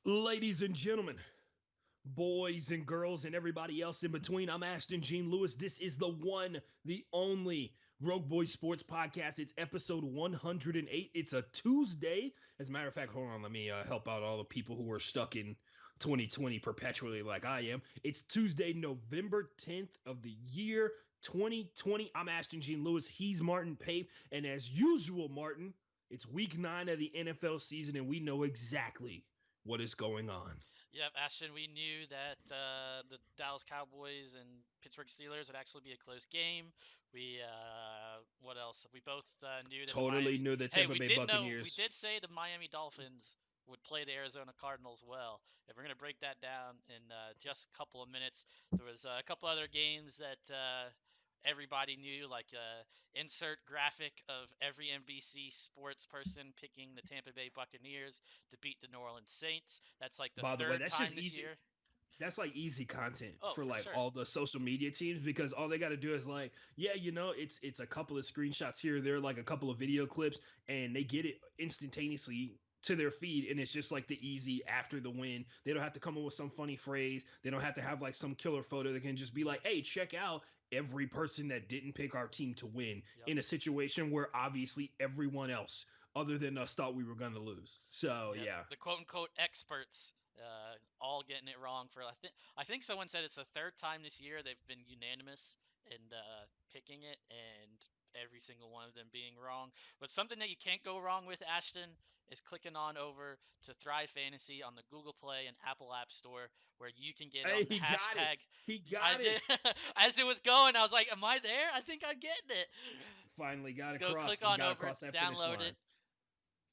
Ladies and gentlemen, boys and girls, and everybody else in between, I'm Ashton Gene Lewis. This is the one, the only Rogue Boy Sports Podcast. It's episode 108. It's a Tuesday. As a matter of fact, hold on, let me help out all the people who are stuck in 2020 perpetually like I am. It's Tuesday, November 10th of the year 2020. I'm Ashton Gene Lewis. He's Martin Pape. And as usual, Martin, it's week 9 of the NFL season, and we know exactly what is going on. Yep, Ashton, we knew that the Dallas Cowboys and Pittsburgh Steelers would actually be a close game. What else? We both knew that the Totally Miami. knew the Hey, Tampa Bay we Buccaneers. did say the Miami Dolphins would play the Arizona Cardinals well. If we're gonna break that down in just a couple of minutes, there was a couple other games that everybody knew, like insert graphic of every NBC sports person picking the Tampa Bay Buccaneers to beat the New Orleans Saints. That's like the By the way, third that's time just this easy. year. That's like easy content Oh, for for like sure. all the social media teams because all they got to do is like, yeah, it's a couple of screenshots here or there, like a couple of video clips, and they get it instantaneously to their feed, and it's just like the easy after the win. They don't have to come up with some funny phrase. They don't have to have like some killer photo. They can just be like, hey, check out every person that didn't pick our team to win Yep. in a situation where obviously everyone else other than us thought we were going to lose. So Yep. yeah. The quote unquote experts all getting it wrong for I think someone said it's the third time this year they've been unanimous in picking it and every single one of them being wrong. But something that you can't go wrong with, Ashton, is clicking on over to Thrive Fantasy on the Google Play and Apple App Store where you can get Hey, on the he got it. hashtag. He I got did it. as it was going, I was like, "Am I there? I think I'm getting it." Finally got Go across. click He on got over, across that finish download it. line.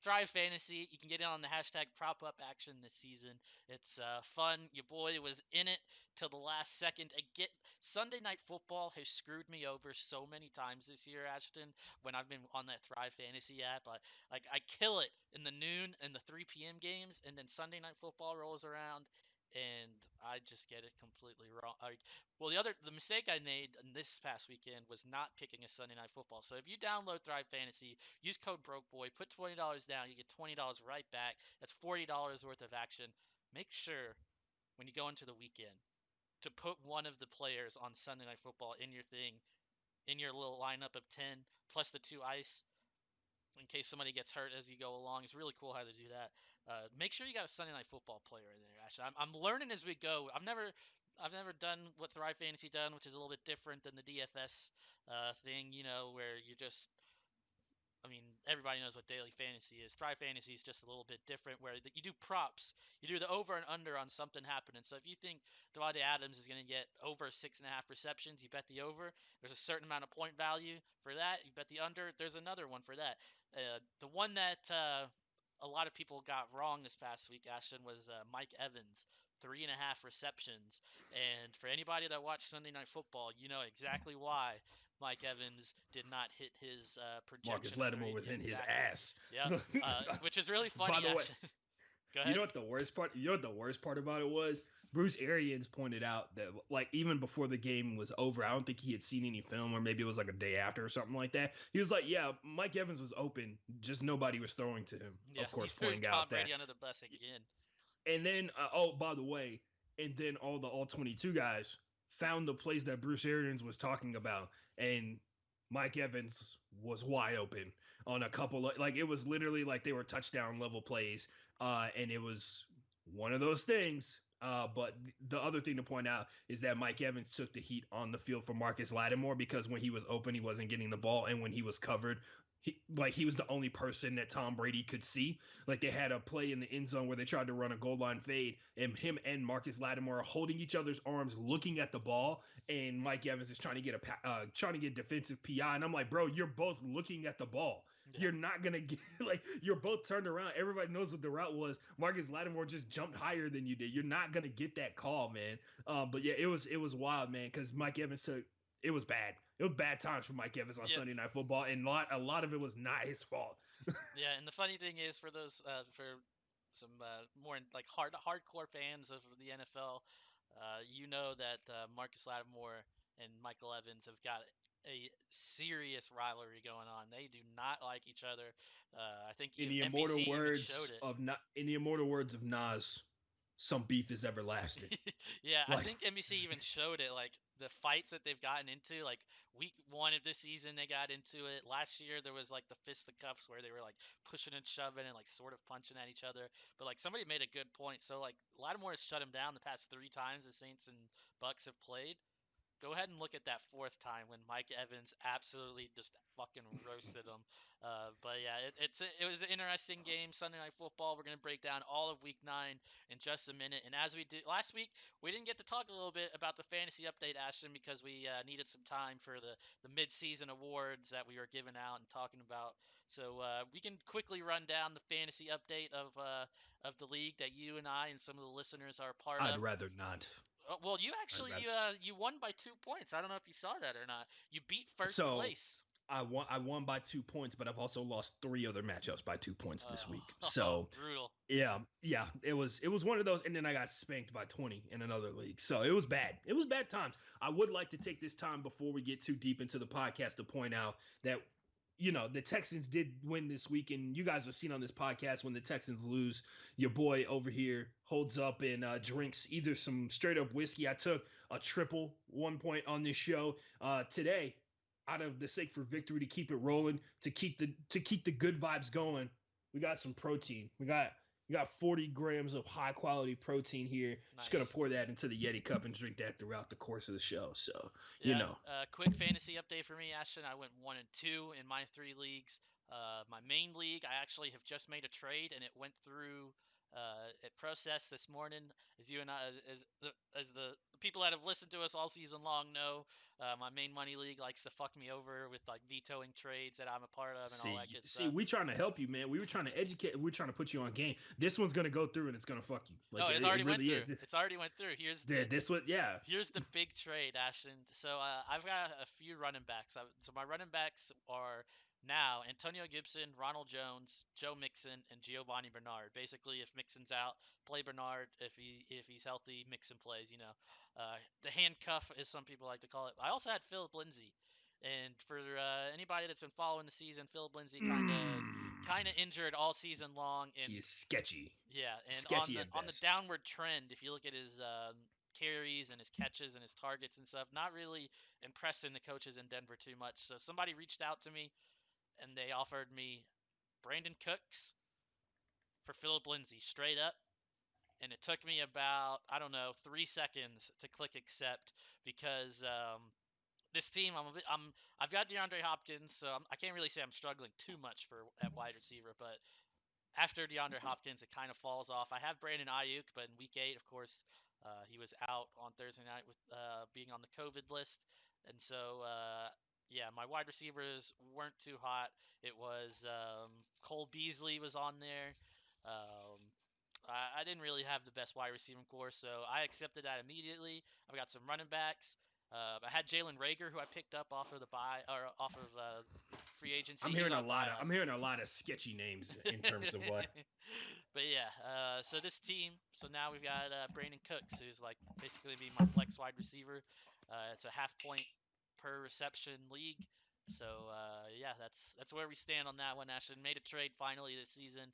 Thrive Fantasy. You can get in on the hashtag prop up action this season. It's fun. Your boy was in it till the last second. Sunday night football has screwed me over so many times this year, Ashton. When I've been on that Thrive Fantasy app, I kill it in the noon and the 3 p.m. games, and then Sunday night football rolls around, and I just get it completely wrong. Well, the mistake I made in this past weekend was not picking a Sunday night football. So if you download Thrive Fantasy, use code BROKEBOY, put $20 down, you get $20 right back. That's $40 worth of action. Make sure when you go into the weekend to put one of the players on Sunday Night Football in your thing, in your little lineup of 10, plus the two ice, in case somebody gets hurt as you go along. It's really cool how to do that. Make sure you got a Sunday Night Football player in there. Actually, I'm learning as we go. I've never done what Thrive Fantasy done, which is a little bit different than the DFS thing. Where you're just everybody knows what daily fantasy is. Thrive fantasy is just a little bit different, where you do props. You do the over and under on something happening. So if you think Devontae Adams is going to get over 6.5 receptions, you bet the over. There's a certain amount of point value for that. You bet the under. There's another one for that. The one that a lot of people got wrong this past week, Ashton, was Mike Evans. 3.5 receptions. And for anybody that watched Sunday Night Football, you know exactly why Mike Evans did not hit his Marcus projection of Lattimore three. was Yeah, in his exactly. ass. Yep. Which is really By funny, the way, actually. Go you know ahead. what the worst part? You know what the worst part about it was? Bruce Arians pointed out that like even before the game was over, I don't think he had seen any film, or maybe it was like a day after or something like that. He was like, "Yeah, Mike Evans was open, just nobody was throwing to him." Yeah, Of he course, threw pointing out Tom that. Brady under the bus again. And then, oh, by the way, and then all 22 guys found the plays that Bruce Arians was talking about, and Mike Evans was wide open on a couple of like it was literally like they were touchdown level plays, and it was one of those things. But the other thing to point out is that Mike Evans took the heat on the field for Marcus Lattimore because when he was open, he wasn't getting the ball, and when he was covered, he was the only person that Tom Brady could see. Like they had a play in the end zone where they tried to run a goal line fade, and him and Marcus Lattimore are holding each other's arms, looking at the ball, and Mike Evans is trying to get defensive PI, and I'm like, bro, you're both looking at the ball. Yeah. You're not gonna get like you're both turned around. Everybody knows what the route was. Marcus Lattimore just jumped higher than you did. You're not gonna get that call, man. But yeah, it was wild, man, because Mike Evans took it was bad. It was bad times for Mike Evans on Yep. Sunday Night Football, and a lot of it was not his fault. Yeah, and the funny thing is, for those for some more like hardcore fans of the NFL, you know that Marcus Lattimore and Michael Evans have got a serious rivalry going on. They do not like each other. I think In the immortal NBC even showed words it. of not in the immortal words of Nas, some beef is everlasting. Yeah, I Like, think NBC even showed it, like the fights that they've gotten into. Like week 1 of this season, they got into it. Last year, there was like the fisticuffs where they were like pushing and shoving and like sort of punching at each other. But like somebody made a good point. So like Lattimore has shut him down the past 3 times the Saints and Bucks have played. Go ahead and look at that fourth time when Mike Evans absolutely just fucking roasted him. But yeah, it was an interesting game. Sunday Night Football. We're gonna break down all of Week 9 in just a minute. And as we did last week, we didn't get to talk a little bit about the fantasy update, Ashton, because we needed some time for the mid-season awards that we were giving out and talking about. So we can quickly run down the fantasy update of the league that you and I and some of the listeners are a part I'd of. rather not. Well, you I'd actually rather. you won by 2 points. I don't know if you saw that or not. You beat first So place. I won by 2 points, but I've also lost three other matchups by 2 points this week. Oh, So brutal. yeah, it was one of those, and then I got spanked by 20 in another league. So it was bad. It was bad times. I would like to take this time before we get too deep into the podcast to point out that the Texans did win this week, and you guys have seen on this podcast when the Texans lose, your boy over here holds up and drinks either some straight up whiskey. I took a triple 1 point on this show today out of the sake for victory to keep it rolling, to keep the good vibes going. We got some protein. We got 40 grams of high quality protein here. Just gonna Nice. pour that into the Yeti cup and drink that throughout the course of the show. So Yeah. Quick fantasy update for me, Ashton. I went 1-2 in my 3 leagues. My main league, I actually have just made a trade, and it went through. It processed this morning, as you and I, as the people that have listened to us all season long know. My main money league likes to fuck me over with like vetoing trades that I'm a part of and all See, that good see, stuff. we trying to help you, man. We were trying to educate. We're trying to put you on game. This one's gonna go through and it's gonna fuck you. Oh, Like it's it already went really through. is. It's already went through. Here's the This one, yeah. Here's the big trade, Ashton. So I've got a few running backs. So my running backs are now Antonio Gibson, Ronald Jones, Joe Mixon, and Giovanni Bernard. Basically, if Mixon's out, play Bernard. If he's healthy, Mixon plays. The handcuff, as some people like to call it. I also had Philip Lindsay, and for anybody that's been following the season, Philip Lindsay kind of injured all season long, and He's sketchy, yeah, and on sketchy the at on the best. downward trend, if you look at his carries and his catches and his targets and stuff, not really impressing the coaches in Denver too much. So somebody reached out to me and they offered me Brandon Cooks for Philip Lindsay straight up. And it took me about, I don't know, 3 seconds to click accept because this team, I've got DeAndre Hopkins, so I can't really say I'm struggling too much for at wide receiver, but after DeAndre Hopkins, it kind of falls off. I have Brandon Ayuk, but in Week 8, of course, he was out on Thursday night with being on the COVID list, and so yeah, my wide receivers weren't too hot. It was Cole Beasley was on there. Um, I didn't really have the best wide receiving core, so I accepted that immediately. I've got some running backs. I had Jalen Rager, who I picked up off of the buy or off of free agency. I'm He was hearing a on lot of buyout. I'm hearing a lot of sketchy names in terms of what. But yeah, so this team, so now we've got Brandon Cooks, who's like basically be my flex wide receiver. It's a half point per reception league. So yeah, that's where we stand on that one. Ashton made a trade finally this season.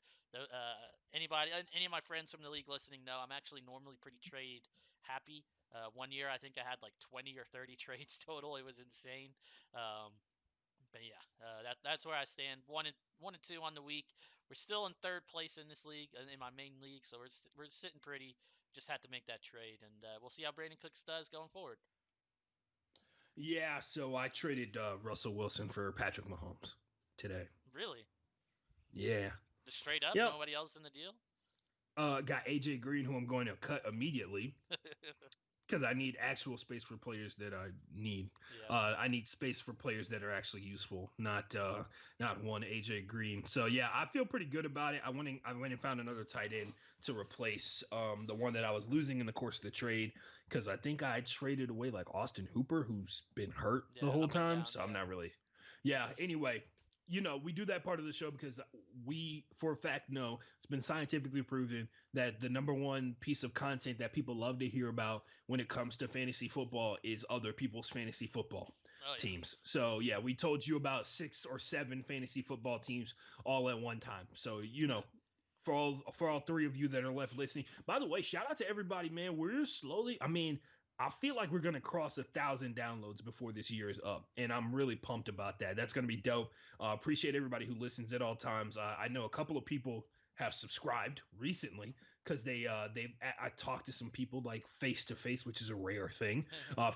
Any of my friends from the league listening know I'm actually normally pretty trade happy. One year I think I had like 20 or 30 trades total. It was insane. Um, but yeah, that's where I stand. One and two on the week. We're still in third place in this league, in my main league, so we're sitting pretty. Just had to make that trade, and we'll see how Brandon Cooks does going forward. Yeah, so I traded Russell Wilson for Patrick Mahomes today. Really, Yeah. just straight up, Yep. nobody else in the deal. Got AJ Green, who I'm going to cut immediately because I need actual space for players that I need. Yeah, I need space for players that are actually useful, not one AJ Green. So yeah, I feel pretty good about it. I went and found another tight end to replace the one that I was losing in the course of the trade because I think I traded away like Austin Hooper, who's been hurt the yeah, whole up and time. down. So I'm Yeah, not really. Yeah. Anyway, we do that part of the show because we, for a fact, know it's been scientifically proven that the number one piece of content that people love to hear about when it comes to fantasy football is other people's fantasy football oh yeah, teams. So yeah, we told you about 6 or 7 fantasy football teams all at one time. So yeah. for all three of you that are left listening. By the way, shout out to everybody, man. We're slowly. I mean, I feel like we're gonna cross 1,000 downloads before this year is up, and I'm really pumped about that. That's gonna be dope. Appreciate everybody who listens at all times. I know a couple of people have subscribed recently because I talked to some people like face to face, which is a rare thing.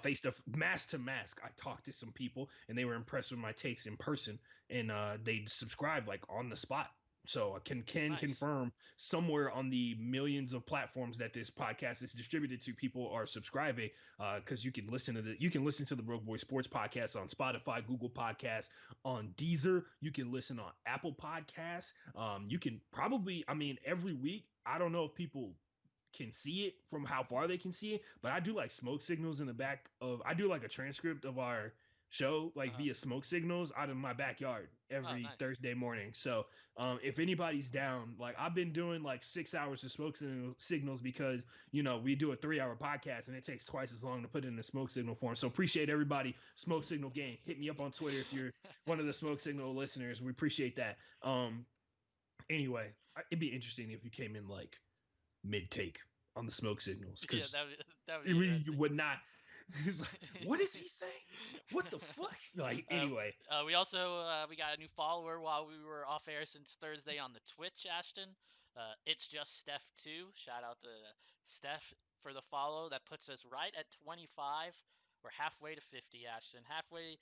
Face to mask to mask, I talked to some people and they were impressed with my takes in person, and they subscribed like on the spot. So I can Nice. confirm somewhere on the millions of platforms that this podcast is distributed to, people are subscribing because you can listen to the Broke Boy Sports Podcast on Spotify, Google Podcasts, on Deezer. You can listen on Apple Podcasts. You can probably, I mean, every week. I don't know if people can see it from how far they can see it, but I do like smoke signals in the back of. I do like a transcript of our show like Uh-huh. via smoke signals out of my backyard Oh, every nice. Thursday morning. So if anybody's down, like I've been doing like 6 hours of smoke signals because we do a 3 hour podcast and it takes twice as long to put in a smoke signal form. So appreciate everybody. Smoke signal gang, hit me up on Twitter if you're one of the smoke signal listeners. We appreciate that. Anyway, it'd be interesting if you came in like mid take on the smoke signals Yeah, because that would be you interesting. would not. He's like, what is he saying? What the fuck? Like, uh, anyway, we also we got a new follower while we were off air since Thursday on the Twitch, Ashton. It's just Steph too. Shout out to Steph for the follow. That puts us right at 25. We're halfway to 50, Ashton. Halfway.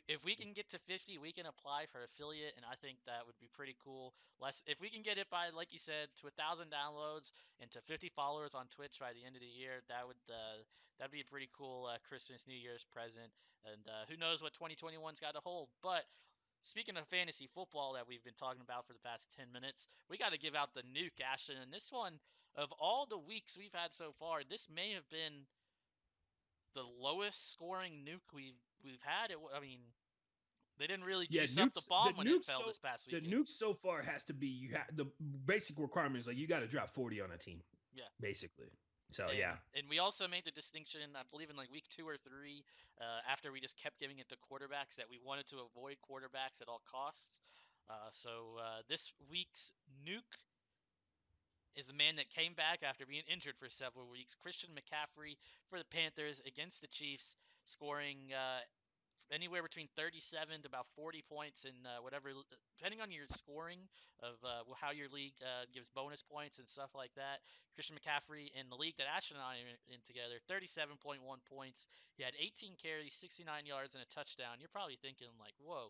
If we can get to 50, we can apply for affiliate, and I think that would be pretty cool. Less if we can get it by, like you said, to 1,000 downloads and to 50 followers on Twitch by the end of the year, that'd be a pretty cool Christmas, New Year's present. And who knows what 2021's got to hold. But speaking of fantasy football that we've been talking about for the past 10 minutes, we got to give out the nuke, Ashton. And this one, of all the weeks we've had so far, this may have been the lowest scoring nuke we've had. I mean, they didn't really yeah, juice up the nukes. The bomb when it nukes. fell So this past the weekend. nuke so far has to be you have the basic requirement is like you got to drop 40 on a team, Yeah. basically. So And yeah, and we also made the distinction, I believe, in like week 2 or 3, after we just kept giving it to quarterbacks, that we wanted to avoid quarterbacks at all costs. So this week's nuke is the man that came back after being injured for several weeks, Christian McCaffrey for the Panthers against the Chiefs, scoring anywhere between 37 to about 40 points in whatever, depending on your scoring of how your league gives bonus points and stuff like that. Christian McCaffrey in the league that Ashton and I are in together, 37.1 points. He had 18 carries, 69 yards, and a touchdown. You're probably thinking like, whoa,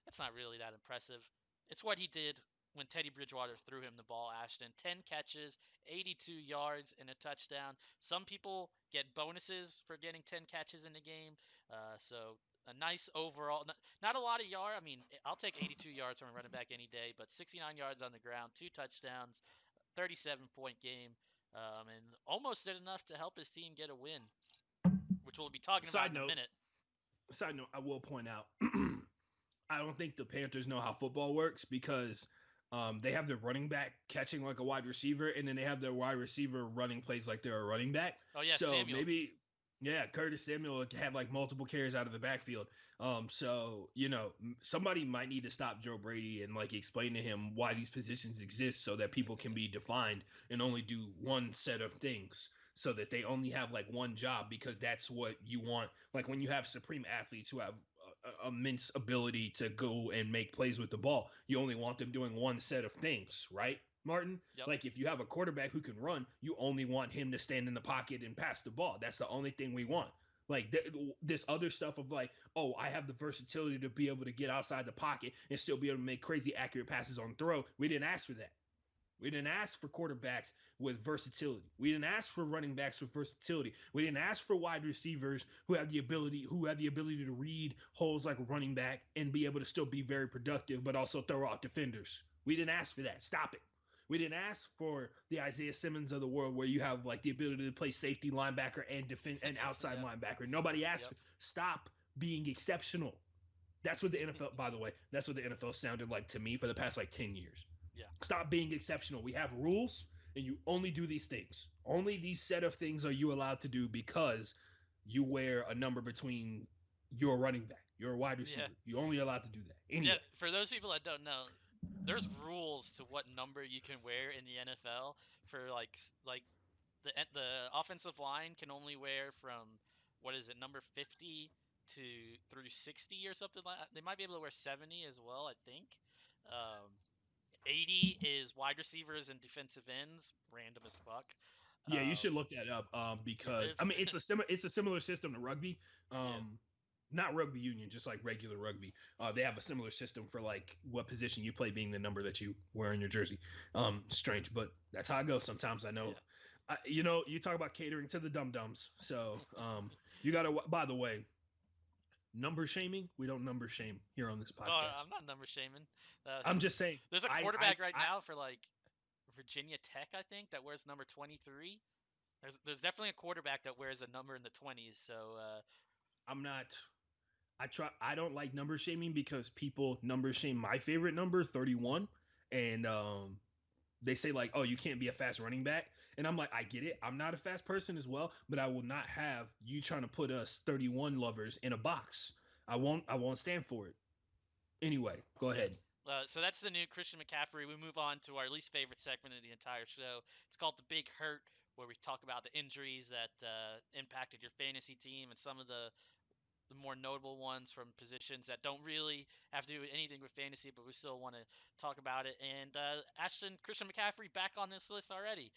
that's not really that impressive. It's what he did when Teddy Bridgewater threw him the ball, Ashton. 10 catches, 82 yards, and a touchdown. Some people get bonuses for getting 10 catches in the game. So a nice overall, not a lot of yards. I mean, I'll take 82 yards from a running back any day, but 69 yards on the ground, 2 touchdowns, 37-point game, and almost did enough to help his team get a win, which we'll be talking about side in a note. minute. Side note. I will point out. I don't think the Panthers know how football works because they have their running back catching like a wide receiver, and then they have their wide receiver running plays like they're a running back. Oh, yeah, So Samuel. maybe, yeah, Curtis Samuel had like multiple carries out of the backfield. So somebody might need to stop Joe Brady and like explain to him why these positions exist so that people can be defined and only do one set of things. So that they only have like one job because that's what you want. Like when you have supreme athletes who have immense ability to go and make plays with the ball. You only want them doing one set of things, right, Martin? Yep. Like if you have a quarterback who can run, you only want him to stand in the pocket and pass the ball. That's the only thing we want. Like this other stuff of like, oh, I have the versatility to be able to get outside the pocket and still be able to make crazy accurate passes on throw. We didn't ask for that. We didn't ask for quarterbacks with versatility. We didn't ask for running backs with versatility. We didn't ask for wide receivers who have the ability to read holes like a running back and be able to still be very productive, but also throw out defenders. We didn't ask for that. Stop it. We didn't ask for the Isaiah Simmons of the world where you have like the ability to play safety linebacker and defend and outside Yep. linebacker. Nobody asked. Yep. Stop being exceptional. That's what the NFL, by the way, that's what the NFL sounded like to me for the past like 10 years. Yeah. Stop being exceptional. We have rules, and you only do these things. Only these set of things are you allowed to do because you wear a number between your running back, your wide receiver. Yeah. You're only allowed to do that. Yeah. Anyway, For those people that don't know, there's rules to what number you can wear in the NFL for like the offensive line can only wear from what is it, number 50 to through 60 or something like that. They might be able to wear 70 as well, I think. Um, 80 is wide receivers and defensive ends, random as fuck. Yeah, you should Um, look that up yeah, because I mean it's a similar system to rugby. yeah, Not rugby union, just like regular rugby. They have a similar system for like what position you play being the number that you wear in your jersey. Strange, but that's how it goes. Sometimes I know. yeah. You talk about catering to the dum dums. So you got to. By the way, number shaming. We don't number shame here on this Oh, podcast. I'm not number shaming. I'm just saying. There's a I I quarterback right I now for like Virginia Tech, I think, that wears number 23. There's definitely a quarterback that wears a number in the 20s. So I'm not. I don't like number shaming because people number shame my favorite number 31 and they say like, "Oh, you can't be a fast running back." And I'm like, "I get it. I'm not a fast person as well, but I will not have you trying to put us 31 lovers in a box. I won't stand for it." Anyway, go yeah. ahead. So that's the new Christian McCaffrey. We move on to our least favorite segment of the entire show. It's called the Big Hurt, where we talk about the injuries that impacted your fantasy team and some of the more notable ones from positions that don't really have to do anything with fantasy, but we still want to talk about it. And Ashton Christian McCaffrey back on this list already.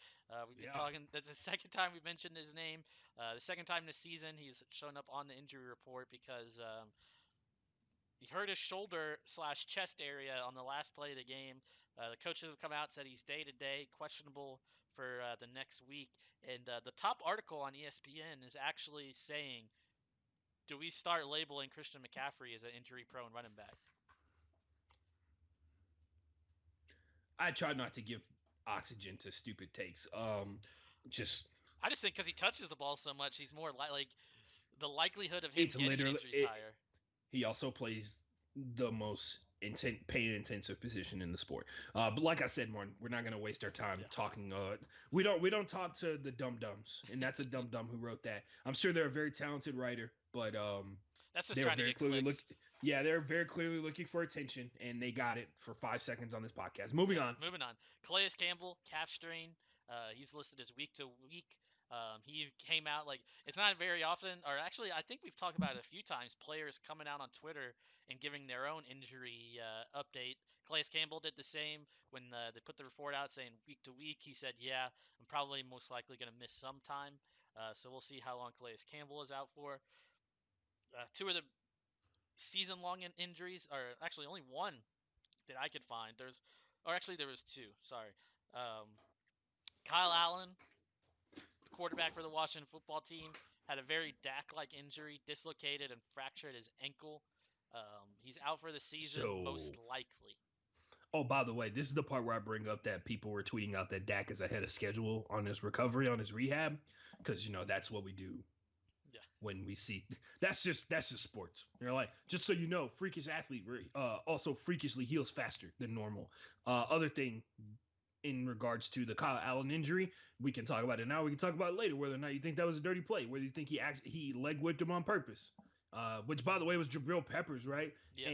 We've been Yeah. talking. That's the second time we mentioned his name. The second time this season he's shown up on the injury report because he hurt his shoulder slash chest area on the last play of the game. The coaches have come out and said he's day to day, questionable for the next week. And the top article on ESPN is actually saying, do we start labeling Christian McCaffrey as an injury prone running back? I try not to give oxygen to stupid takes. Just I just think because he touches the ball so much, he's more like the likelihood of him it's getting an literally injury is it, higher. he also plays the most pain intensive position in the sport. But like I said, Martin, we're not gonna waste our time Yeah. talking. We don't talk to the dum dums, and that's a dum dum who wrote that. I'm sure they're a very talented writer, but That's just they're trying to very get clearly clicks. they're very clearly looking for attention, and they got it for 5 seconds on this podcast. Moving Yeah, on. moving on. Calais Campbell, calf strain. He's listed as week to week. He came out like it's not very often, or actually, I think we've talked about it a few times. Players coming out on Twitter and giving their own injury update. Calais Campbell did the same when they put the report out saying week to week. He said, "Yeah, I'm probably most likely going to miss some time." So we'll see how long Calais Campbell is out for. Two of the season-long injuries, or actually only one that I could find. There was two. Sorry. Um, Kyle Allen, the quarterback for the Washington football team, had a very Dak-like injury, dislocated and fractured his ankle. He's out for the season, So, most likely. oh, by the way, this is the part where I bring up that people were tweeting out that Dak is ahead of schedule on his recovery, on his rehab, because that's what we do Yeah, when we see that's just sports. They're like, just so you know, freakish athlete also freakishly heals faster than normal. Other thing in regards to the Kyle Allen injury, we can talk about it now. We can talk about it later. Whether or not you think that was a dirty play, whether you think he leg whipped him on purpose. Which by the way was Jabril Peppers, right? yeah,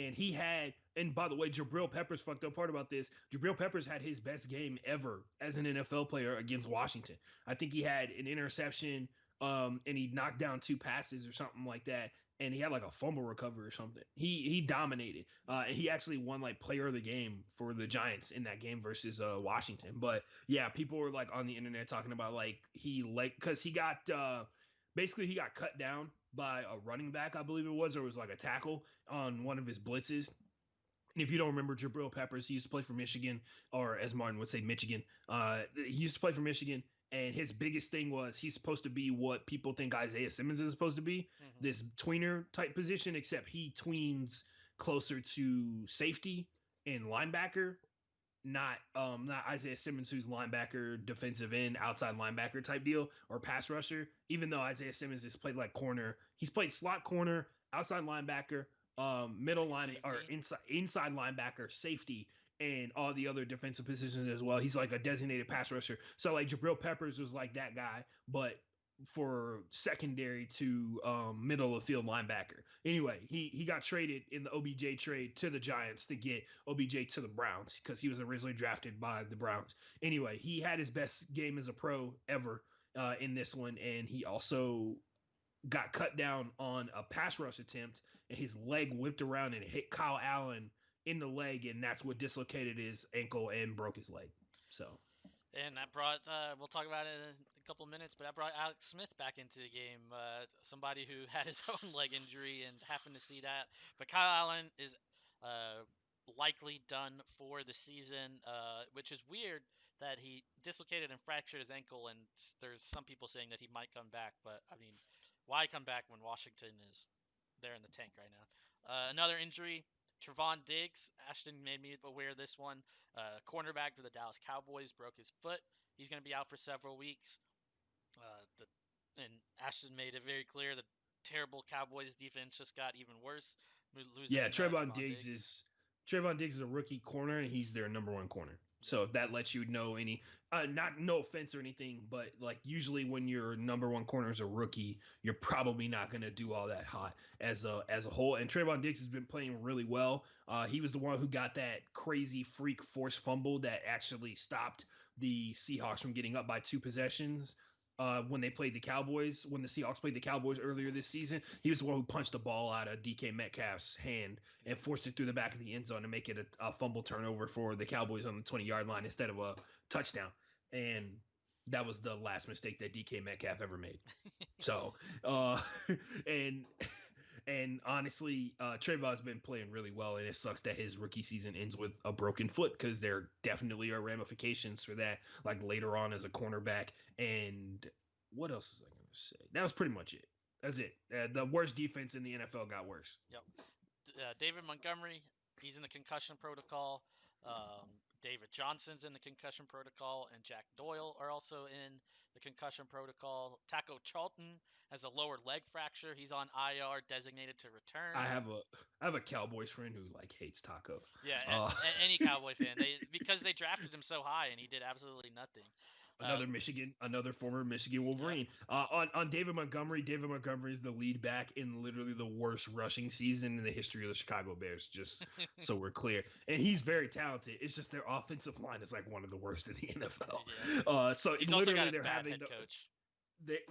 And by the way, Jabril Peppers fucked up part about this. Jabril Peppers had his best game ever as an NFL player against Washington. I think he had an interception, and he knocked down two passes or something like that, and he had like a fumble recovery or something. He dominated. And he actually won like player of the game for the Giants in that game versus Washington. But yeah, people were like on the internet talking about like because he got basically he got cut down by a running back, I believe it was, or it was like a tackle on one of his blitzes. And if you don't remember Jabril Peppers, he used to play for Michigan, or as Martin would say, Michigan. He used to play for Michigan, and his biggest thing was he's supposed to be what people think Isaiah Simmons is supposed to be, hmm this tweener type position, except he tweens closer to safety and linebacker, not Isaiah Simmons, who's linebacker, defensive end, outside linebacker type deal, or pass rusher. Even though Isaiah Simmons has played like corner, he's played slot corner, outside linebacker, middle like line or safety. inside linebacker, safety, and all the other defensive positions as well. He's like a designated pass rusher. So like Jabril Peppers was like that guy, but for secondary to middle of field linebacker. Anyway, he got traded in the OBJ trade to the Giants to get OBJ to the Browns because he was originally drafted by the Browns. Anyway, he had his best game as a pro ever in this one, and he also got cut down on a pass rush attempt, and his leg whipped around and hit Kyle Allen in the leg, and that's what dislocated his ankle and broke his leg. So And that brought, we'll talk about it in a couple of minutes, but that brought Alex Smith back into the game. Somebody who had his own leg injury and happened to see that. But Kyle Allen is likely done for the season, which is weird that he dislocated and fractured his ankle. And there's some people saying that he might come back. But, I mean, why come back when Washington is there in the tank right now? Another injury, Trevon Diggs. Ashton made me aware of this one. Cornerback for the Dallas Cowboys broke his foot. He's going to be out for several weeks. And Ashton made it very clear the terrible Cowboys defense just got even worse, losing yeah, Trevon Diggs. Trevon Diggs is a rookie corner, and he's their number one corner. Yeah. So if that lets you know any, not no offense or anything, but like usually when your number one corner is a rookie, you're probably not going to do all that hot as a whole. And Trevon Diggs has been playing really well. He was the one who got that crazy freak force fumble that actually stopped the Seahawks from getting up by 2 possessions. When they played the Cowboys, when the Seahawks played the Cowboys earlier this season, he was the one who punched the ball out of DK Metcalf's hand and forced it through the back of the end zone to make it a fumble turnover for the Cowboys on the 20-yard line instead of a touchdown. And that was the last mistake that DK Metcalf ever made. So, and and honestly, Trayvon's been playing really well, and it sucks that his rookie season ends with a broken foot because there definitely are ramifications for that, like later on as a cornerback. And what else is I going to say? That was pretty much it. That's it. The worst defense in the NFL got worse. Yep. David Montgomery, he's in the concussion protocol. Um, David Johnson's in the concussion protocol, and Jack Doyle are also in the concussion protocol. Taco Charlton has a lower leg fracture. He's on IR, designated to return. I have a Cowboys friend who like hates Taco. Yeah, any Cowboy fan, because they drafted him so high and he did absolutely nothing. Another former Michigan Wolverine. Yeah. On David Montgomery is the lead back in literally the worst rushing season in the history of the Chicago Bears. Just so we're clear, and he's very talented. It's just their offensive line is like one of the worst in the NFL. Yeah. So he's literally also got a they're bad having head coach.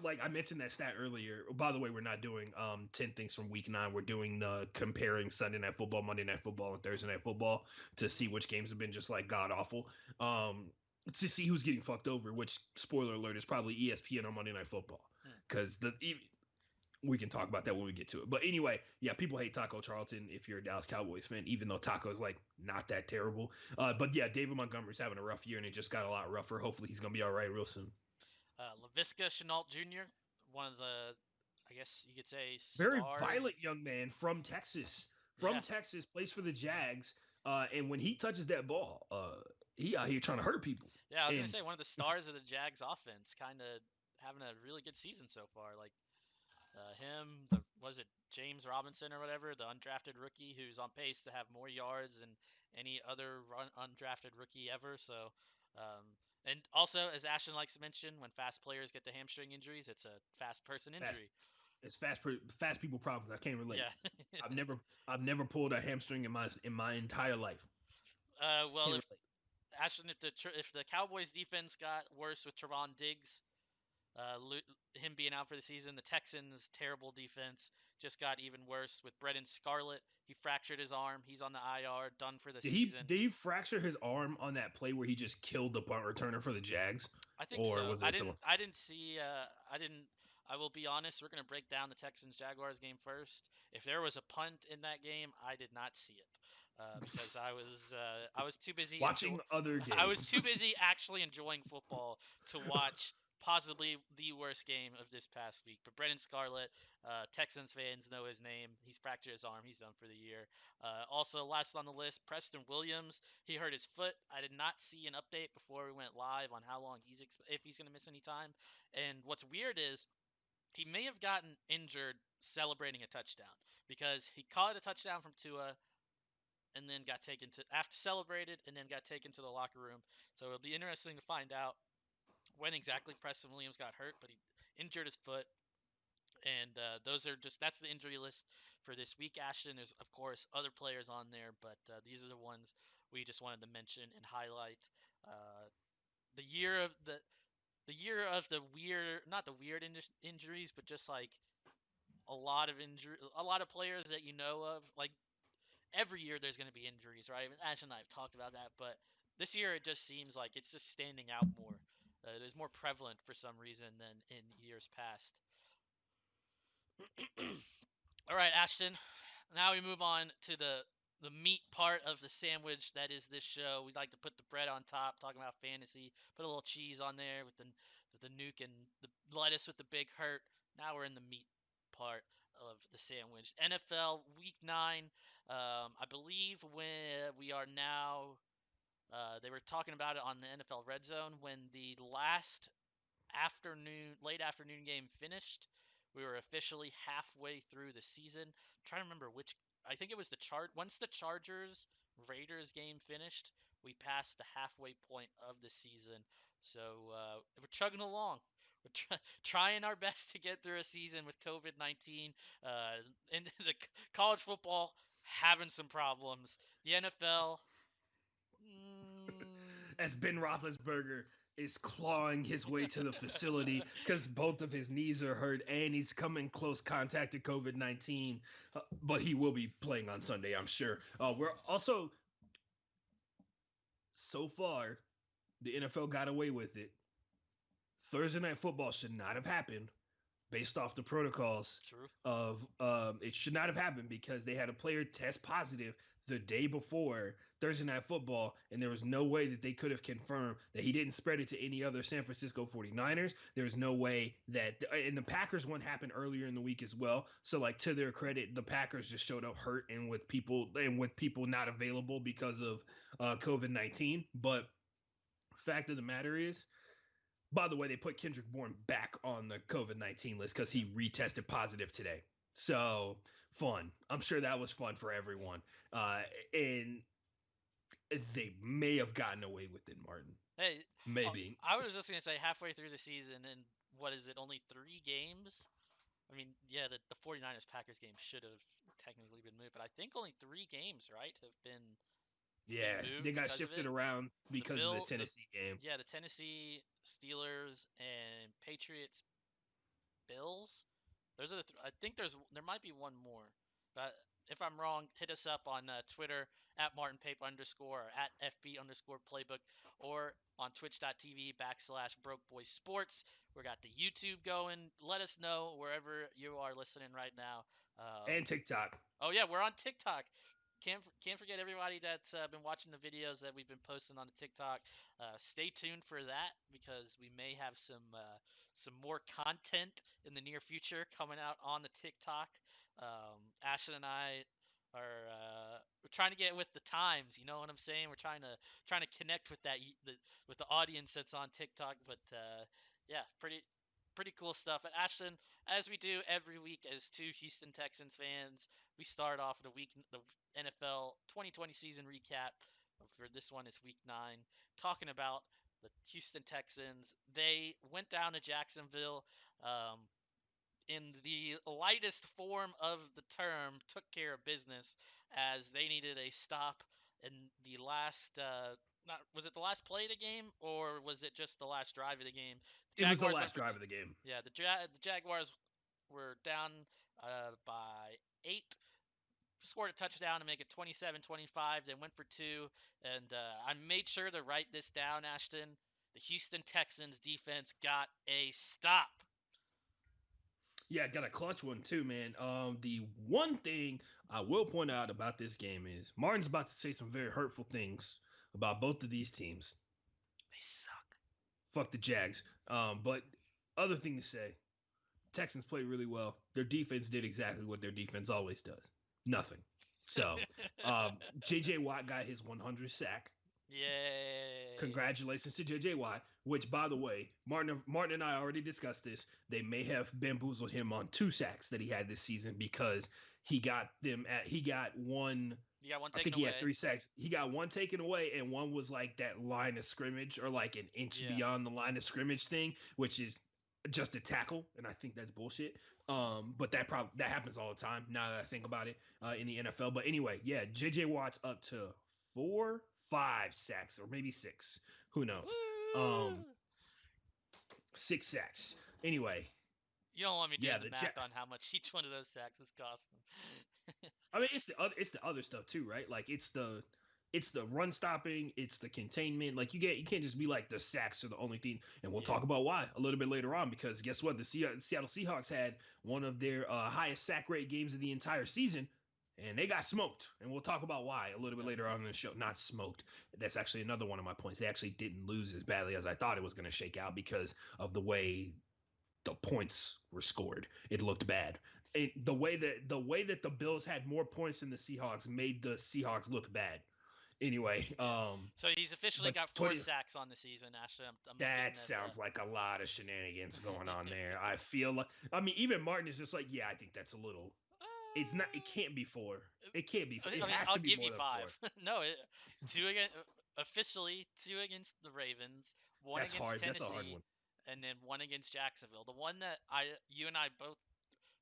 like I mentioned that stat earlier. By the way, we're not doing 10 things from week 9. We're doing the comparing Sunday Night Football, Monday Night Football, and Thursday Night Football to see which games have been just like god awful. To see who's getting fucked over, which spoiler alert is probably ESPN on Monday Night Football, because we can talk about that when we get to it. But anyway, yeah, people hate Taco Charlton if you're a Dallas Cowboys fan, even though Taco's like not that terrible. But yeah, David Montgomery's having a rough year, and it just got a lot rougher. Hopefully, he's gonna be all right real soon. Laviska Shenault Jr., one of the, I guess you could say, Very stars. violent young man from Texas. Texas, plays for the Jags. And when he touches that ball, he out here trying to hurt people. Yeah, I was gonna say one of the stars of the Jags offense, kind of having a really good season so far. Like was it James Robinson or whatever, the undrafted rookie who's on pace to have more yards than any other undrafted rookie ever. So, and also as Ashton likes to mention, when fast players get the hamstring injuries, it's a fast person injury. It's fast people problems. I can't relate. Yeah. I've never pulled a hamstring in my entire life. Well, if Ashton, if the Cowboys defense got worse with Trevon Diggs, him being out for the season, the Texans' terrible defense just got even worse with Brennan Scarlett. He fractured his arm. He's on the IR, done for the season. Did he fracture his arm on that play where he just killed the punt returner for the Jags? I think so. I didn't see. I didn't. I will be honest. We're gonna break down the Texans Jaguars game first. If there was a punt in that game, I did not see it. Because I was too busy watching other games. I was too busy actually enjoying football to watch possibly the worst game of this past week. But Brennan Scarlett, Texans fans know his name. He's fractured his arm. He's done for the year. Also, last on the list, Preston Williams. He hurt his foot. I did not see an update before we went live on how long if he's going to miss any time. And what's weird is he may have gotten injured celebrating a touchdown because he caught a touchdown from Tua and then got taken to after celebrated and then got taken to the locker room. So it'll be interesting to find out when exactly Preston Williams got hurt, but injured his foot. And that's the injury list for this week. Ashton, there's of course other players on there, but these are the ones we just wanted to mention and highlight. Uh, the year of the weird, not the weird injuries, but just like a lot of players that you know of. Like every year, there's going to be injuries, right? Ashton and I have talked about that, but this year it just seems like it's just standing out more. It is more prevalent for some reason than in years past. All right, Ashton. Now we move on to the meat part of the sandwich that is this show. We like to put the bread on top, talking about fantasy. Put a little cheese on there with the nuke and the lettuce with the big hurt. Now we're in the meat part of the sandwich. NFL Week 9. I believe when we are now. They were talking about it on the NFL Red Zone when the late afternoon game finished. We were officially halfway through the season. I'm trying to remember which. I think it was once the Chargers Raiders game finished, we passed the halfway point of the season. So we're chugging along. We're trying our best to get through a season with COVID-19. And the college football having some problems. The NFL. As Ben Roethlisberger is clawing his way to the facility because both of his knees are hurt and he's come in close contact to COVID-19. But he will be playing on Sunday, I'm sure. We're also, so far, the NFL got away with it. Thursday night football should not have happened based off the protocols True. of it should not have happened because they had a player test positive the day before Thursday night football, and there was no way that they could have confirmed that he didn't spread it to any other San Francisco 49ers. There was no way that, and the Packers one happened earlier in the week as well. So like, to their credit, the Packers just showed up hurt and with people not available because of COVID-19. But fact of the matter is, by the way, they put Kendrick Bourne back on the COVID-19 list because he retested positive today. So fun. I'm sure that was fun for everyone. And they may have gotten away with it, Martin. Hey, Maybe. I was just gonna say halfway through the season, and what is it? Only 3 games. I mean, yeah, the 49ers Packers game should have technically been moved, but I think only 3 games, right, have been Yeah, they moved got because of shifted it. around The because of the Bill, the Tennessee game. Yeah, the Tennessee Steelers and Patriots Bills. Those are I think there might be one more, but if I'm wrong, hit us up on Twitter at @MartinPape_ or at FB_playbook or on twitch.tv/Broke Boys Sports. We got the YouTube going. Let us know wherever you are listening right now. And TikTok. Oh yeah, we're on TikTok. Can't forget everybody that's been watching the videos that we've been posting on the TikTok. Stay tuned for that because we may have some more content in the near future coming out on the TikTok. Ashton and I are we're trying to get with the times. You know what I'm saying? We're trying to connect with with the audience that's on TikTok. But yeah, pretty cool stuff. And Ashton, as we do every week as two Houston Texans fans, we start off the NFL 2020 season recap. For this one, it's week 9, talking about the Houston Texans. They went down to Jacksonville in the lightest form of the term, took care of business as they needed a stop in the last. Not was it the last play of the game or was it just the last drive of the game? The It was the Jaguars went last for drive of the game. yeah. The Jaguars were down by 8, scored a touchdown to make it 27-25, then went for 2. And I made sure to write this down, Ashton. The Houston Texans defense got a stop. Yeah, got a clutch one too, man. The one thing I will point out about this game is Martin's about to say some very hurtful things about both of these teams. They suck. Fuck the Jags. But other thing to say, Texans played really well. Their defense did exactly what their defense always does. Nothing. So, JJ Watt got his 100th sack. Yay. Congratulations to JJ Watt, which, by the way, Martin and I already discussed this. They may have bamboozled him on 2 sacks that he had this season because he got one. You got one I taken think he had away. 3 sacks. He got one taken away, and one was like that line of scrimmage or like an inch Yeah. beyond the line of scrimmage thing, which is just a tackle, and I think that's bullshit. But that happens all the time. Now that I think about it, in the NFL. But anyway, yeah, J.J. Watt's up to 4, 5 sacks, or maybe 6. Who knows? Um, Woo! 6 sacks. Anyway, You don't want me yeah, doing the math on how much each one of those sacks has cost them. I mean, it's the other stuff too, right? Like it's the run stopping, it's the containment. Like you can't just be like the sacks are the only thing. And we'll Yeah. talk about why a little bit later on, because guess what? The Seattle Seahawks had one of their highest sack rate games of the entire season, and they got smoked. And we'll talk about why a little bit later on in the show. Not smoked. That's actually another one of my points. They actually didn't lose as badly as I thought it was going to shake out because of the way the points were scored. It looked bad. The way that the Bills had more points than the Seahawks made the Seahawks look bad. Anyway, So he's officially but got 4 sacks on the season. Actually, I'm looking that at sounds like a lot of shenanigans going on there. I feel like, I mean, even Martin is just like, yeah, I think that's a little. It's not. It can't be 4. It can't be. It I mean, has I'll to be give more you than 4. 5. No, two against officially 2 against the Ravens, one That's against hard. That's a hard Tennessee, one. and then one against Jacksonville. The one that you and I both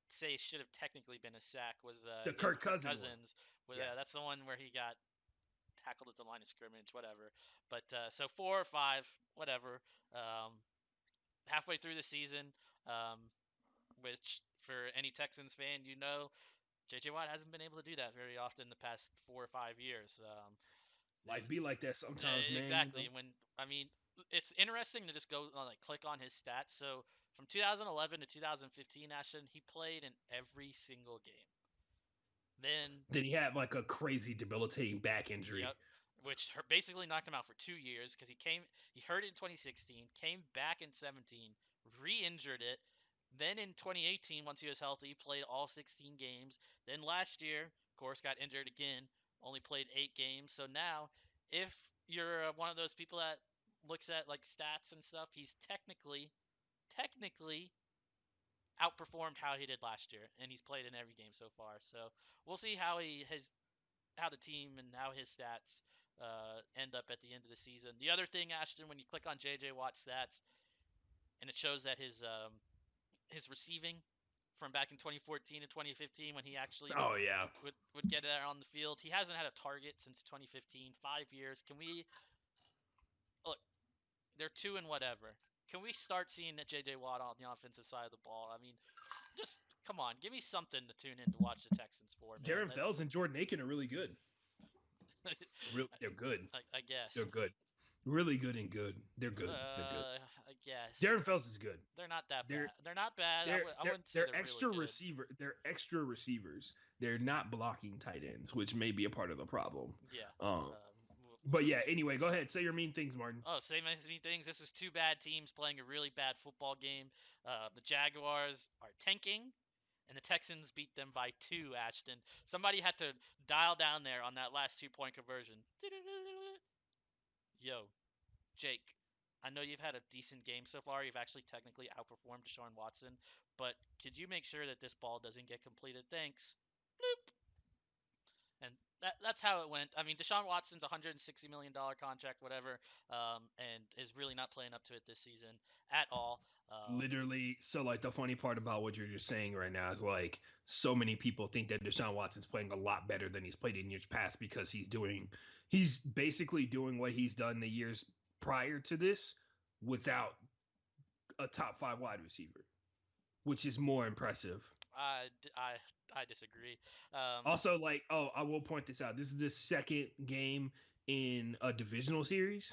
say should have technically been a sack was The against Kirk Kirk Cousins one. Cousins. Yeah. That's the one where he got tackled at the line of scrimmage, whatever. But so 4 or 5, whatever. Um, Halfway through the season, um, which for any Texans fan, J.J. Watt hasn't been able to do that very often the past 4 or 5 years. Life be like that sometimes, man. You know. Exactly. I mean, it's interesting to just go like click on his stats. So from 2011 to 2015, Ashton, he played in every single game. Then, Then he had like a crazy debilitating back injury. yep, which basically knocked him out for 2 years because he hurt it in 2016, came back in 17, re-injured it. Then in 2018, once he was healthy, played all 16 games. Then last year, of course, got injured again, only played 8 games. So now, if you're one of those people that looks at like stats and stuff, he's technically outperformed how he did last year, and he's played in every game so far. So we'll see how the team and how his stats end up at the end of the season. The other thing, Ashton, when you click on J.J. Watt's stats, and it shows that his receiving from back in 2014 to 2015 when he actually Oh yeah. would get there on the field. He hasn't had a target since 2015. 5 years. Can we look? They're two and whatever. Can we start seeing that J.J. Watt on the offensive side of the ball? I mean, just come on, give me something to tune in to watch the Texans for, man. Darren Fells and Jordan Aiken are really good. They're good. I guess. They're good. Really good and good. They're good. They're good. I guess. Darren Fells is good. They're not that They're bad. They're not bad. they're I they're wouldn't say they're they're extra really good. receiver. They're extra receivers. They're not blocking tight ends, which may be a part of the problem. Yeah. But yeah. Anyway, go ahead. Say your mean things, Martin. Oh, same as me things. This was two bad teams playing a really bad football game. The Jaguars are tanking, and the Texans beat them by 2. Ashton, somebody had to dial down there on that last 2-point conversion. Yo, Jake, I know you've had a decent game so far. You've actually technically outperformed Deshaun Watson, but could you make sure that this ball doesn't get completed? Thanks. Bloop. And that's how it went. I mean, Deshaun Watson's $160 million contract, whatever, and is really not playing up to it this season at all. Literally, so like the funny part about what you're just saying right now is like so many people think that Deshaun Watson's playing a lot better than he's played in years past because he's basically doing what he's done the years prior to this without a top 5 wide receiver, which is more impressive. I disagree. Also, like, oh, I will point this out. This is the second game in a divisional series.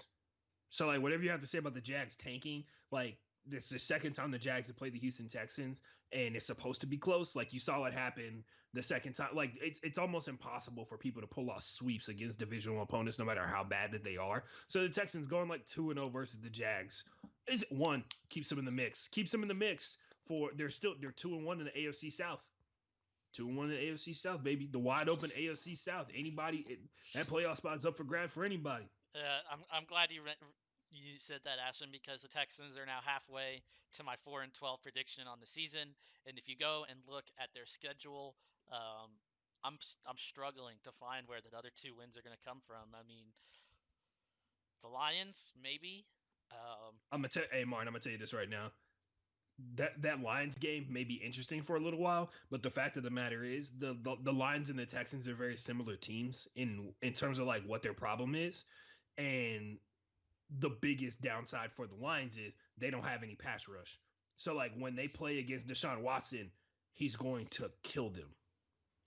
So, like, whatever you have to say about the Jags tanking, like, this is the second time the Jags have played the Houston Texans, and it's supposed to be close. Like, you saw what happened the second time. Like, it's almost impossible for people to pull off sweeps against divisional opponents, no matter how bad that they are. So the Texans going like 2-0 versus the Jags is one keeps them in the mix. Keeps them in the mix for they're 2-1 in the AFC South. 2-1 in the AFC South, baby. The wide open AFC South. That playoff spot is up for grab for anybody. I'm glad you said that, Ashton, because the Texans are now halfway to my 4-12 prediction on the season. And if you go and look at their schedule, I'm struggling to find where the other 2 wins are going to come from. I mean, the Lions, maybe. I'm gonna tell, hey Martin, I'm gonna tell you this right now. that Lions game may be interesting for a little while, but the fact of the matter is the Lions and the Texans are very similar teams in terms of like what their problem is, and the biggest downside for the Lions is they don't have any pass rush. So like when they play against Deshaun Watson, he's going to kill them.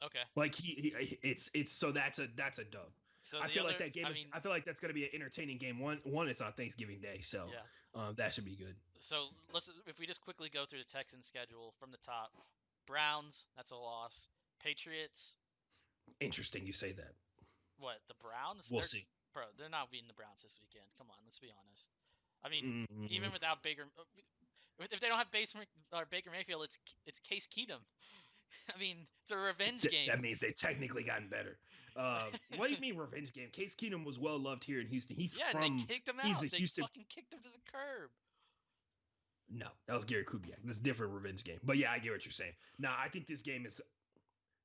Okay. Like it's so that's a dub. So I the feel like other, that game I is. mean, I feel like that's going to be an entertaining game. One, it's on Thanksgiving Day, so yeah. that should be good. So let's if we just quickly go through the Texans schedule from the top. Browns, that's a loss. Patriots, Interesting, you say that. what? The Browns? We'll see. They're not beating the Browns this weekend. Come on, let's be honest. I mean, Mm, even without Baker, if they don't have Baker Mayfield, it's Case Keenum. I mean, it's a revenge game. that means they technically gotten better. What do you mean revenge game? Case Keenum was well loved here in Houston. Yeah, and they kicked him He's a out. They Houston. fucking kicked him to the curb. No, that was Gary Kubiak. That's a different revenge game. But yeah, I get what you're saying. Now I think this game is.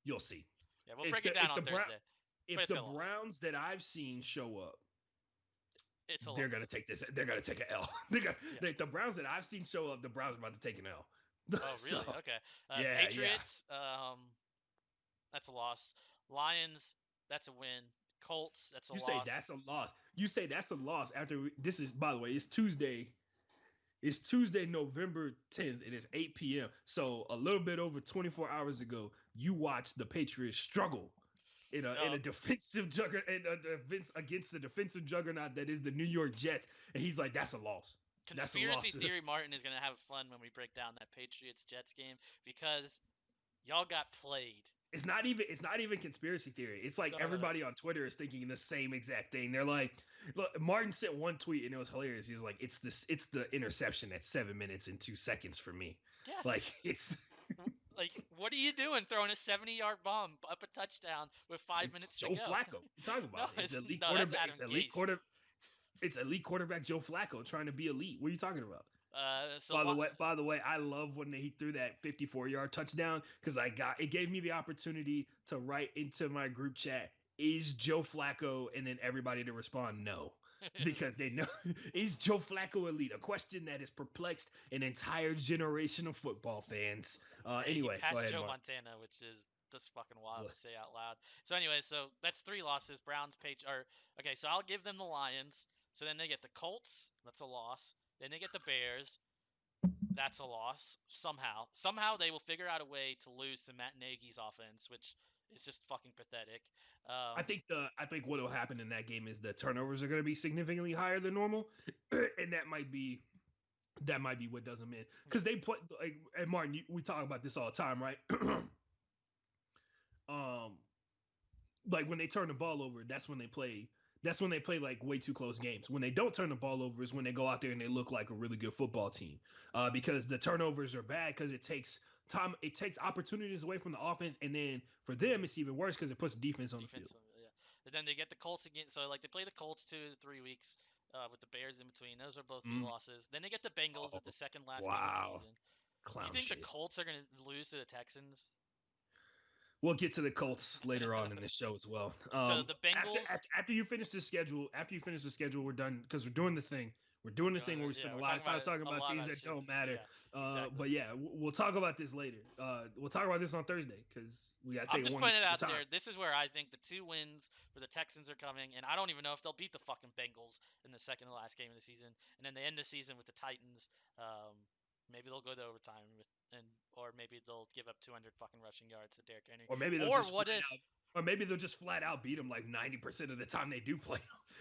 You'll see. Yeah, we'll break it down on Thursday. If the Browns that I've seen show up, they're gonna take this. They're gonna take an L. The Browns that I've seen show up, the Browns are about to take an L. Oh, really? So, okay. Yeah, Patriots, that's a loss. Lions, that's a win. Colts, that's a loss. You say that's a loss. You say that's a loss after this is. By the way, it's Tuesday. It's Tuesday, November 10th. It is 8 p.m. So a little bit over 24 hours ago, you watched the Patriots struggle in a defensive juggernaut against the defensive juggernaut that is the New York Jets, and he's like, "That's a loss." Conspiracy theory Martin is gonna have fun when we break down that Patriots Jets game because y'all got played. It's not even conspiracy theory. It's like everybody on Twitter is thinking the same exact thing. They're like, look, Martin sent one tweet and it was hilarious. He was like, it's the interception at 7 minutes and 2 seconds for me. Yeah. Like it's like, what are you doing throwing a 70-yard bomb up a touchdown with 5 minutes to go? Joe Flacco. What you talking about? No, it's elite quarterback. It's elite quarterback Joe Flacco trying to be elite. What are you talking about? By the way, I love when he threw that 54-yard touchdown because it gave me the opportunity to write into my group chat, is Joe Flacco, and then everybody to respond no. Because they know, is Joe Flacco elite? A question that has perplexed an entire generation of football fans. Anyway, he passed Joe Montana, which is just fucking wild to say out loud. So anyway, so that's 3 losses. Browns, okay, so I'll give them the Lions. So then they get the Colts. That's a loss. Then they get the Bears. That's a loss. Somehow they will figure out a way to lose to Matt Nagy's offense, which is just fucking pathetic. I think what will happen in that game is the turnovers are going to be significantly higher than normal, and that might be what does them in because they play like, and Martin, we talk about this all the time, right? Like when they turn the ball over, that's when they play like way too close games. When they don't turn the ball over is when they go out there and they look like a really good football team. Because the turnovers are bad because it takes time, it takes opportunities away from the offense, and then for them it's even worse because it puts defense on the field. Yeah. And then they get the Colts again. So like they play the Colts 2 to 3 weeks with the Bears in between. Those are both new losses. Then they get the Bengals at the second last game of the season. You think the Colts are going to lose to the Texans? We'll get to the Colts later on in this show as well. So the Bengals. After you finish the schedule, we're done because we're doing the thing. We're doing the thing where we spend a lot of time talking about teams that don't matter. Yeah, exactly. But yeah, we'll talk about this later. We'll talk about this on Thursday because we got to take I'm just putting it out there. This is where I think the 2 wins for the Texans are coming, and I don't even know if they'll beat the fucking Bengals in the second to last game of the season. And then they end the season with the Titans. Maybe they'll go to overtime or maybe they'll give up 200 fucking rushing yards to Derrick Henry. Or maybe they'll just flat out beat them like 90% of the time they do play.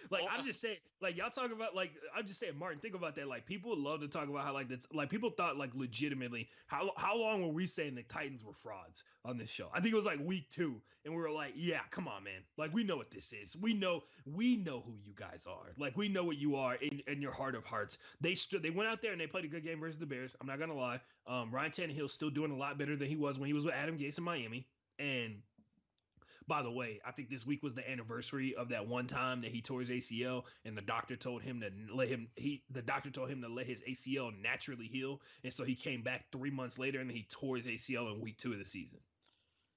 Like I'm just saying, like y'all talk about, like I'm just saying, Martin, think about that. Like people love to talk about how like people thought like legitimately how long were we saying the Titans were frauds on this show? I think it was like week 2, and we were like, yeah, come on, man. Like we know what this is. We know who you guys are. Like we know what you are in your heart of hearts. They went out there and they played a good game versus the Bears. I'm not gonna lie. Ryan Tannehill's still doing a lot better than he was when he was with Adam Gase in Miami. And by the way, I think this week was the anniversary of that one time that he tore his ACL, and the doctor told him to let his ACL naturally heal, and so he came back 3 months later, and then he tore his ACL in week 2 of the season.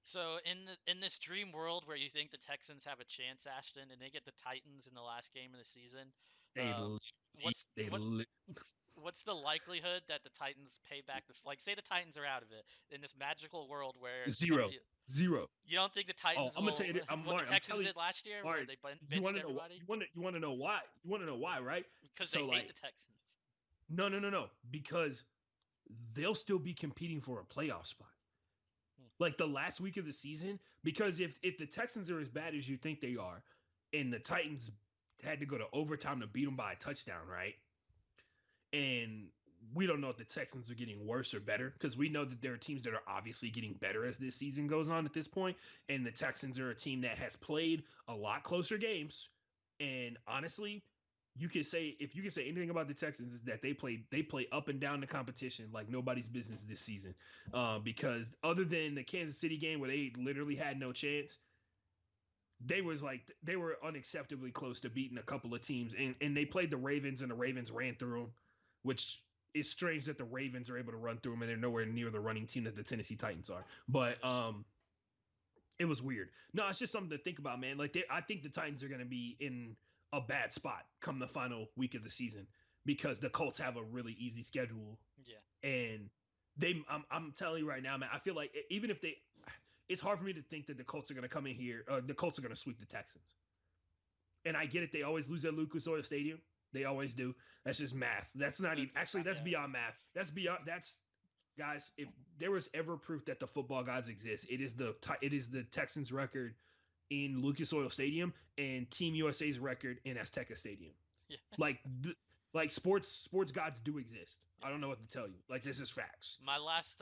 So in this dream world where you think the Texans have a chance, Ashton, and they get the Titans in the last game of the season, what's the likelihood that the Titans pay back like say the Titans are out of it in this magical world where Zero, zero. you don't think the Oh, Titans I'm gonna tell will you, I'm what the Martin. I'm Texans telling you, did last year where Martin. they You want benched to know what? everybody You want to know why? You want to know why, right? because they So hate the like, Texans. no, no, no, no, because they'll still be competing for a playoff spot. Hmm. Like the last week of the season, because if the Texans are as bad as you think they are, and the Titans had to go to overtime to beat them by a touchdown, right? And we don't know if the Texans are getting worse or better because we know that there are teams that are obviously getting better as this season goes on at this point, and the Texans are a team that has played a lot closer games. And honestly, you can say if you can say anything about the Texans is that they play up and down the competition like nobody's business this season. Because other than the Kansas City game where they literally had no chance, they were unacceptably close to beating a couple of teams, and they played the Ravens and the Ravens ran through them, which is strange that the Ravens are able to run through them and they're nowhere near the running team that the Tennessee Titans are. But it was weird. No, it's just something to think about, man. Like I think the Titans are going to be in a bad spot come the final week of the season because the Colts have a really easy schedule, Yeah. and I'm telling you right now, man. I feel like even if they, it's hard for me to think that the Colts are going to come in here. The Colts are going to sweep the Texans. And I get it. They always lose at Lucas Oil Stadium. They always do. That's just math. That's not even actually. That's beyond math. That's beyond. That's guys. If there was ever proof that the football gods exist, it is the Texans record in Lucas Oil Stadium and Team USA's record in Azteca Stadium. Yeah. Like like sports gods do exist. I don't know what to tell you. Like this is facts. My last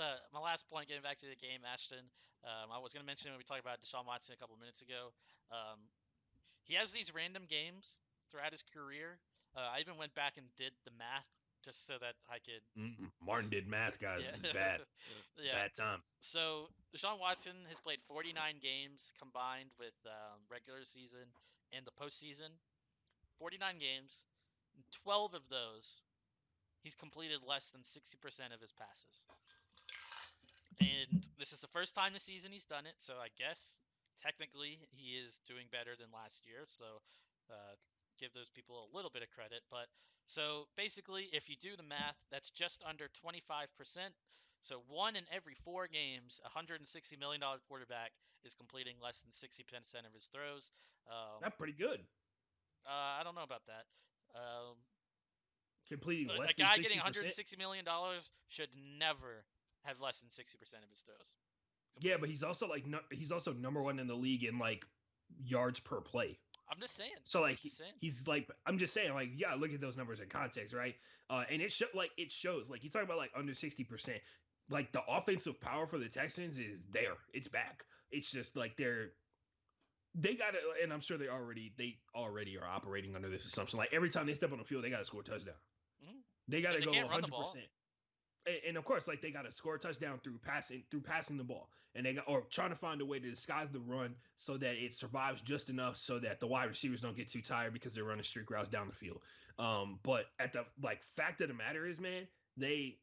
point, getting back to the game, Ashton. I was gonna mention when we talked about Deshaun Watson a couple minutes ago. Um, he has these random games throughout his career. I even went back and did the math just so that I could. Martin did math, guys. Yeah. This is bad. Yeah. Bad times. So Deshaun Watson has played 49 games combined with regular season and the postseason. 49 games. 12 of those, he's completed less than 60% of his passes. And this is the first time this season he's done it, so I guess technically he is doing better than last year. So uh, give those people a little bit of credit. But so basically, if you do the math, that's just under 25%. So one in every 4 games, $160 million quarterback is completing less than 60% of his throws. Um, That's pretty good. I don't know about that. Um, Completing a less than guy getting 60%. $160 million should never have less than 60% of his throws. Yeah, Completed. but he's also like he's also number one in the league in like yards per play. I'm just saying. So like Just saying. he's like I'm just saying like yeah, look at those numbers in context, right? And it shows like you talk about like under 60%. Like the offensive power for the Texans is there. It's back. It's just like they got to, and I'm sure they already are operating under this assumption. Like every time they step on the field, they got to score a touchdown. Mm-hmm. They got And to they go can't run the 100%. ball. And of course, like they got to score a touchdown through passing the ball, and they got or trying to find a way to disguise the run so that it survives just enough so that the wide receivers don't get too tired because they're running streak routes down the field. But at the like fact of the matter is, man, they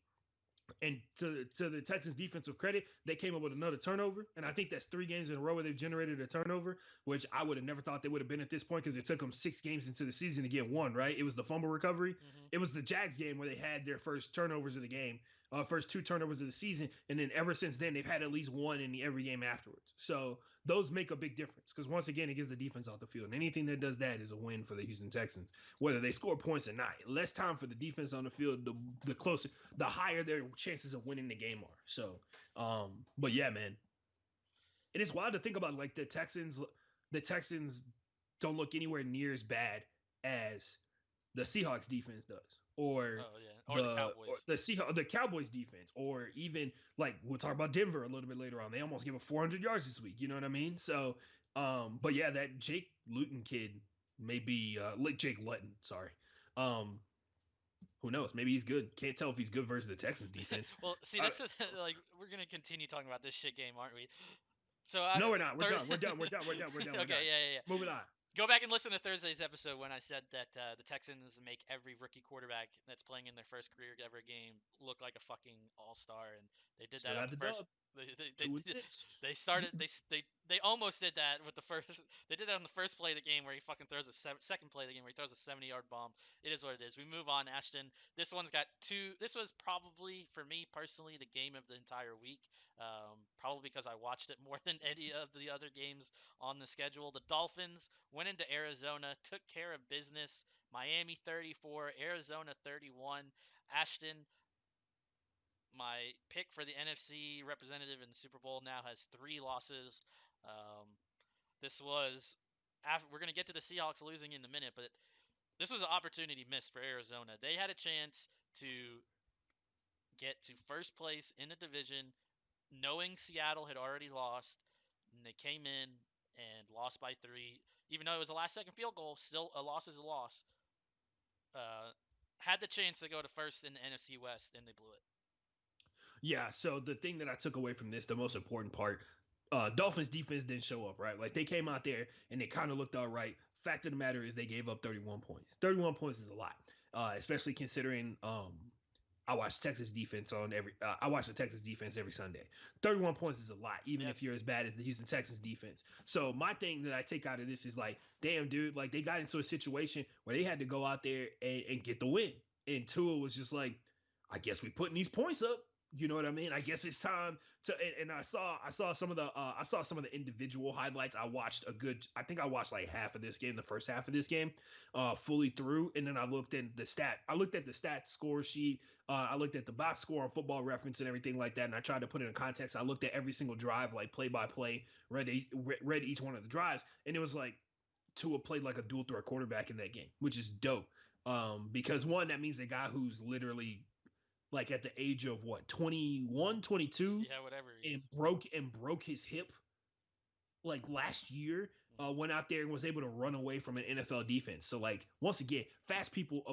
and to the Texans defensive credit, they came up with another turnover, and I think that's 3 games in a row where they've generated a turnover, which I would have never thought they would have been at this point because it took them 6 games into the season to get one. Right? It was the fumble recovery. Mm-hmm. It was the Jags game where they had their first turnovers of the game, first 2 turnovers of the season, and then ever since then they've had at least one in every game afterwards. So those make a big difference because once again it gets the defense off the field, and anything that does that is a win for the Houston Texans, whether they score points or not. Less time for the defense on the field, the closer, the higher their chances of winning the game are. So, but yeah, man, it is wild to think about. Like the Texans, don't look anywhere near as bad as the Seahawks defense does, or Oh yeah, or the Cowboys. the Cowboys defense, or even like we'll talk about Denver a little bit later on. They almost gave up 400 yards this week. You know what I mean? So, but yeah, that Jake Luton kid may be like Jake Luton. Sorry. Um, who knows? Maybe he's good. Can't tell if he's good versus the Texans defense. Well, see, Uh, that's like we're gonna continue talking about this shit game, aren't we? So no, we're not. We're Thurs done. We're done. We're done. We're done. We're done. We're okay, done. yeah. Moving on. Go back and listen to Thursday's episode when I said that the Texans make every rookie quarterback that's playing in their first career ever game look like a fucking all-star, and they did Still that on got the the first dub. They 2-6. they started they almost did that with the first. They did that on the first play of the game where he fucking throws second play of the game where he throws a 70-yard bomb. It is what it is. We move on, Ashton. This one's got two. This was probably for me personally the game of the entire week. Probably because I watched it more than any of the other games on the schedule. The Dolphins went into Arizona, took care of business. Miami 34, Arizona 31. Ashton, my pick for the NFC representative in the Super Bowl now has 3 losses. Um, this was we're going to get to the Seahawks losing in a minute, but this was an opportunity missed for Arizona. They had a chance to get to first place in the division, knowing Seattle had already lost, and they came in and lost by 3. Even though it was a last-second field goal, still a loss is a loss. Had the chance to go to first in the NFC West, and they blew it. Yeah, so the thing that I took away from this, the most important part, Dolphins defense didn't show up, right? Like they came out there and they kind of looked all right. Fact of the matter is they gave up 31 points. 31 points is a lot, especially considering I watch Texas defense on every. I watch the Texas defense every Sunday. 31 points is a lot, even if Yes. you're as bad as the Houston Texans defense. So my thing that I take out of this is like, damn, dude, like they got into a situation where they had to go out there and get the win, and Tua was just like, I guess we putting these points up. You know what I mean? I guess it's time to. And I saw some of the individual highlights. I think I watched like half of this game, the first half of this game, fully through, and then I looked at the stat score sheet. I looked at the box score on Football Reference and everything like that, and I tried to put it in context. I looked at every single drive, like play by play, read each one of the drives, and it was like Tua played like a dual threat quarterback in that game, which is dope. Because one, that means a guy who's literally like at the age of what 21, 22, Yeah, whatever he and is. broke his hip like last year, went out there and was able to run away from an NFL defense. So like once again, fast people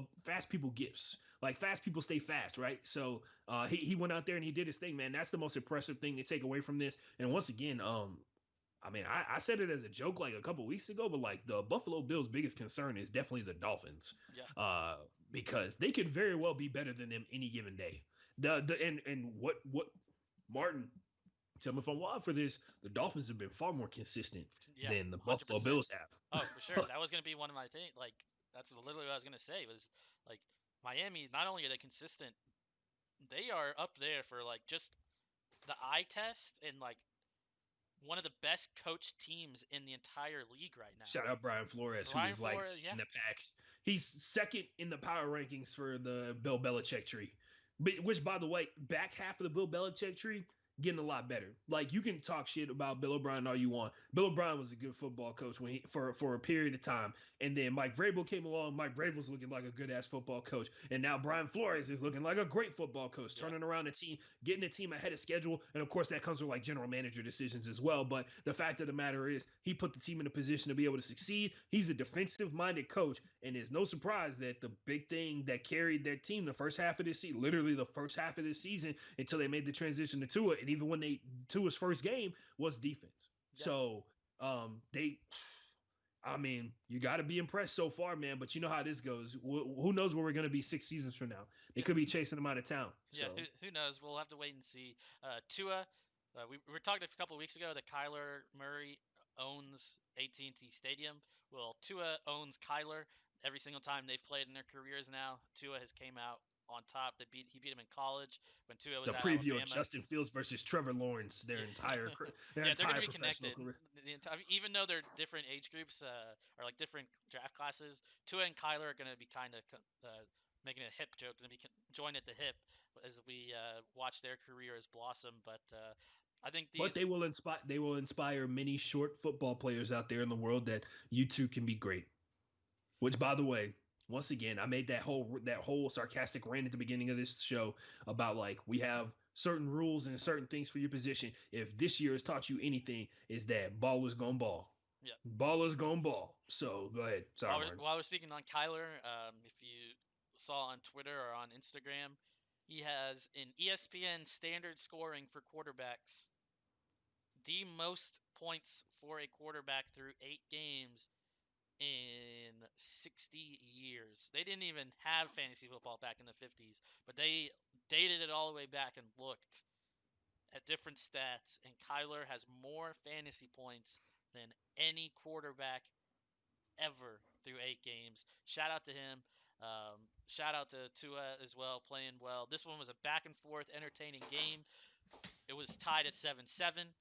gifts. Like fast people stay fast, right? So he went out there and he did his thing, man. That's the most impressive thing to take away from this. And once again, I mean, I said it as a joke like a couple weeks ago, but like the Buffalo Bills' biggest concern is definitely the Dolphins, Yeah. because they could very well be better than them any given day. And what Martin, tell me if I'm wild for this. The Dolphins have been far more consistent Yeah, than the Buffalo 100%. Bills Oh, for sure. have. That was going to be one of my things. Like, that's literally what I was going to say was, like, Miami, not only are they consistent, they are up there for, like, just the eye test and, like, one of the best coached teams in the entire league right now. Shout out Brian Flores, who Brian is like Flores, yeah. in the pack. He's second in the power rankings for the Bill Belichick tree. But, which, by the way, back half of the Bill Belichick tree getting a lot better. Like you can talk shit about Bill O'Brien all you want. Bill O'Brien was a good football coach when for a period of time, and then Mike Vrabel came along. Mike Vrabel was looking like a good ass football coach, and now Brian Flores is looking like a great football coach, Yeah. turning around the team, getting the team ahead of schedule, and of course that comes with like general manager decisions as well. But the fact of the matter is, he put the team in a position to be able to succeed. He's a defensive minded coach, and it's no surprise that the big thing that carried their team the first half of this season, literally the first half of this season, until they made the transition to Tua, and even when they Tua's first game was defense. Yeah. So they, I mean, you got to be impressed so far, man. But you know how this goes. Who knows where we're going to be 6 seasons from now? They Yeah. could be chasing them out of town. Yeah, So who knows? We'll have to wait and see. Tua, we were talking a couple of weeks ago that Kyler Murray owns AT&T Stadium. Well, Tua owns Kyler every single time they've played in their careers now. Tua has came out on top. He beat him in college when Tua it's was a at preview of Alabama. Justin Fields versus Trevor Lawrence, Yeah, their yeah, they're gonna entire be professional connected. career. Even though they're different age groups, or like different draft classes, Tua and Kyler are gonna be kind of making a hip joke, gonna be joined at the hip as we watch their careers blossom. But I think But these, they will inspire many short football players out there in the world that you too can be great. Which, by the way, once again, I made that whole sarcastic rant at the beginning of this show about like we have certain rules and certain things for your position. If this year has taught you anything, is that ballers gonna ball. yeah. Ballers gonna ball. So go ahead. Sorry, Martin. While we're speaking on Kyler, if you saw on Twitter or on Instagram, he has in ESPN standard scoring for quarterbacks the most points for a quarterback through 8 games in 60 years. They didn't even have fantasy football back in the 50s, but they dated it all the way back and looked. at different stats, and Kyler has more fantasy points than any quarterback ever through 8 games. Shout out to him. Shout out to Tua as well, playing well. This one was a back and forth, entertaining game. It was tied at 7-7,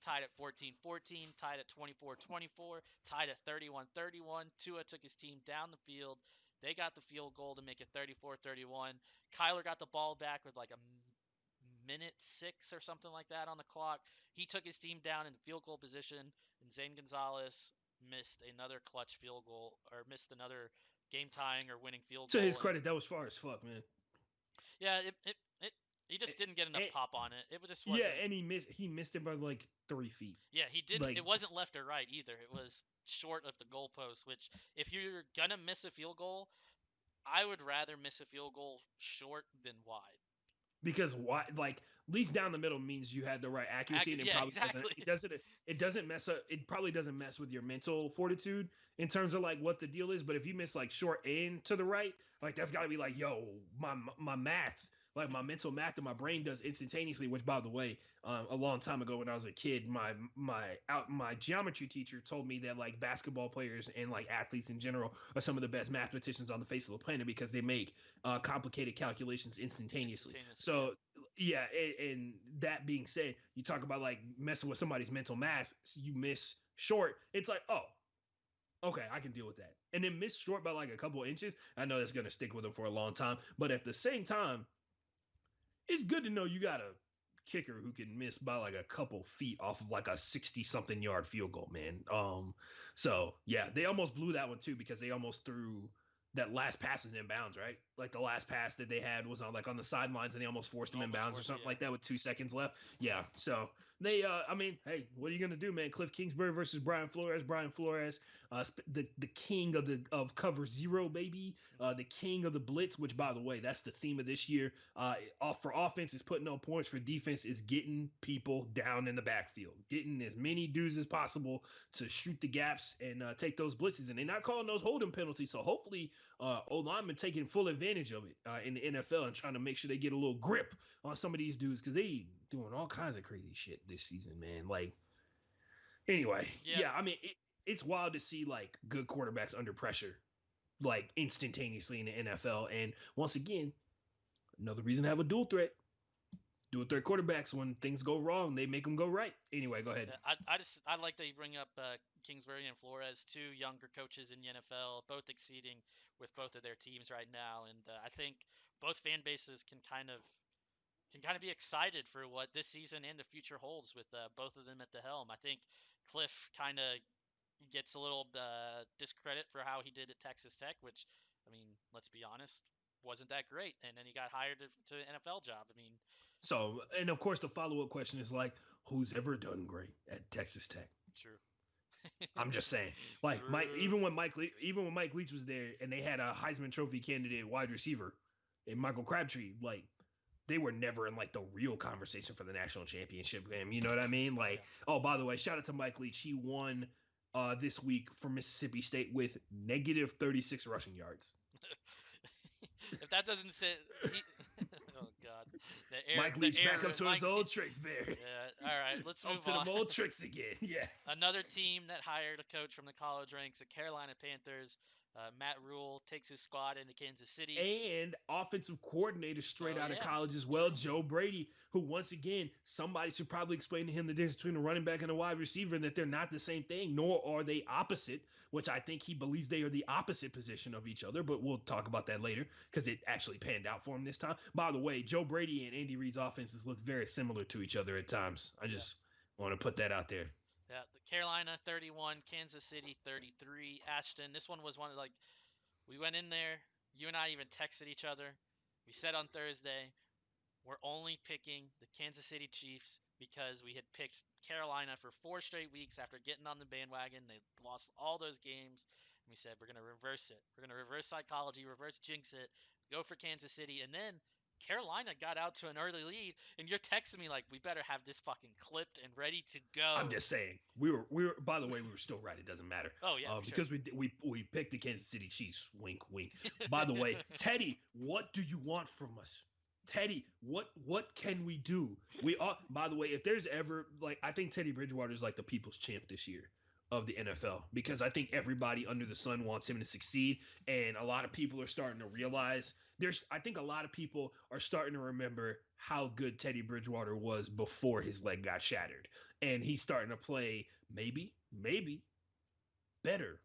tied at 14-14, tied at 24-24, tied at 31-31. Tua took his team down the field. They got the field goal to make it 34-31. Kyler got the ball back with like a minute 6 or something like that on the clock. He took his team down in field goal position, and Zane Gonzalez missed another clutch field goal, or missed another game tying or winning field To his goal. And credit, that was far as fuck, man. yeah, he just didn't get enough And, pop on it. It just yeah, wasn't. and he missed it by like 3 feet. Yeah, he didn't. Like It wasn't left or right either. It was short of the goalpost. Which, if you're gonna miss a field goal, I would rather miss a field goal short than wide. because why, like, at least down the middle means you had the right accuracy, and it Yeah, probably doesn't exactly. it doesn't mess up, it probably doesn't mess with your mental fortitude in terms of like what the deal is. But if you miss like short and to the right, like that's got to be like, yo, my math, like my mental math that my brain does instantaneously. Which, by the way, a long time ago when I was a kid, my geometry teacher told me that like basketball players and like athletes in general are some of the best mathematicians on the face of the planet because they make complicated calculations instantaneously. So yeah, and that being said, you talk about like messing with somebody's mental math, so you miss short, it's like, oh, okay, I can deal with that. And then miss short by like a couple inches, I know that's gonna stick with them for a long time. But at the same time, it's good to know you got a kicker who can miss by like a couple feet off of like a 60 something yard field goal, man. So yeah, they almost blew that one too because they almost threw that last pass was in bounds, right? Like the last pass that they had was on like on the sidelines and they almost forced him in bounds or something like that with 2 seconds left. Yeah. So they I mean, hey, what are you gonna do, man? Cliff Kingsbury versus Brian Flores. Brian Flores, the king of cover zero, baby. The king of the blitz, which by the way, that's the theme of this year. For offense is putting no points, for defense is getting people down in the backfield, getting as many dudes as possible to shoot the gaps and take those blitzes. And they're not calling those holding penalties. So hopefully O-linemen taking full advantage of it in the NFL and trying to make sure they get a little grip on some of these dudes because they doing all kinds of crazy shit this season, man. Like, anyway, yeah, I mean, it's wild to see like good quarterbacks under pressure, like instantaneously in the NFL. And once again, another reason to have a dual threat. Dual threat quarterbacks, when things go wrong, they make them go right. Anyway, go ahead. I like that you bring up Kingsbury and Flores, two younger coaches in the NFL, both exceeding with both of their teams right now, and I think both fan bases can kind of be excited for what this season and the future holds with both of them at the helm. I think Cliff kind of gets a little discredit for how he did at Texas Tech, which, I mean, let's be honest, wasn't that great. And then he got hired to an NFL job. I mean, so, and of course, the follow up question is like, who's ever done great at Texas Tech? True. I'm just saying, like Mike, even when Mike Leach was there, and they had a Heisman Trophy candidate wide receiver, and Michael Crabtree, like they were never in like the real conversation for the national championship game. You know what I mean? Like, oh, by the way, shout out to Mike Leach. He won this week for Mississippi State with negative 36 rushing yards. If that doesn't say, oh god, Mike Leach back up to his old tricks, Barry. Yeah, all right, let's move on to them old tricks again. Yeah. Another team that hired a coach from the college ranks, the Carolina Panthers. Matt Rule takes his squad into Kansas City. And offensive coordinator straight out of college as well, Joe Brady, who once again, somebody should probably explain to him the difference between a running back and a wide receiver, and that they're not the same thing, nor are they opposite, which I think he believes they are the opposite position of each other, but we'll talk about that later because it actually panned out for him this time. By the way, Joe Brady and Andy Reid's offenses look very similar to each other at times. I just want to put that out there. Yeah, the Carolina 31, Kansas City 33. Ashton, this one was one of like, we went in there, you and I even texted each other. We said on Thursday, we're only picking the Kansas City Chiefs because we had picked Carolina for 4 straight weeks after getting on the bandwagon. They lost all those games. And we said, we're going to reverse it. We're going to reverse psychology, reverse jinx it, go for Kansas City. And then Carolina got out to an early lead, and you're texting me like, we better have this fucking clipped and ready to go. I'm just saying, we were. By the way, we were still right. It doesn't matter. Oh yeah, because sure. we picked the Kansas City Chiefs. Wink, wink. By the way, Teddy, what do you want from us? Teddy, what can we do? We all, by the way, if there's ever like, I think Teddy Bridgewater is like the people's champ this year of the NFL because I think everybody under the sun wants him to succeed, and a lot of people are starting to realize I think a lot of people are starting to remember how good Teddy Bridgewater was before his leg got shattered, and he's starting to play maybe better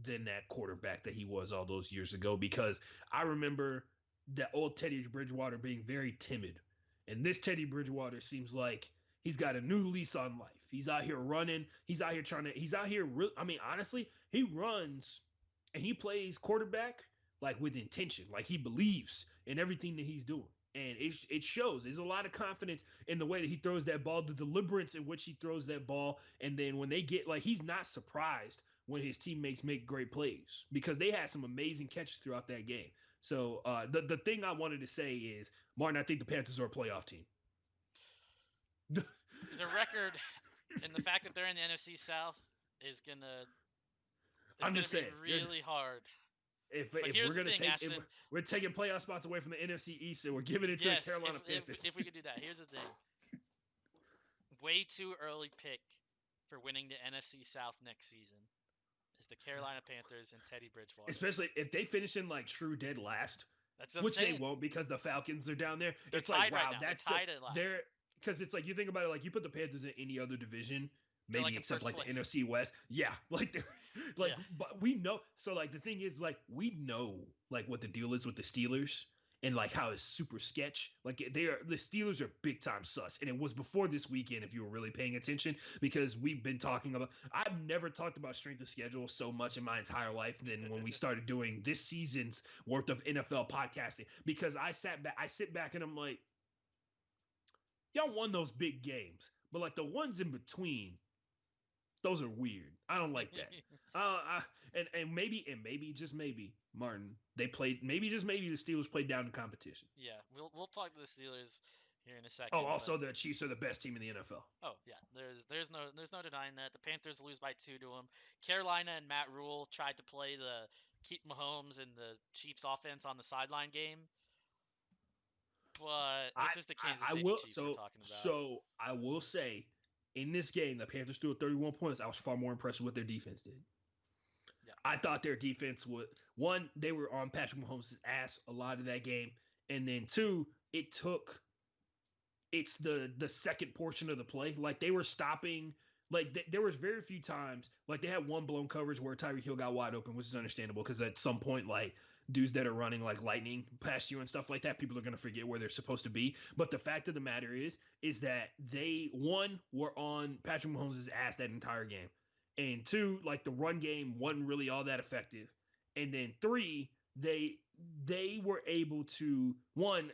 than that quarterback that he was all those years ago because I remember that old Teddy Bridgewater being very timid. And this Teddy Bridgewater seems like he's got a new lease on life. He's out here running. He's out here he's out here. I mean, honestly, he runs and he plays quarterback like with intention. Like he believes in everything that he's doing. And it shows. There's a lot of confidence in the way that he throws that ball, the deliberance in which he throws that ball. And then when they get, like, he's not surprised when his teammates make great plays because they had some amazing catches throughout that game. So the thing I wanted to say is, Martin, I think the Panthers are a playoff team. There's a record, and the fact that they're in the NFC South is gonna I'm be just saying, really hard. If here's we're the gonna thing, take, Ashton. if we're taking playoff spots away from the NFC East and we're giving it to the Carolina Panthers. If we could do that, here's the thing. Way too early pick for winning the NFC South next season is the Carolina Panthers and Teddy Bridgewater. Especially if they finish in like true dead last, That's which they won't because the Falcons are down there. They're it's like, wow, right that's tied at last. They're because it's like you think about it, like you put the Panthers in any other division, maybe like except like place. the NFC West. Yeah, like they're like, yeah. But we know. So like the thing is, like we know like what the deal is with the Steelers. And like how it's super sketch. Like the Steelers are big time sus. And it was before this weekend, if you were really paying attention, because we've been talking about, I've never talked about strength of schedule so much in my entire life than when we started doing this season's worth of NFL podcasting. Because I sit back and I'm like, y'all won those big games, but like the ones in between, those are weird. I don't like that. And maybe just maybe Martin, they played, maybe just maybe the Steelers played down in competition. Yeah, we'll talk to the Steelers here in a second. Oh, also the Chiefs are the best team in the NFL. Oh yeah, there's no denying that. The Panthers lose by 2 to them. Carolina and Matt Rule tried to play the keep Mahomes and the Chiefs offense on the sideline game. But this is the Kansas City Chiefs we're talking about. So I will say, in this game, the Panthers threw 31 points. I was far more impressed with what their defense did. Yeah. I thought their defense would, one, they were on Patrick Mahomes' ass a lot of that game. And then two, it's the second portion of the play. Like they were stopping, like there was very few times, like they had one blown coverage where Tyreek Hill got wide open, which is understandable because at some point, like dudes that are running like lightning past you and stuff like that, people are going to forget where they're supposed to be. But the fact of the matter is that they, one, were on Patrick Mahomes' ass that entire game. And two, like the run game wasn't really all that effective. And then three, they were able to, one,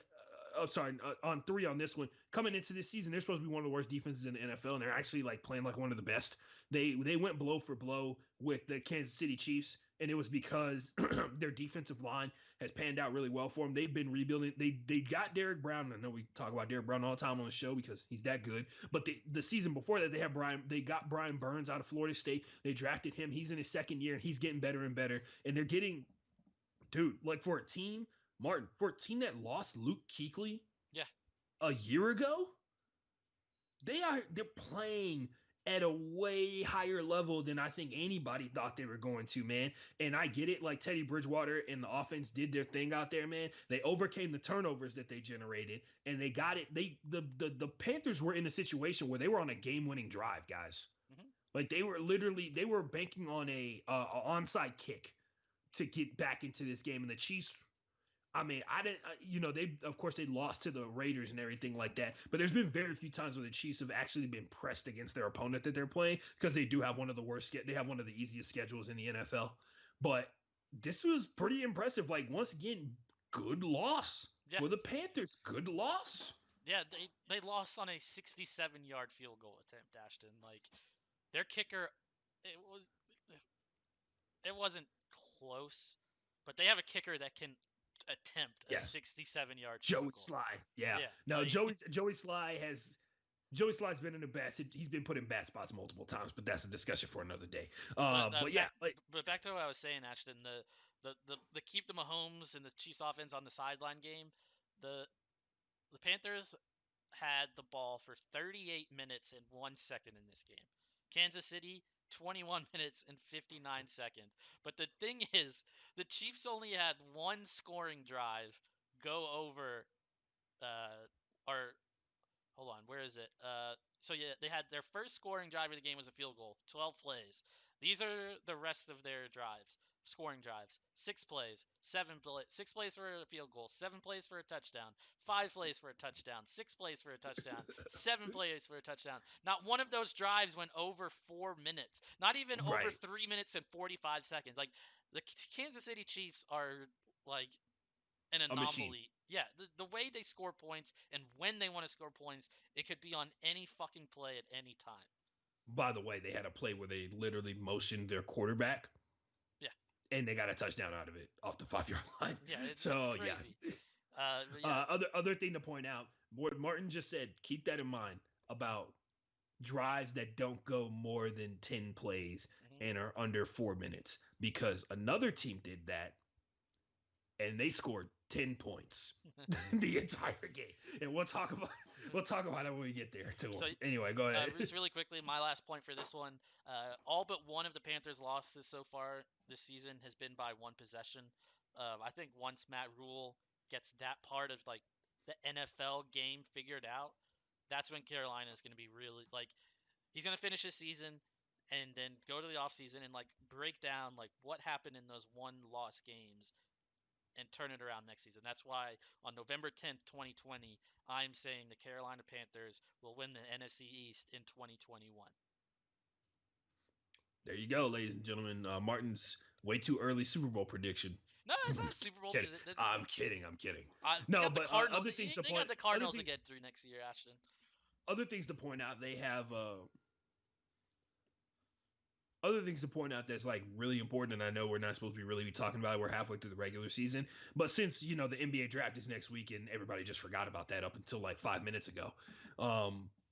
on three on this one, coming into this season, they're supposed to be one of the worst defenses in the NFL, and they're actually like playing like one of the best. They went blow for blow with the Kansas City Chiefs, and it was because their defensive line has panned out really well for them. They've been rebuilding. They got Derrick Brown. I know we talk about Derrick Brown all the time on the show because he's that good. But the season before that, they got Brian Burns out of Florida State. They drafted him. He's in his second year, and he's getting better and better. And they're getting, dude, like for a team, Martin, for a team that lost Luke Kuechly a year ago, they're playing at a way higher level than I think anybody thought they were going to, man. And I get it, like Teddy Bridgewater and the offense did their thing out there, man. They overcame the turnovers that they generated, and they got it. The Panthers were in a situation where they were on a game-winning drive, guys. Mm-hmm. Like they were banking on a onside kick to get back into this game, and the Chiefs, I mean, they lost to the Raiders and everything like that. But there's been very few times where the Chiefs have actually been pressed against their opponent that they're playing because they do have one of the they have one of the easiest schedules in the NFL. But this was pretty impressive. Like, once again, good loss for the Panthers. Good loss. Yeah, they lost on a 67-yard field goal attempt, Ashton. Like, their kicker, it wasn't close, but they have a kicker that can attempt a 67-yard Joey Sly. Yeah. No, like, Joey Sly's been in he's been put in bad spots multiple times, but that's a discussion for another day. But back to what I was saying, Ashton, the keep the Mahomes and the Chiefs offense on the sideline game, the Panthers had the ball for 38 minutes and 1 second in this game. Kansas City, 21 minutes and 59 seconds. But the thing is, the Chiefs only had one scoring drive go over, or hold on, where is it? So yeah, they had their first scoring drive of the game was a field goal, 12 plays. These are the rest of their drives, scoring drives. 6 plays, 7 plays, 6 plays for a field goal, 7 plays for a touchdown, 5 plays for a touchdown, 6 plays for a touchdown, 7 plays for a touchdown. Not one of those drives went over 4 minutes. Not even over Right. 3 minutes and 45 seconds. Like the Kansas City Chiefs are like an A machine. anomaly. Yeah, the way they score points and when they want to score points, it could be on any fucking play at any time. By the way, they had a play where they literally motioned their quarterback Yeah, and they got a touchdown out of it off the 5 yard line. yeah, it's So yeah. crazy. Yeah, Other thing to point out, what Martin just said, keep that in mind about drives that don't go more than 10 plays hmm and are under 4 minutes, because another team did that and they scored 10 points the entire game. And we'll talk about it when we get there to so them. Anyway, go ahead. just really quickly, my last point for this one: all but one of the Panthers' losses so far this season has been by one possession. I think once Matt Rule gets that part of like the NFL game figured out, that's when Carolina is going to be really like he's going to finish his season and then go to the offseason and like break down like what happened in those one loss games and turn it around next season. That's why on November 10th, 2020, I'm saying the Carolina Panthers will win the NFC East in 2021. There you go, ladies and gentlemen. Martin's way too early Super Bowl prediction. No, it's not a Super Bowl Kidding. because I'm kidding. I'm kidding. they No, got the but Cardinals. other things to They got point. the Other Cardinals to things. get through next year, Ashton. Other things to point out. They have other things to point out that's like really important, and I know we're not supposed to be really talking about it. We're halfway through the regular season, but since the NBA draft is next week and everybody just forgot about that up until like 5 minutes ago,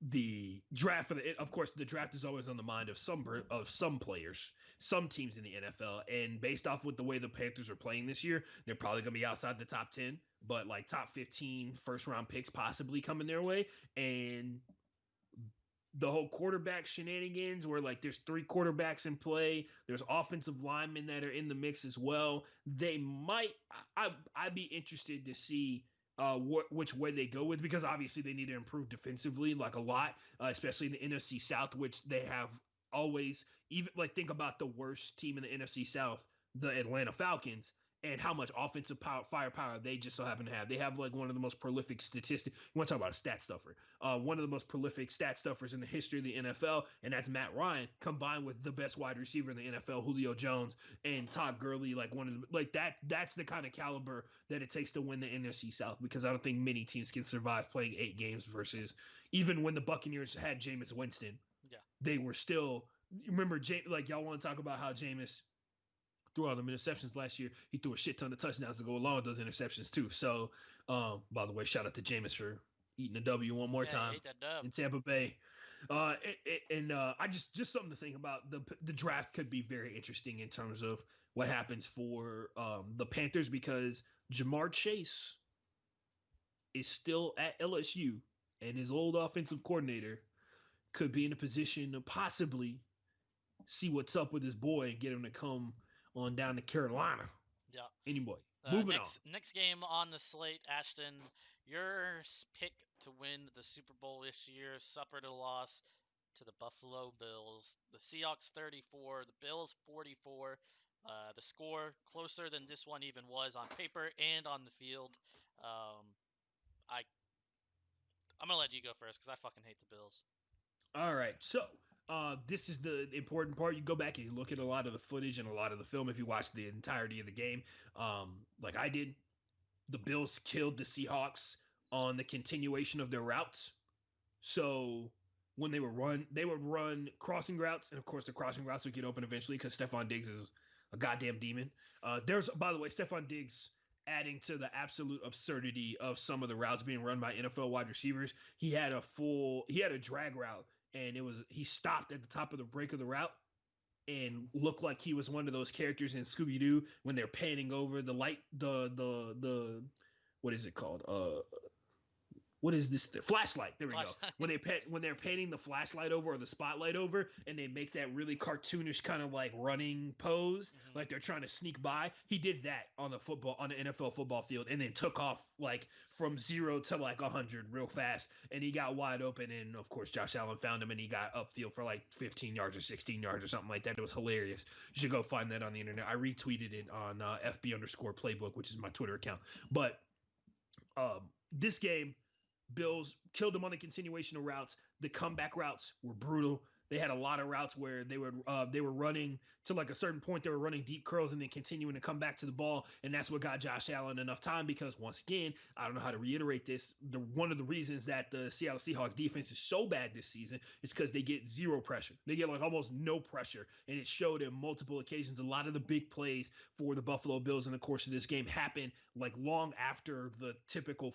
the draft of course the draft is always on the mind of some players, some teams in the NFL, and based off with the way the Panthers are playing this year, they're probably gonna be outside the top 10, but like top 15 first round picks possibly coming their way, and the whole quarterback shenanigans where like there's three quarterbacks in play, there's offensive linemen that are in the mix as well. They might I'd be interested to see which way they go with, because obviously they need to improve defensively like a lot, especially in the NFC South, which they have always, even like think about the worst team in the NFC South, the Atlanta Falcons, and how much offensive firepower they just so happen to have. They have like one of the most prolific statistics. You want to talk about a stat stuffer? One of the most prolific stat stuffers in the history of the NFL, and that's Matt Ryan, combined with the best wide receiver in the NFL, Julio Jones, and Todd Gurley. Like one of the, like that. That's the kind of caliber that it takes to win the NFC South, because I don't think many teams can survive playing 8 games versus, even when the Buccaneers had Jameis Winston, Yeah. they were still. Remember, like y'all want to talk about how Jameis threw all them interceptions last year. He threw a shit ton of touchdowns to go along with those interceptions too. So, by the way, shout out to Jameis for eating a W one more Yeah, he time ate that dub. in Tampa Bay. And I just something to think about. The draft could be very interesting in terms of what happens for the Panthers, because Jamar Chase is still at LSU, and his old offensive coordinator could be in a position to possibly see what's up with his boy and get him to come on down to Carolina. Yeah. Anyway, moving on. Next game on the slate, Ashton. Your pick to win the Super Bowl this year suffered a loss to the Buffalo Bills. The Seahawks 34, the Bills 44. The score closer than this one even was on paper and on the field. Um, I I'm gonna let you go first because I fucking hate the Bills. All right, so this is the important part. You go back and you look at a lot of the footage and a lot of the film if you watch the entirety of the game. Like I did, the Bills killed the Seahawks on the continuation of their routes. So when they would run crossing routes, and of course the crossing routes would get open eventually because Stephon Diggs is a goddamn demon. There's, by the way, Stephon Diggs adding to the absolute absurdity of some of the routes being run by NFL wide receivers. He had a drag route, and he stopped at the top of the break of the route and looked like he was one of those characters in Scooby Doo when they're panning over the light, the what is it called? what is this flashlight, there we go, Flashlight. when they're painting the flashlight over or the spotlight over, and they make that really cartoonish kind of like running pose, like they're trying to sneak by. He did that on the NFL football field, and then took off like from 0 to like 100 real fast, and he got wide open, and of course Josh Allen found him, and he got upfield for like 15 yards or 16 yards or something like that. It was hilarious. You should go find that on the internet. I retweeted it on FB_playbook, which is my Twitter account. But this game, Bills killed them on the continuation of routes. The comeback routes were brutal. They had a lot of routes where they were running to like a certain point. They were running deep curls and then continuing to come back to the ball, and that's what got Josh Allen enough time. Because once again, I don't know how to reiterate this. One of the reasons that the Seattle Seahawks defense is so bad this season is because they get zero pressure. They get like almost no pressure, and it showed in multiple occasions. A lot of the big plays for the Buffalo Bills in the course of this game happened like long after the typical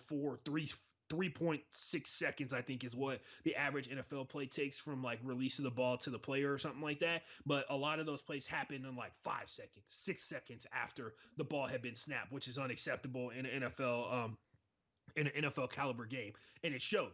3.6 seconds, I think, is what the average NFL play takes from like release of the ball to the player or something like that. But a lot of those plays happened in like 5 seconds, 6 seconds after the ball had been snapped, which is unacceptable in an NFL caliber game. And it showed.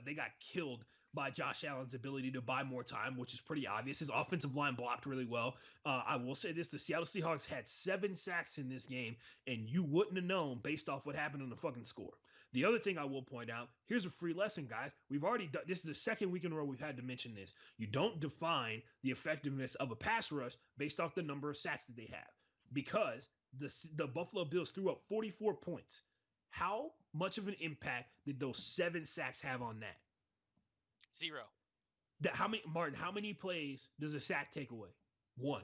They got killed by Josh Allen's ability to buy more time, which is pretty obvious. His offensive line blocked really well. I will say this: the Seattle Seahawks had 7 sacks in this game, and you wouldn't have known based off what happened on the fucking score. The other thing I will point out, here's a free lesson, guys. We've already done this is the second week in a row we've had to mention this. You don't define the effectiveness of a pass rush based off the number of sacks that they have, because the Buffalo Bills threw up 44 points. How much of an impact did those 7 sacks have on that? 0. How many plays does a sack take away? 1.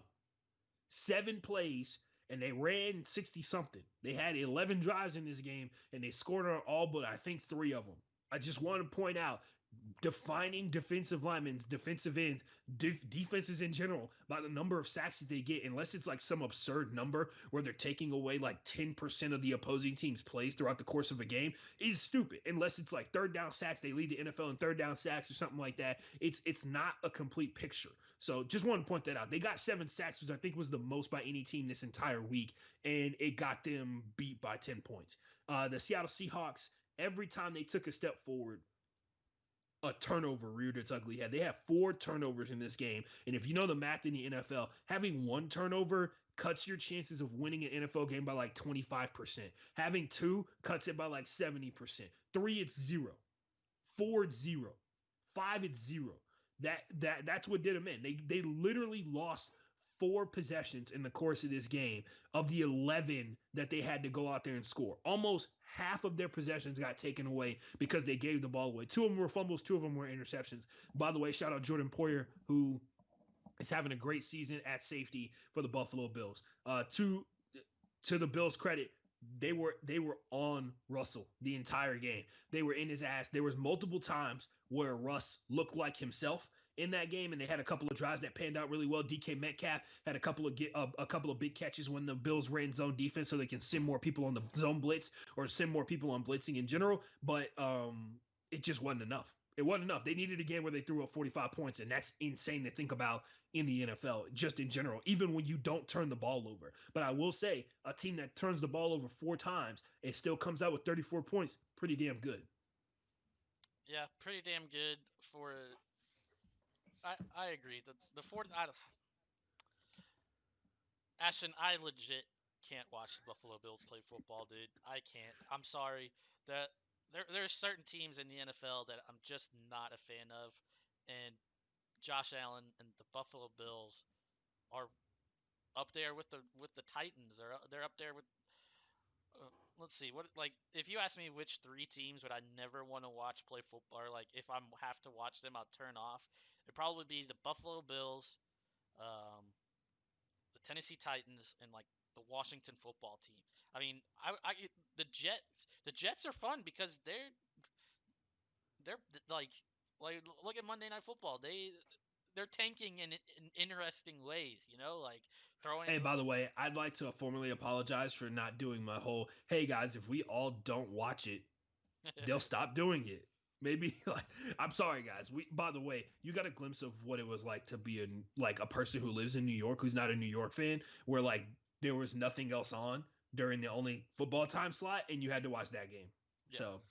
7 plays, and they ran 60 something. They had 11 drives in this game, and they scored on all but I think 3 of them. I just want to point out, defining defensive linemen, defensive ends, defenses in general by the number of sacks that they get, unless it's like some absurd number where they're taking away like 10% of the opposing team's plays throughout the course of a game, is stupid. Unless it's like third down sacks, they lead the NFL in third down sacks or something like that. It's not a complete picture. So just want to point that out. They got 7 sacks, which I think was the most by any team this entire week, and it got them beat by 10 points. The Seattle Seahawks, every time they took a step forward, a turnover reared its ugly head. They have 4 turnovers in this game, and if you know the math in the NFL, having 1 turnover cuts your chances of winning an NFL game by like 25%. Having 2 cuts it by like 70%. 3, it's 0. 4, it's 0. 5, it's 0. That's what did them in. They literally lost 4 possessions in the course of this game of the 11 that they had to go out there and score. Almost half of their possessions got taken away because they gave the ball away. 2 of them were fumbles, 2 of them were interceptions. By the way, shout out Jordan Poyer, who is having a great season at safety for the Buffalo Bills. To the Bills' credit, they were on Russell the entire game. They were in his ass. There was multiple times where Russ looked like himself in that game, and they had a couple of drives that panned out really well. DK Metcalf had a couple of big catches when the Bills ran zone defense, so they can send more people on the zone blitz or send more people on blitzing in general. But it just wasn't enough. It wasn't enough. They needed a game where they threw up 45 points, and that's insane to think about in the NFL, just in general, even when you don't turn the ball over. But I will say, a team that turns the ball over 4 times and still comes out with 34 points, pretty damn good. Yeah, pretty damn good for. I agree. The 4. Ashton, I legit can't watch the Buffalo Bills play football, dude. I can't. I'm sorry. That there's certain teams in the NFL that I'm just not a fan of, and Josh Allen and the Buffalo Bills are up there with the Titans. They're up there with. Let's see what like if you ask me which 3 teams would I never want to watch play football, or like if I have to watch them, I'll turn off. It'd probably be the Buffalo Bills, um, the Tennessee Titans, and like the Washington Football Team. I mean, the Jets are fun because they're like look at Monday Night Football. They're tanking in interesting ways, like throwing. Hey, by the way, I'd like to formally apologize for not doing my whole, hey guys, if we all don't watch it, they'll stop doing it. Maybe like, I'm sorry guys. By the way, you got a glimpse of what it was like to be a person who lives in New York who's not a New York fan, where like there was nothing else on during the only football time slot and you had to watch that game. Yeah. So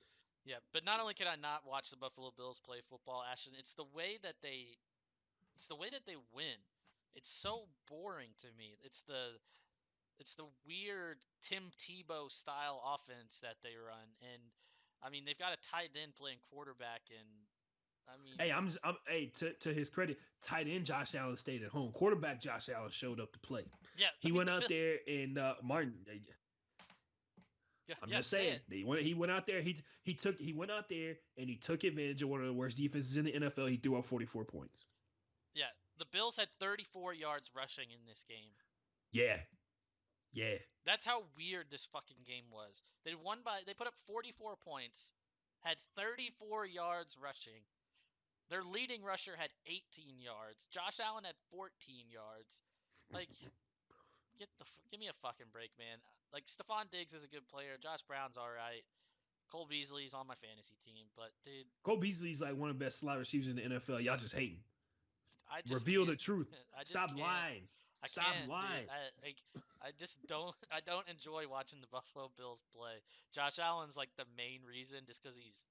Yeah, but not only can I not watch the Buffalo Bills play football, Ashton, it's the way that they win. It's so boring to me. It's the weird Tim Tebow style offense that they run, and I mean they've got a tight end playing quarterback, and I Hey, mean hey, to his credit, tight end Josh Allen stayed at home. Quarterback Josh Allen showed up to play. yeah, I He mean went out there and Martin. yeah, I'm yeah, just say saying. it. He went out there. He went out there and he took advantage of one of the worst defenses in the NFL. He threw up 44 points. Yeah, the Bills had 34 yards rushing in this game. Yeah, yeah. That's how weird this fucking game was. They put up 44 points, had 34 yards rushing. Their leading rusher had 18 yards. Josh Allen had 14 yards. Like, give me a fucking break, man. Like, Stephon Diggs is a good player. Josh Brown's all right. Cole Beasley's on my fantasy team, but dude, Cole Beasley's like one of the best slot receivers in the NFL. Y'all just hating. I just Reveal can't. the truth. I just Stop can't. lying. I Stop can't, dude. lying. I just don't. I don't enjoy watching the Buffalo Bills play. Josh Allen's like the main reason, just because he's.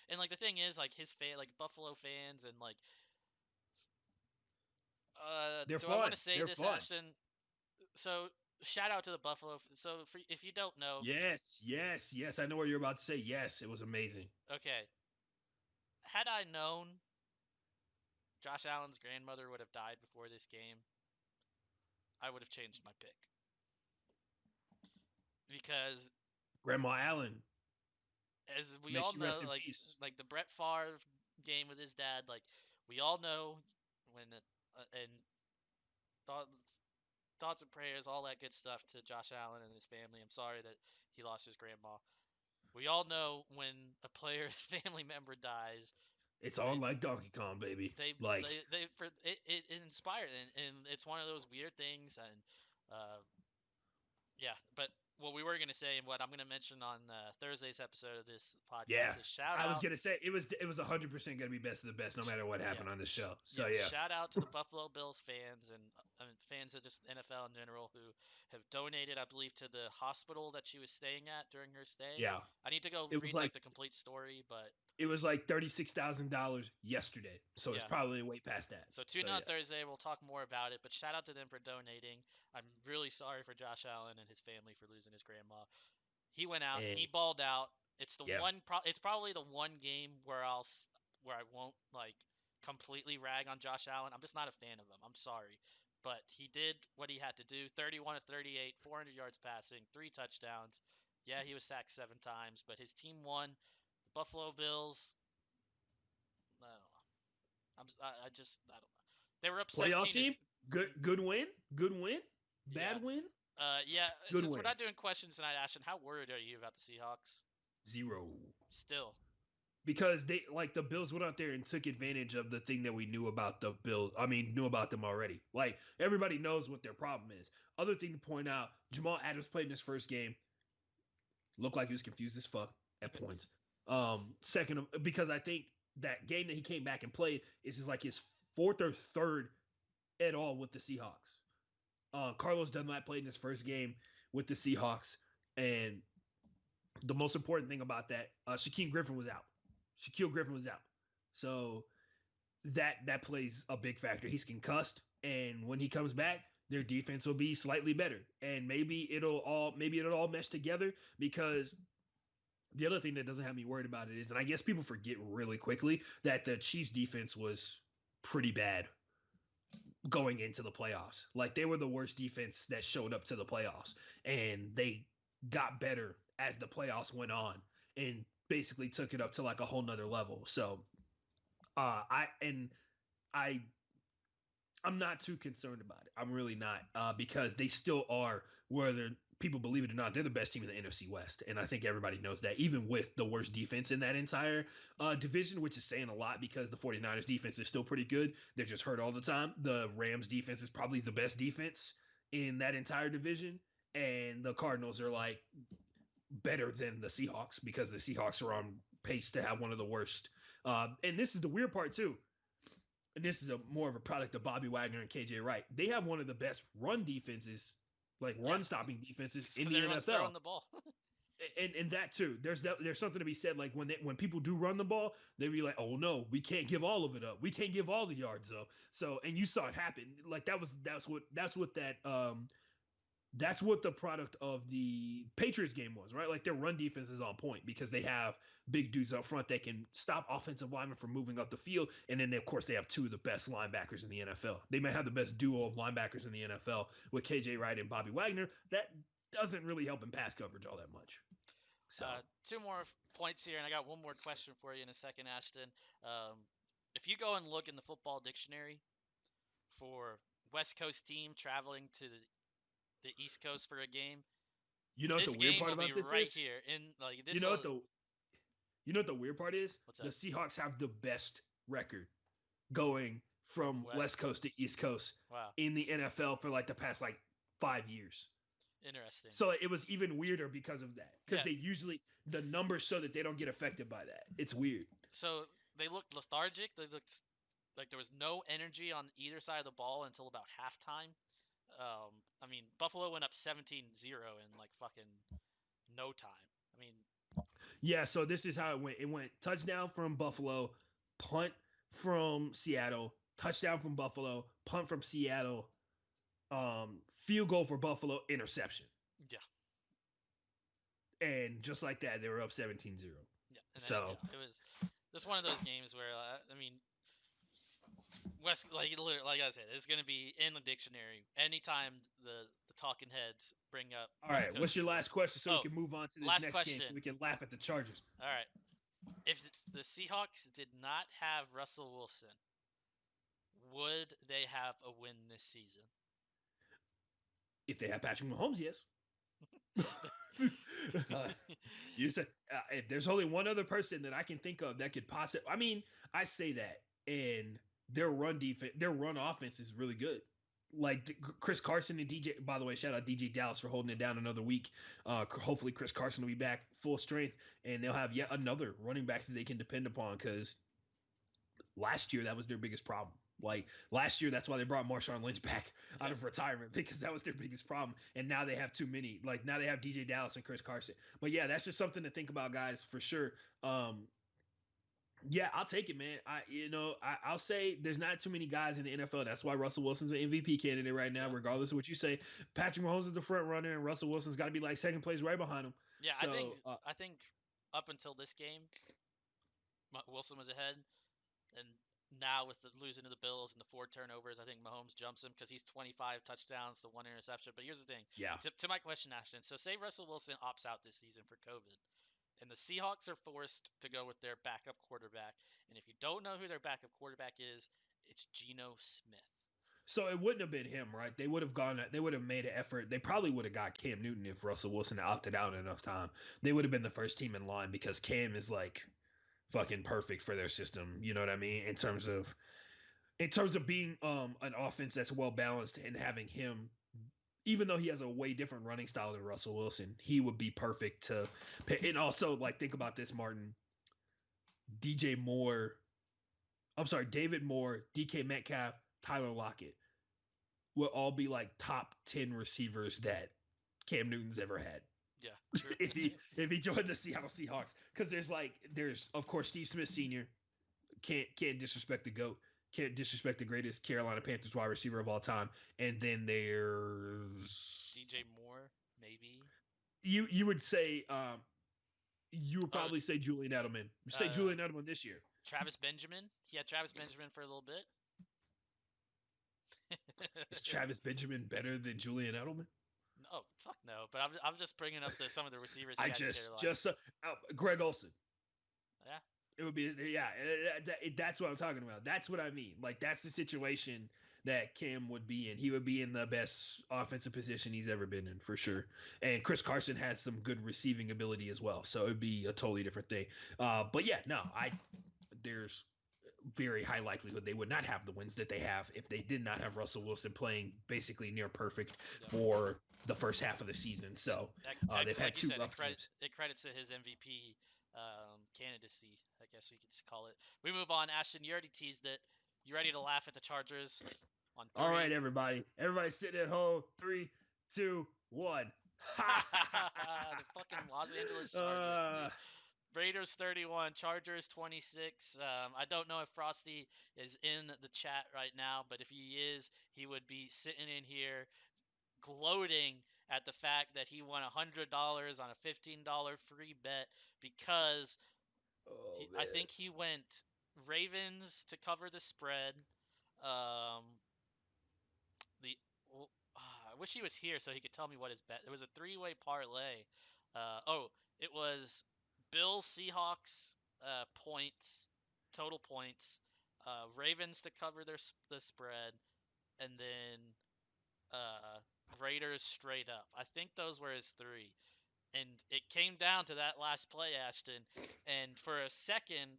And like the thing is, like his like Buffalo fans, and like, They're do I want fun. to say They're this, fun. Ashton? So shout out to the Buffalo. If you don't know, Yes, yes, yes. I know what you're about to say. Yes, it was amazing. okay, had I known Josh Allen's grandmother would have died before this game, I would have changed my pick because Grandma Allen, as we may all she rest know, in peace. like the Brett Favre game with his dad, like we all know when and thoughts thoughts and prayers, all that good stuff to Josh Allen and his family. I'm sorry that he lost his grandma. We all know when a player's family member dies, It's they on like Donkey Kong, baby. Like they for it inspired, and it's one of those weird things, and uh, yeah, but what we were going to say and what I'm going to mention on Thursday's episode of this yeah, podcast is shout I was out. gonna say it was 100% gonna be best of the best, no matter what Yeah, happened on this show. So yeah, yeah, shout out to the Buffalo Bills fans and fans of just NFL in general who have donated, I believe, to the hospital that she was staying at during her stay. yeah. I need to go It was read like like the complete story, but $36,000 yesterday, so it's yeah. probably way past that. So tune So in on yeah, Thursday. We'll talk more about it. But shout out to them for donating. I'm really sorry for Josh Allen and his family for losing his grandma. He went out. and He balled out. It's the yeah, one. It's probably the one game where where I won't like completely rag on Josh Allen. I'm just not a fan of him. I'm sorry, but he did what he had to do. 31 to 38, 400 yards passing, 3 touchdowns. Yeah, he was sacked 7 times, but his team won. The Buffalo Bills. I don't know. I don't know. They were up playoff 17 to. team, good win, good win, Yeah. bad win, Yeah. good Since we're win. not doing questions tonight, Ashton, how worried are you about the Seahawks? Zero. Still. Because they like the Bills went out there and took advantage of the thing that we knew about the Bills. I mean, knew about them already. Like everybody knows what their problem is. Other thing to point out: Jamal Adams played in his first game. Looked like he was confused as fuck at points. Second, because I think that game that he came back and played is like his fourth or third at all with the Seahawks. Carlos Dunlap played in his first game with the Seahawks, and the most important thing about that, Shaquille Griffin was out. Shaquille Griffin was out. So that plays a big factor. He's concussed, and when he comes back, their defense will be slightly better, and maybe it'll all mesh together. Because the other thing that doesn't have me worried about it is, and I guess people forget really quickly, that the Chiefs defense was pretty bad going into the playoffs. Like they were the worst defense that showed up to the playoffs, and they got better as the playoffs went on, and basically took it up to like a whole nother level. So I I'm not too concerned about it. I'm really not, because they still are, whether people believe it or not, they're the best team in the NFC West, and I think everybody knows that. Even with the worst defense in that entire division, which is saying a lot because the 49ers defense is still pretty good. They're just hurt all the time. The Rams defense is probably the best defense in that entire division, and the Cardinals are like better than the Seahawks because the Seahawks are on pace to have one of the worst. And this is the weird part too, and this is more of a product of Bobby Wagner and KJ Wright. They have one of the best run defenses, like Yeah. run stopping defenses It's in because the everyone's throwing NFL. the ball. and that too. There's something to be said. Like when people do run the ball, they be like, oh no, we can't give all of it up. We can't give all the yards up. So and you saw it happen. Like that's what the product of the Patriots game was, right? Like their run defense is on point because they have big dudes up front that can stop offensive linemen from moving up the field. And then, of course, they have two of the best linebackers in the NFL. They may have the best duo of linebackers in the NFL with KJ Wright and Bobby Wagner. That doesn't really help in pass coverage all that much. So, two more points here, and I got one more question for you in a second, Ashton. If you go and look in the football dictionary for West Coast team traveling to the East Coast for a game, you know what this the weird game part will about be this right is? here. In like this, You know what the weird part is? What's The that? Seahawks have the best record going from West Coast to East Coast Wow, in the NFL for like the past like 5 years. interesting. So it was even weirder because of that. Because Yeah. they usually the numbers show that they don't get affected by that. It's weird. So they looked lethargic. They looked like there was no energy on either side of the ball until about halftime. I mean, Buffalo went up 17-0 in like fucking no time. I mean, Yeah, so this is how it went. It went touchdown from Buffalo, punt from Seattle, touchdown from Buffalo, punt from Seattle, field goal for Buffalo, interception. yeah, And just like that, they were up 17-0. yeah. And then So, yeah, it was just one of those games where I mean, West like literally, like I said, it's gonna be in the dictionary anytime the talking heads bring up all West right, Coast what's your people. last question so Oh, we can move on to this last next question. game so we can laugh at the Chargers? All right. If the Seahawks did not have Russell Wilson, would they have a win this season? If they have Patrick Mahomes, yes. You said if there's only one other person that I can think of that could possibly. I mean, I say that, and their run defense, their run offense is really good. Like Chris Carson and DJ. By the way, shout out DJ Dallas for holding it down another week. Hopefully, Chris Carson will be back full strength, and they'll have yet another running back that they can depend upon. Because last year that was their biggest problem. Like last year, that's why they brought Marshawn Lynch back out of retirement because that was their biggest problem. And now they have too many. Like now they have DJ Dallas and Chris Carson. But yeah, that's just something to think about, guys, for sure. Yeah, I'll take it, man. I'll say there's not too many guys in the NFL. That's why Russell Wilson's an MVP candidate right now, regardless of what you say. Patrick Mahomes is the front runner, and Russell Wilson's got to be like second place right behind him. Yeah, so, I think up until this game, Wilson was ahead, and now with the losing to the Bills and the 4 turnovers, I think Mahomes jumps him because he's 25 touchdowns to 1 interception. But here's the thing. Yeah. To my question, Ashton. So say Russell Wilson opts out this season for COVID, and the Seahawks are forced to go with their backup quarterback. And if you don't know who their backup quarterback is, it's Geno Smith. So it wouldn't have been him, right? They would have gone. They would have made an effort. They probably would have got Cam Newton if Russell Wilson opted out enough time. They would have been the first team in line because Cam is like fucking perfect for their system. You know what I mean? In terms of being an offense that's well balanced and having him, even though he has a way different running style than Russell Wilson, he would be perfect to. And also, like, think about this, Martin. DJ Moore. I'm sorry, David Moore, DK Metcalf, Tyler Lockett will all be like top 10 receivers that Cam Newton's ever had. Yeah, true. if he joined the Seattle Seahawks, because there's of course Steve Smith Sr. can't disrespect the GOAT, can't disrespect the greatest Carolina Panthers wide receiver of all time, and then there's DJ Moore, maybe. You would say you would probably say Julian Edelman. Say Julian Edelman this year. Travis Benjamin. He had Travis Benjamin for a little bit. Is Travis Benjamin better than Julian Edelman? No, fuck no. But I'm just bringing up some of the receivers. Greg Olsen. Yeah. It would be that's what I'm talking about. That's what I mean. Like that's the situation that Cam would be in. He would be in the best offensive position he's ever been in for sure. And Chris Carson has some good receiving ability as well, so it'd be a totally different thing. But yeah, no, there's very high likelihood they would not have the wins that they have if they did not have Russell Wilson playing basically near perfect for the first half of the season. So they've had two rough games. It credits to his MVP candidacy, I guess we could call it. We move on. Ashton, you already teased it. You ready to laugh at the Chargers? On 3? All right, everybody. Everybody sitting at home. 3, 2, 1. The fucking Los Angeles Chargers, uh, dude. Raiders 31, Chargers 26. I don't know if Frosty is in the chat right now, but if he is, he would be sitting in here gloating at the fact that he won $100 on a $15 free bet because oh I man. think he went Ravens to cover the spread. Um, the well, I wish he was here so he could tell me what his bet. It was a three-way parlay. It was Bills Seahawks points, total points, Ravens to cover the spread, and then uh, Raiders straight up. I think those were his three. And it came down to that last play, Ashton. And for a second,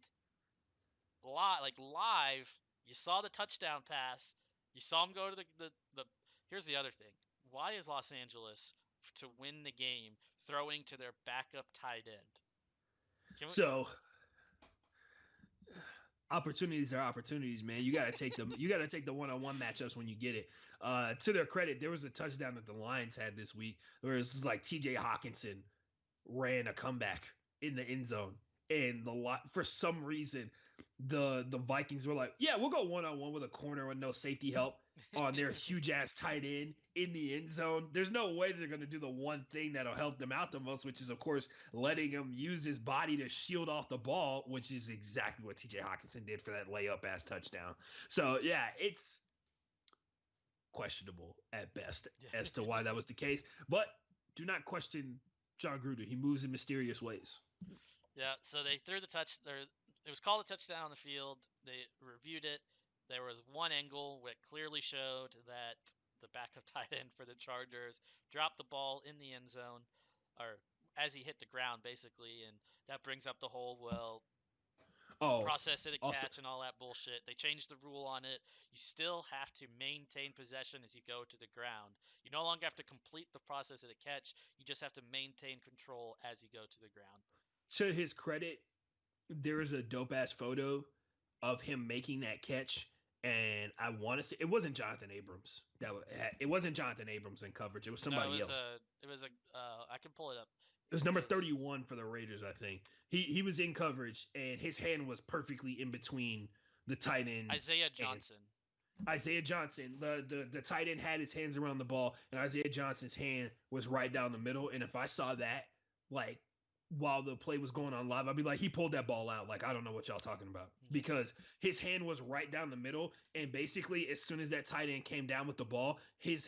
live, you saw the touchdown pass. You saw him go to the. Here's the other thing. Why is Los Angeles to win the game throwing to their backup tight end? Can we, So opportunities are opportunities, man. You gotta take them. You gotta take the one-on-one matchups when you get it. To their credit, there was a touchdown that the Lions had this week, where it's like T.J. Hawkinson ran a comeback in the end zone, and the lot for some reason, the Vikings were like, yeah, we'll go one-on-one with a corner with no safety help on their huge ass tight end in the end zone. There's no way they're going to do the one thing that'll help them out the most, which is, of course, letting him use his body to shield off the ball, which is exactly what TJ Hawkinson did for that layup ass touchdown. So, yeah, it's questionable at best as to why that was the case. But do not question John Gruden. He moves in mysterious ways. Yeah, so they threw the touch. It was called a touchdown on the field. They reviewed it. There was one angle where it clearly showed that the backup tight end for the Chargers dropped the ball in the end zone, or as he hit the ground, basically. And that brings up the whole, well, Oh, process of the also, catch and all that bullshit. They changed the rule on it. You still have to maintain possession as you go to the ground. You no longer have to complete the process of the catch. You just have to maintain control as you go to the ground. to his credit, there is a dope ass photo of him making that catch. And I want to say it wasn't Jonathan Abrams. It wasn't Jonathan Abrams in coverage. It was No, somebody else. it was a. I can pull it up. It was It number was 31 for the Raiders, I think. He was in coverage and his hand was perfectly in between the tight end Isaiah and Johnson. Isaiah Johnson. The tight end had his hands around the ball, and Isaiah Johnson's hand was right down the middle. And if I saw that, like while the play was going on live, I'd be like, he pulled that ball out. Like, I don't know what y'all talking about. Because his hand was right down the middle. And basically, as soon as that tight end came down with the ball, his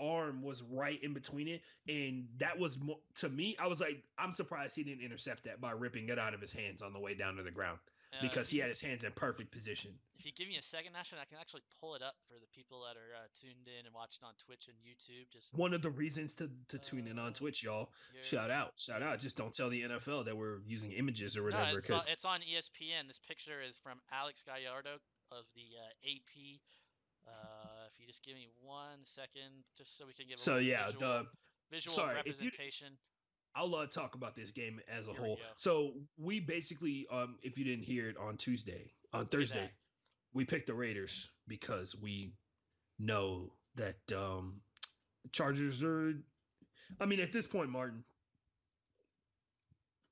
arm was right in between it. And that was, to me, I was like, I'm surprised he didn't intercept that by ripping it out of his hands on the way down to the ground. Because he had his hands in perfect position. If you give me a second, Ashton, I can actually pull it up for the people that are tuned in and watching on Twitch and YouTube. Just one of the reasons to tune in on Twitch, y'all. Shout out. Just don't tell the NFL that we're using images or whatever. No, it's on ESPN. This picture is from Alex Gallardo of the AP. If you just give me 1 second, just so we can give a little visual representation. I'll talk about this game as a whole. So we basically, if you didn't hear it on Thursday, we picked the Raiders because we know that the Chargers are. I mean, at this point, Martin,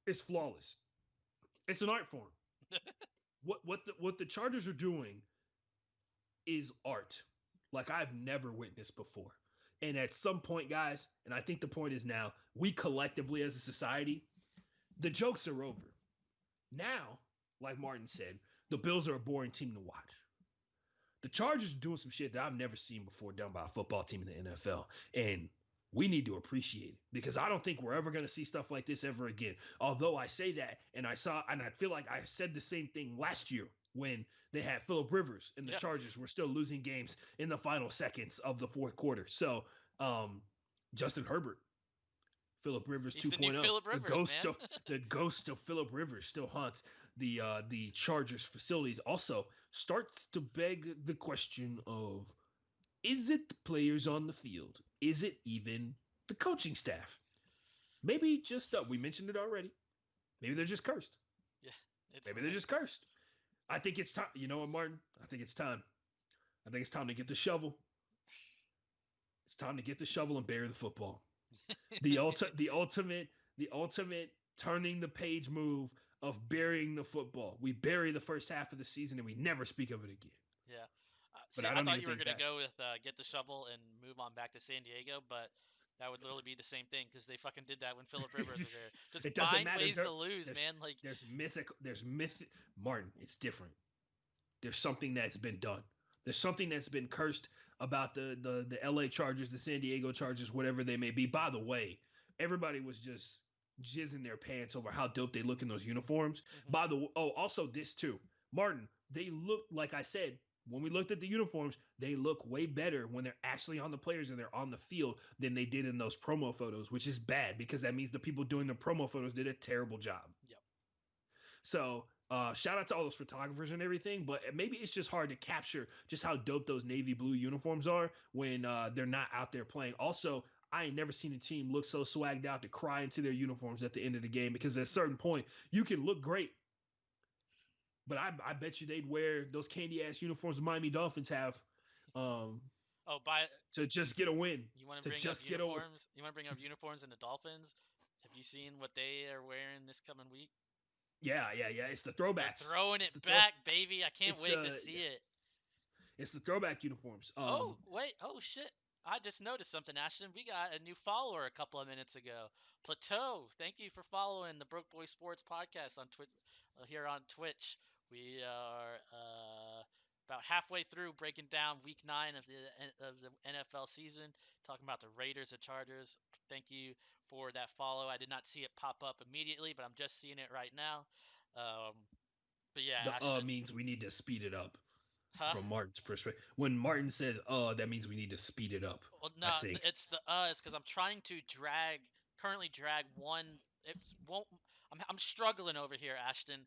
it's flawless. It's an art form. what the Chargers are doing is art, like I've never witnessed before. And at some point, guys, and I think the point is now, we collectively as a society, the jokes are over. Now, like Martin said, the Bills are a boring team to watch. The Chargers are doing some shit that I've never seen before done by a football team in the NFL. And we need to appreciate it because I don't think we're ever going to see stuff like this ever again. Although I say that, and I feel like I said the same thing last year when they had Phillip Rivers and the Chargers were still losing games in the final seconds of the fourth quarter. So, Justin Herbert, Phillip Rivers 2.0, the ghost of Phillip Rivers still haunts the Chargers facilities. Also, starts to beg the question of, is it the players on the field? Is it even the coaching staff? Maybe just we mentioned it already. Maybe they're just cursed. Yeah, maybe they're just cursed. I think it's time. You know what, Martin? I think it's time. I think it's time to get the shovel. It's time to get the shovel and bury the football. The ultimate The ultimate turning the page move of burying the football. We bury the first half of the season and we never speak of it again. Yeah. But See, I I don't thought even you were think gonna that. go with get the shovel and move on back to San Diego, but that would literally be the same thing because they fucking did that when Philip Rivers was there. Just It doesn't find matter. ways to lose, man. Like, There's mythic. There's myth. Martin, it's different. There's something that's been done. There's something that's been cursed about the LA Chargers, the San Diego Chargers, whatever they may be. By the way, everybody was just jizzing their pants over how dope they look in those uniforms. mhm. By the also this too, Martin. They look like I said when we looked at the uniforms, they look way better when they're actually on the players and they're on the field than they did in those promo photos, which is bad because that means the people doing the promo photos did a terrible job. Yep. So shout out to all those photographers and everything, but maybe it's just hard to capture just how dope those navy blue uniforms are when they're not out there playing. Also, I ain't never seen a team look so swagged out to cry into their uniforms at the end of the game because at a certain point you can look great, but I bet you they'd wear those candy ass uniforms the Miami Dolphins have um, Oh, by to just get a win. you want to To bring up just get a uniforms? You want to bring up uniforms and the Dolphins? Have you seen what they are wearing this coming week? yeah. It's the They're throwbacks. throwing It's it the throw. back, baby. I can't It's wait to the see it. it's the throwback uniforms. Oh, wait. Oh, shit. I just noticed something, Ashton. We got a new follower a couple of minutes ago. Plateau, thank you for following the Broke Boy Sports podcast on here on Twitch. We are about halfway through breaking down week 9 of the NFL season, talking about the Raiders and Chargers. Thank you for that follow. I did not see it pop up immediately, but I'm just seeing it right now. Um, but yeah, The Ashton. means we need to speed it up Huh? from Martin's perspective. When Martin says that means we need to speed it up. Well, I no, think. it's because I'm trying to currently drag one. It won't. I'm struggling over here, Ashton.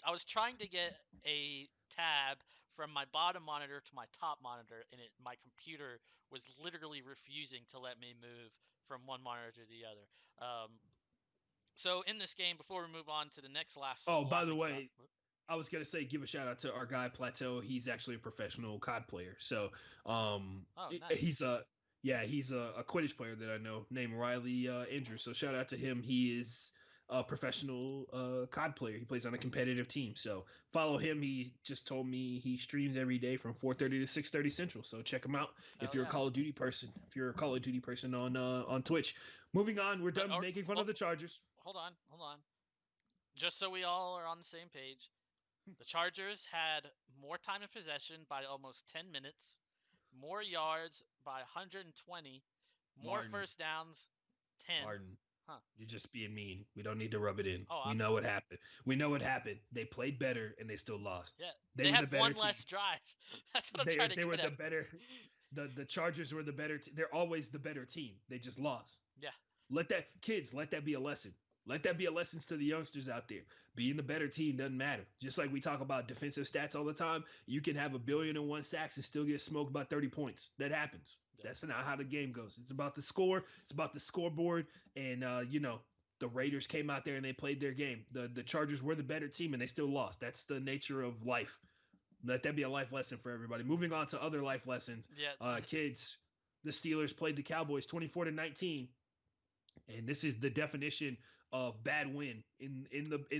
I was trying to get a tab from my bottom monitor to my top monitor, and my computer was literally refusing to let me move from one monitor to the other. So in this game, before we move on to the next Oh, by the laughing stock. way, I was gonna say give a shout out to our guy Plateau. He's actually a professional COD player. So Oh, nice. he's a Quidditch player that I know named Riley Andrews. So shout out to him. He is a professional COD player. He plays on a competitive team. So follow him. He just told me he streams every day from 4:30 to 6:30 Central. So check him out if Hell you're a yeah. Call of Duty person. If you're a Call of Duty person on Twitch. Moving on, we're done making fun of the Chargers. Hold on. Just so we all are on the same page, the Chargers had more time of possession by almost 10 minutes, more yards by 120, more Martin, first downs, 10. Martin, Huh. you're just being mean. We don't need to rub it in. Oh, We know what happened. We know what happened. They played better and they still lost. yeah. They They were the had better one team. less drive. That's what I'm They trying to they were get the at. better. The Chargers were the better. They're always the better team. They just lost. Yeah. Let that be a lesson. Let that be a lesson to the youngsters out there. Being the better team doesn't matter. Just like we talk about defensive stats all the time, you can have 1,000,000,001 sacks and still get smoked by 30 points. That happens. Yeah. That's not how the game goes. It's about the score. It's about the scoreboard. And the Raiders came out there and they played their game. The Chargers were the better team and they still lost. That's the nature of life. Let that be a life lesson for everybody. Moving on to other life lessons. Yeah. Kids, the Steelers played the Cowboys 24-19. And this is the definition of bad win in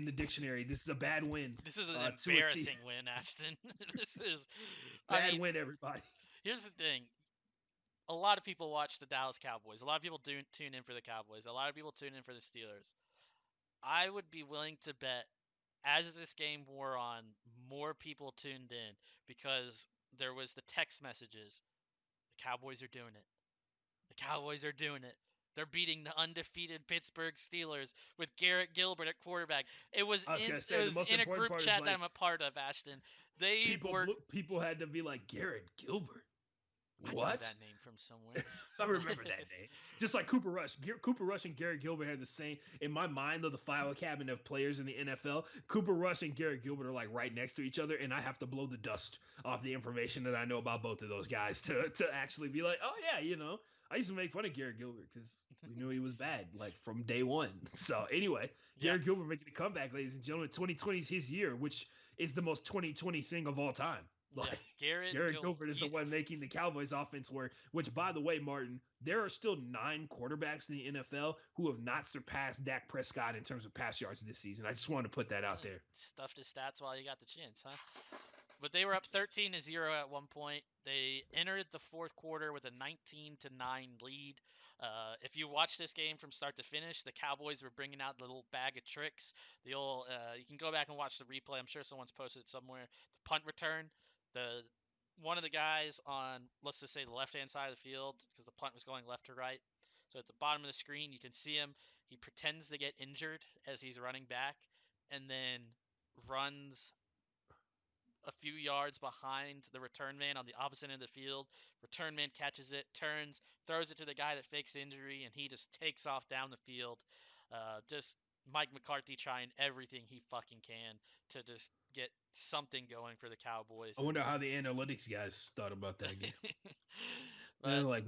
the dictionary. This is a bad win. This is an embarrassing win, Ashton. This is bad win, everybody. Here's the thing. A lot of people watch the Dallas Cowboys. A lot of people tune in for the Cowboys. A lot of people tune in for the Steelers. I would be willing to bet as this game wore on, more people tuned in because there was the text messages. The Cowboys are doing it. The Cowboys are doing it. They're beating the undefeated Pittsburgh Steelers with Garrett Gilbert at quarterback. It was in a group chat that I'm a part of, Ashton. People had to be like, Garrett Gilbert. What? I know that name from somewhere. I remember that name. Just like Cooper Rush. Cooper Rush and Garrett Gilbert had the same, in my mind, of the file cabinet of players in the NFL. Cooper Rush and Garrett Gilbert are like right next to each other, and I have to blow the dust off the information that I know about both of those guys to actually be like, oh yeah, I used to make fun of Garrett Gilbert because we knew he was bad, like from day one. So anyway, Garrett Gilbert making a comeback, ladies and gentlemen. 2020 is his year, which is the most 2020 thing of all time. Yeah, Like Garrett Garrett Gil. Gilbert is the one making the Cowboys offense work. Which, by the way, Martin, there are still 9 quarterbacks in the NFL who have not surpassed Dak Prescott in terms of pass yards this season. I just want to put that out there. Stuffed his stats while you got the chance, huh? But they were up 13-0 at one point. They entered the fourth quarter with a 19-9 lead. If you watch this game from start to finish, the Cowboys were bringing out the little bag of tricks. The old, you can go back and watch the replay. I'm sure someone's posted it somewhere. The punt return, the one of the guys on, let's just say, the left-hand side of the field, because the punt was going left to right. So at the bottom of the screen, you can see him. He pretends to get injured as he's running back, and then runs a few yards behind the return man on the opposite end of the field. Return man catches it, turns, throws it to the guy that fakes injury, and he just takes off down the field. Just Mike McCarthy trying everything he fucking can to just get something going for the Cowboys. I wonder how the analytics guys thought about that game. They're But like,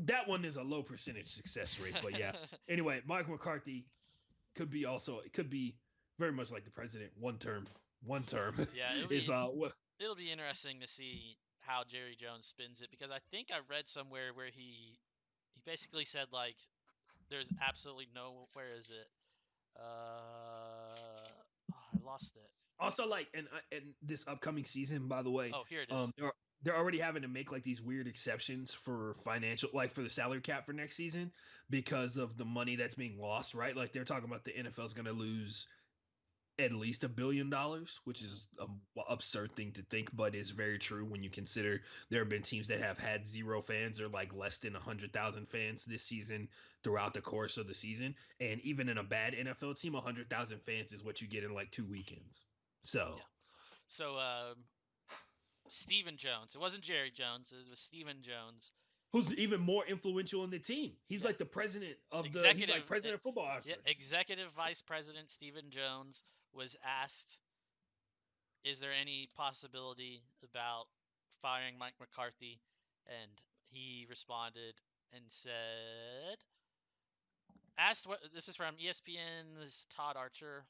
that one is a low percentage success rate. But yeah. Anyway, Mike McCarthy could be very much like the president. One term. yeah, is it'll be interesting to see how Jerry Jones spins it, because I think I read somewhere where he basically said, like, there's absolutely no, where is it? I lost it. also like and this upcoming season, by the way, Oh, here it is. they're already having to make like these weird exceptions for financial, like for the salary cap for next season because of the money that's being lost, right? Like they're talking about the NFL is going to lose at least $1 billion, which is an absurd thing to think, but is very true when you consider there have been teams that have had 0 fans or like less than 100,000 fans this season throughout the course of the season. And even in a bad NFL team, 100,000 fans is what you get in like 2 weekends. So, Yeah. So Stephen Jones. It wasn't Jerry Jones. It was Stephen Jones. who's even more influential in the team? He's Yeah. like the president of the. He's Executive. like president of football. Yeah. Actually, Executive Vice President Stephen Jones was asked, "Is there any possibility about firing Mike McCarthy?" And he responded and said, "Asked what this is from ESPN. This is Todd Archer.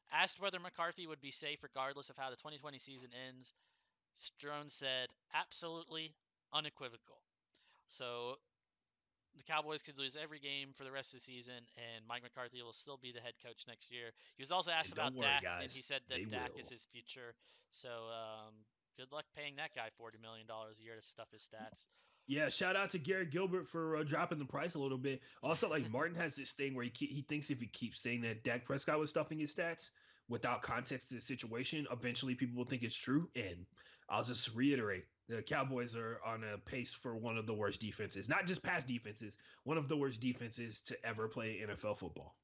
Asked whether McCarthy would be safe regardless of how the 2020 season ends, Strone said, absolutely unequivocal." So the Cowboys could lose every game for the rest of the season, and Mike McCarthy will still be the head coach next year. He was also asked and don't about worry, Dak, and he guys, said they that Dak is will. his future. So good luck paying that guy $40 million a year to stuff his stats. Yeah, shout out to Garrett Gilbert for dropping the price a little bit. Also, like Martin has this thing where he thinks if he keeps saying that Dak Prescott was stuffing his stats without context to the situation, eventually people will think it's true. And I'll just reiterate: the Cowboys are on a pace for one of the worst defenses, not just past defenses, one of the worst defenses to ever play NFL football.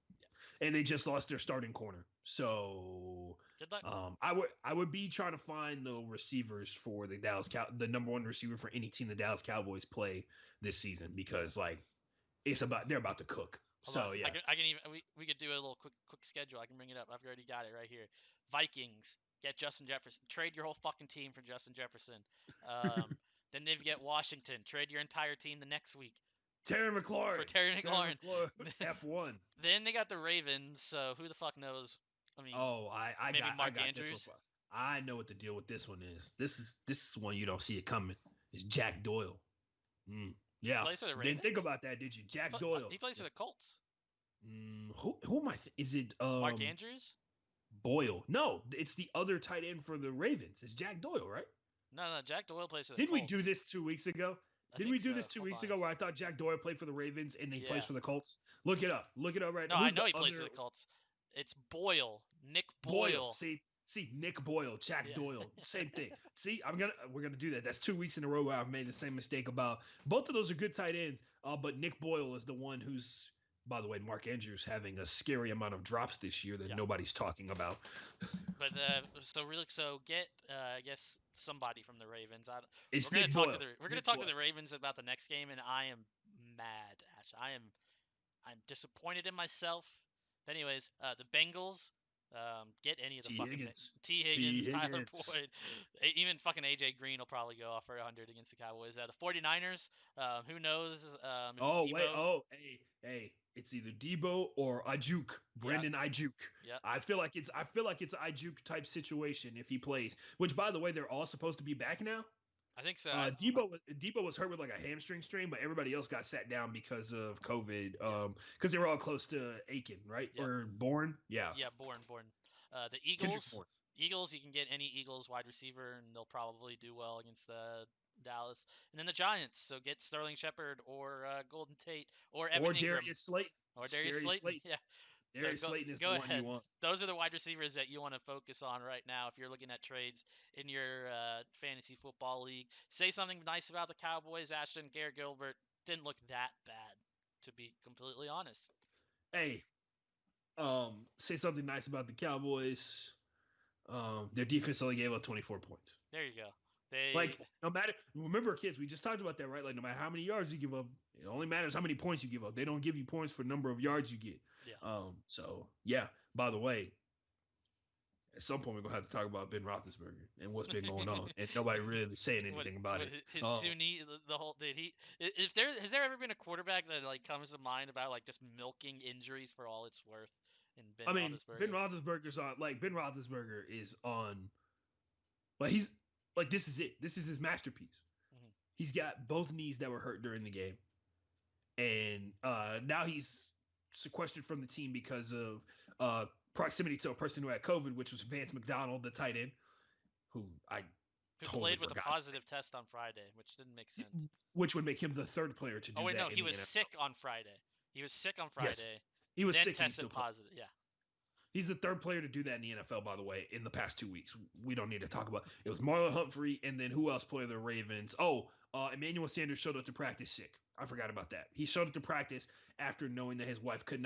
And they just lost their starting corner. So Good luck. I would be trying to find the receivers for the number one receiver for any team the Dallas Cowboys play this season, because like they're about to cook. Hold So on. yeah, I can even we could do a little quick schedule. I can bring it up. I've already got it right here. Vikings get Justin Jefferson. Trade your whole fucking team for Justin Jefferson. Then they get Washington. Trade your entire team the next week Terry McLaurin for Terry McLaurin. F1. Then they got the Ravens. So who the fuck knows? I mean, Oh, maybe Mark got Andrews. this one. I know what the deal with this one is. This is one you don't see it coming. It's Jack Doyle. Yeah, Plays for the didn't think Ravens? about that, did you? Jack Doyle. He plays for the Colts. Who am I? Is it Mark Andrews? Boyle? No, it's the other tight end for the Ravens. It's Jack Doyle, right? No, Jack Doyle plays for the Didn't Colts. we do this 2 weeks ago? Didn't we do this 2 weeks ago where I thought Jack Doyle played for the Ravens and he plays for the Colts? Look it up. Look it up right now. No, I know he plays for the Colts. It's Boyle. Nick Boyle. See, Nick Boyle, Jack Doyle, same thing. See, we're gonna do that. That's 2 weeks in a row where I've made the same mistake about both of those are good tight ends. But Nick Boyle is the one who's, by the way, Mark Andrews having a scary amount of drops this year that nobody's talking about. But so get I guess somebody from the Ravens. It's we're Nick gonna Boyle. We're gonna talk to the Ravens about the next game, and I am mad. Ash, I'm disappointed in myself. But anyways, the Bengals Get any of the T. fucking Higgins. T. T. Higgins, Tyler Higgins. Boyd, even fucking AJ Green will probably go off for 100 against the Cowboys. The 49ers, who knows if Oh wait. Debo, Oh hey. It's either Debo or Ayuk. yeah, Brandon Ayuk. yeah, I feel like it's Ayuk type situation if he plays. Which by the way, they're all supposed to be back now. I think so. Debo was hurt with like a hamstring strain, but everybody else got sat down because of COVID. Yeah, Because they were all close to Aiken, right? yep, Or Bourne. Yeah, yeah, born. The Kendrick Eagles, Bourne. Eagles, you can get any Eagles wide receiver, and they'll probably do well against the Dallas. And then the Giants, so get Sterling Shepard or Golden Tate or Or Evan Ingram Darius Slayton. or It's Darius Darius Slayton. Slayton. Yeah. So Darius Slayton is the go one you ahead. want. Those are the wide receivers that you want to focus on right now if you're looking at trades in your fantasy football league. Say something nice about the Cowboys. Ashton Garrett Gilbert didn't look that bad, to be completely honest. Hey, say something nice about the Cowboys. Their defense only gave up 24 points. There you go. They Like, no matter, remember, kids, we just talked about that, right? Like, no matter how many yards you give up, it only matters how many points you give up. They don't give you points for number of yards you get. yeah. So yeah. By the way, at some point we're gonna have to talk about Ben Roethlisberger and what's been going on, and nobody really saying anything about What it. his two knee the whole did he if there has there ever been a quarterback that like comes to mind about like just milking injuries for all it's worth in Ben I mean, Ben Roethlisberger? Roethlisberger's on. Like, Ben Roethlisberger is on. Like, he's like, this is it. This is his masterpiece. Hmm. He's got both knees that were hurt during the game, and now he's sequestered from the team because of proximity to a person who had COVID, which was Vance McDonald, the tight end, who I Who totally played with a forgot, positive test on Friday, which didn't make sense. which would make him the third player to Oh do wait, no, that in he the was NFL. sick on Friday. He was sick on Yes, Friday, he was then sick and he tested still played. positive. Yeah. He's the third player to do that in the NFL, by the way, in the past 2 weeks. We don't need to talk about it. Was Marlon Humphrey, and then who else played the Ravens? Oh, Emmanuel Sanders showed up to practice sick. I forgot about that. He showed up to practice after knowing that his wife could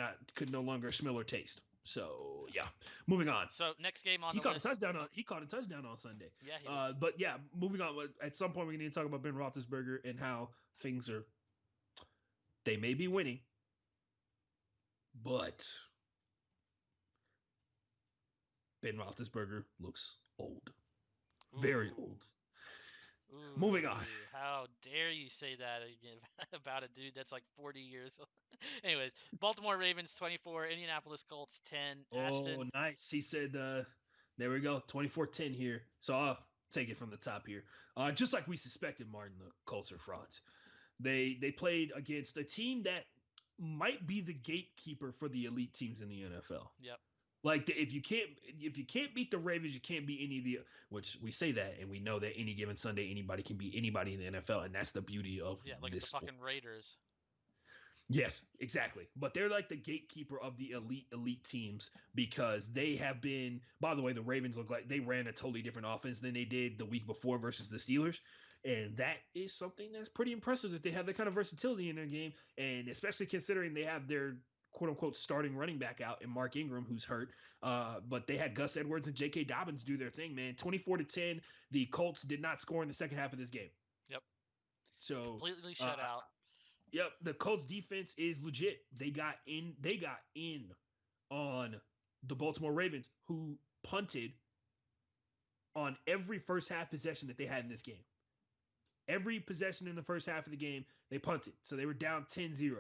no longer smell or taste. So yeah, moving on. So next game on He the caught a list. touchdown. He caught a touchdown on Sunday. Yeah, he did. But yeah, moving on. At some point, we need to talk about Ben Roethlisberger and how things are. They may be winning, but Ben Roethlisberger looks old, very Ooh. old. Ooh, Moving on. how dare you say that again about a dude that's like 40 years old. Anyways, Baltimore Ravens 24, Indianapolis Colts 10. Oh, Ashton, nice. He said, there we go, 24-10 here. So I'll take it from the top here. Just like we suspected, Martin, the Colts are frauds. They played against a team that might be the gatekeeper for the elite teams in the NFL. yep. Like if you can't beat the Ravens, you can't beat any of the, which we say that and we know that any given Sunday anybody can beat anybody in the NFL, and that's the beauty of Yeah, look at the this sport. fucking Raiders. Yes, exactly. But they're like the gatekeeper of the elite teams because they have been. By the way, the Ravens look like they ran a totally different offense than they did the week before versus the Steelers, and that is something that's pretty impressive that they have that kind of versatility in their game, and especially considering they have their quote unquote starting running back out in Mark Ingram who's hurt. But they had Gus Edwards and J.K. Dobbins do their thing, man. 24-10. The Colts did not score in the second half of this game. Yep. So Completely shut out. Yep, the Colts defense is legit. They got in on the Baltimore Ravens, who punted on every first half possession that they had in this game. Every possession in the first half of the game, they punted. So they were down 10-0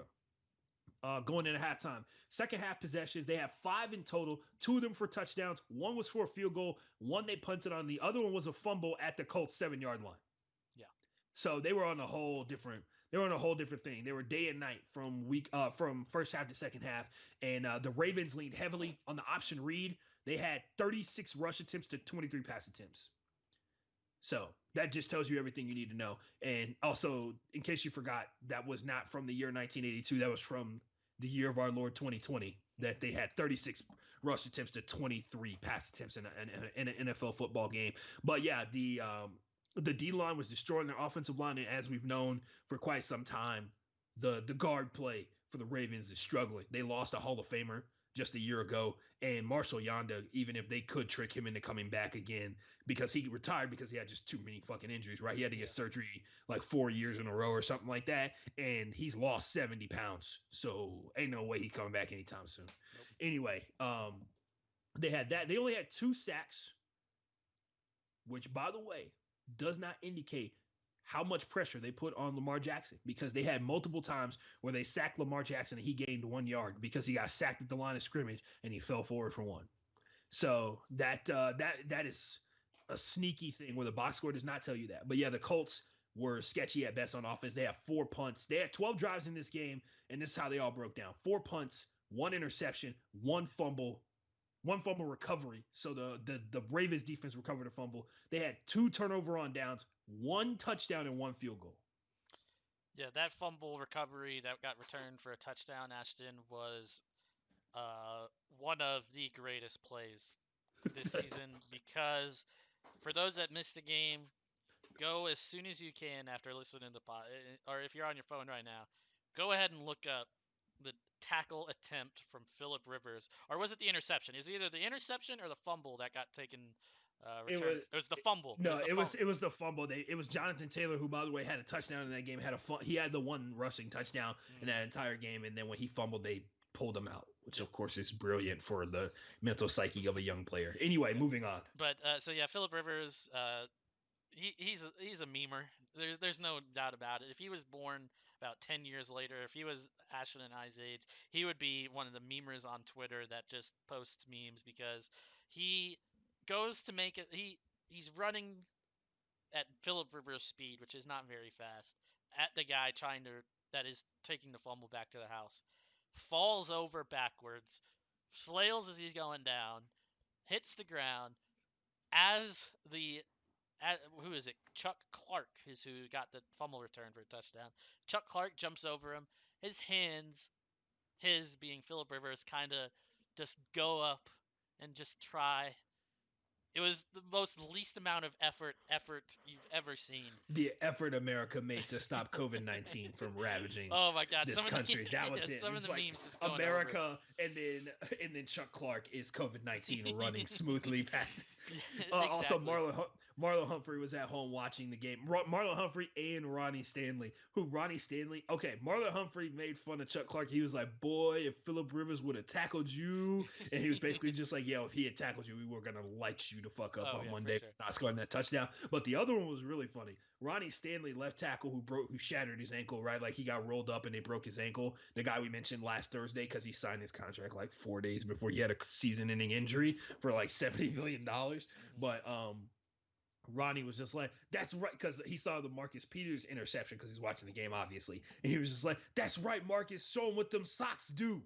going into halftime. Second half possessions, they have 5 in total, 2 of them for touchdowns. One was for a field goal, one they punted on, the other one was a fumble at the Colts 7-yard line. Yeah. So they were on a whole different thing. They were day and night from first half to second half. And the Ravens leaned heavily on the option read. They had 36 rush attempts to 23 pass attempts. So that just tells you everything you need to know. And also, in case you forgot, that was not from the year 1982. That was from the year of our Lord 2020 that they had 36 rush attempts to 23 pass attempts in an NFL football game. But yeah, the D line was destroying their offensive line, and as we've known for quite some time, the guard play for the Ravens is struggling. They lost a Hall of Famer just a year ago, and Marshall Yonda, even if they could trick him into coming back again, because he retired because he had just too many fucking injuries, right? He had to get surgery like 4 years in a row or something like that, and he's lost 70 pounds. So ain't no way he's coming back anytime soon. Nope. Anyway, They had that. They only had 2 sacks, which, by the way, does not indicate how much pressure they put on Lamar Jackson because they had multiple times where they sacked Lamar Jackson and he gained 1 yard because he got sacked at the line of scrimmage and he fell forward for one. So that is a sneaky thing where the box score does not tell you that. But yeah, the Colts were sketchy at best on offense. They have 4 punts. They had 12 drives in this game, and this is how they all broke down: 4 punts, 1 interception, one fumble recovery. So the Ravens defense recovered a fumble. They had 2 turnover on downs, 1 touchdown, and 1 field goal. Yeah, that fumble recovery that got returned for a touchdown, Ashton, was one of the greatest plays this season because for those that missed the game, go as soon as you can after listening to the pod, or if you're on your phone right now, go ahead and look up the tackle attempt from Philip Rivers, or was it the interception? Is either the interception or the fumble that got taken It returned? was It was the fumble. no, it was the fumble. It was Jonathan Taylor who, by the way, had a touchdown in that game. He had the one rushing touchdown in that entire game, and then when he fumbled, they pulled him out, which of course is brilliant for the mental psyche of a young player. Anyway, moving on. But so yeah, Philip Rivers, he's a memer. There's no doubt about it. If he was born about 10 years later, if he was Ashton and I's age, he would be one of the memers on Twitter that just posts memes because he goes to make it. He's running at Philip Rivers' speed, which is not very fast, at the guy that is taking the fumble back to the house. Falls over backwards, flails as he's going down, hits the ground as the who is it? Chuck Clark is who got the fumble return for a touchdown. Chuck Clark jumps over him. His hands, his being Philip Rivers, kind of just go up and just try. It was the most least amount of effort you've ever seen. The effort America made to stop COVID-19 from ravaging Oh my God! this country. That was it. Some It of was the like memes just going America, over. and then Chuck Clark is COVID-19 running smoothly past. Exactly. Also, Marlon Humphrey was at home watching the game. Marlon Humphrey and Ronnie Stanley. Okay, Marlon Humphrey made fun of Chuck Clark. He was like, "Boy, if Philip Rivers would have tackled you," and he was basically just like, "Yo, if he had tackled you, we were gonna light you to fuck up on Monday for not scoring that touchdown." But the other one was really funny. Ronnie Stanley, left tackle, who shattered his ankle, right? Like he got rolled up and they broke his ankle. The guy we mentioned last Thursday because he signed his contract like 4 days before he had a season-ending injury for like $70 million. But Ronnie was just like, "That's right," because he saw the Marcus Peters interception because he's watching the game, obviously, and he was just like, "That's right, Marcus. Show him what them socks do."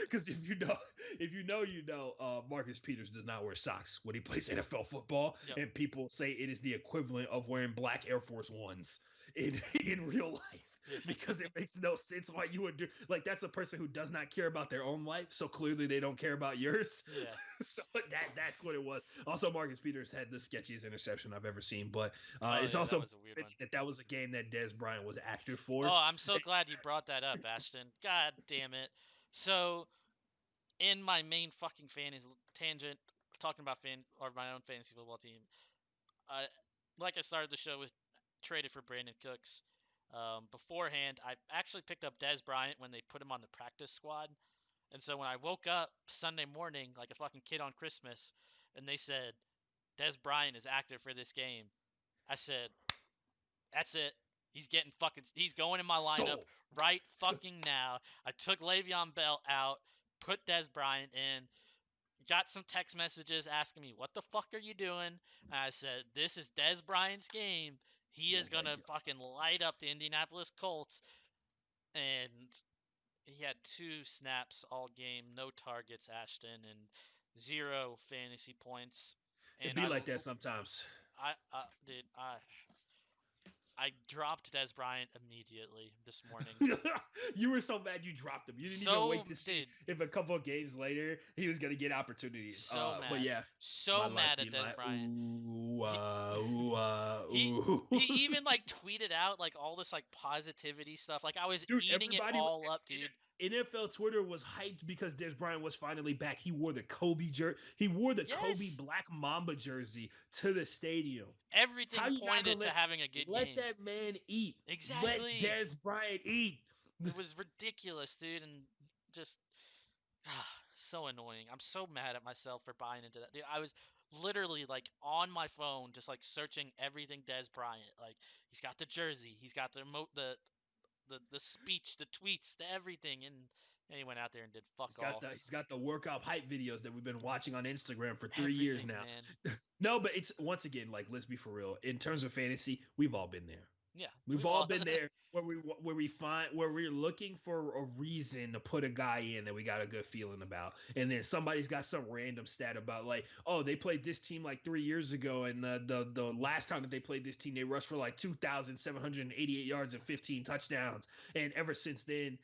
Because if you know, Marcus Peters does not wear socks when he plays NFL football, and people say it is the equivalent of wearing black Air Force Ones in real life. Because it makes no sense why you would do like that's a person who does not care about their own life, so clearly they don't care about yours. Yeah. So that's what it was. Also, Marcus Peters had the sketchiest interception I've ever seen, but it's also that was a weird one. that was a game that Dez Bryant was active for. Oh, I'm so glad you brought that up, Ashton. God damn it. So, in my main fucking fantasy tangent, talking about my own fantasy football team, like I started the show with, traded for Brandon Cooks. Beforehand, I actually picked up Dez Bryant when they put him on the practice squad. And so when I woke up Sunday morning like a fucking kid on Christmas, and they said Dez Bryant is active for this game, I said, "That's it. He's going in my lineup right fucking now." I took Le'Veon Bell out, put Dez Bryant in, got some text messages asking me, "What the fuck are you doing?" And I said, "This is Dez Bryant's game. He is going to fucking light up the Indianapolis Colts." And he had 2 snaps all game, no targets, Ashton, and 0 fantasy points. And It'd be like that sometimes. I dropped Dez Bryant immediately this morning. You were so mad you dropped him. You didn't even wait to see if a couple of games later he was going to get opportunities. So mad. But yeah. So mad at Dez Bryant. He even like tweeted out like all this like positivity stuff. Like I was eating it all up, dude. NFL Twitter was hyped because Dez Bryant was finally back. He wore the Kobe jersey. He wore the Kobe Black Mamba jersey to the stadium. Everything pointed to having a good game. Let that man eat. Exactly. Let Dez Bryant eat. It was ridiculous, dude, and just so annoying. I'm so mad at myself for buying into that. Dude, I was literally like on my phone, just like searching everything Des Bryant. Like he's got the jersey, he's got the speech, the tweets, the everything, and he went out there and did fuck all. He's got the workout hype videos that we've been watching on Instagram for 3 years Everything, now. man. No, but it's once again like let's be for real. In terms of fantasy, we've all been there. Yeah, We've we've all all. been there where we're looking for a reason to put a guy in that we got a good feeling about, and then somebody's got some random stat about like, oh, they played this team like 3 years ago, and the last time that they played this team, they rushed for like 2,788 yards and 15 touchdowns, and ever since then,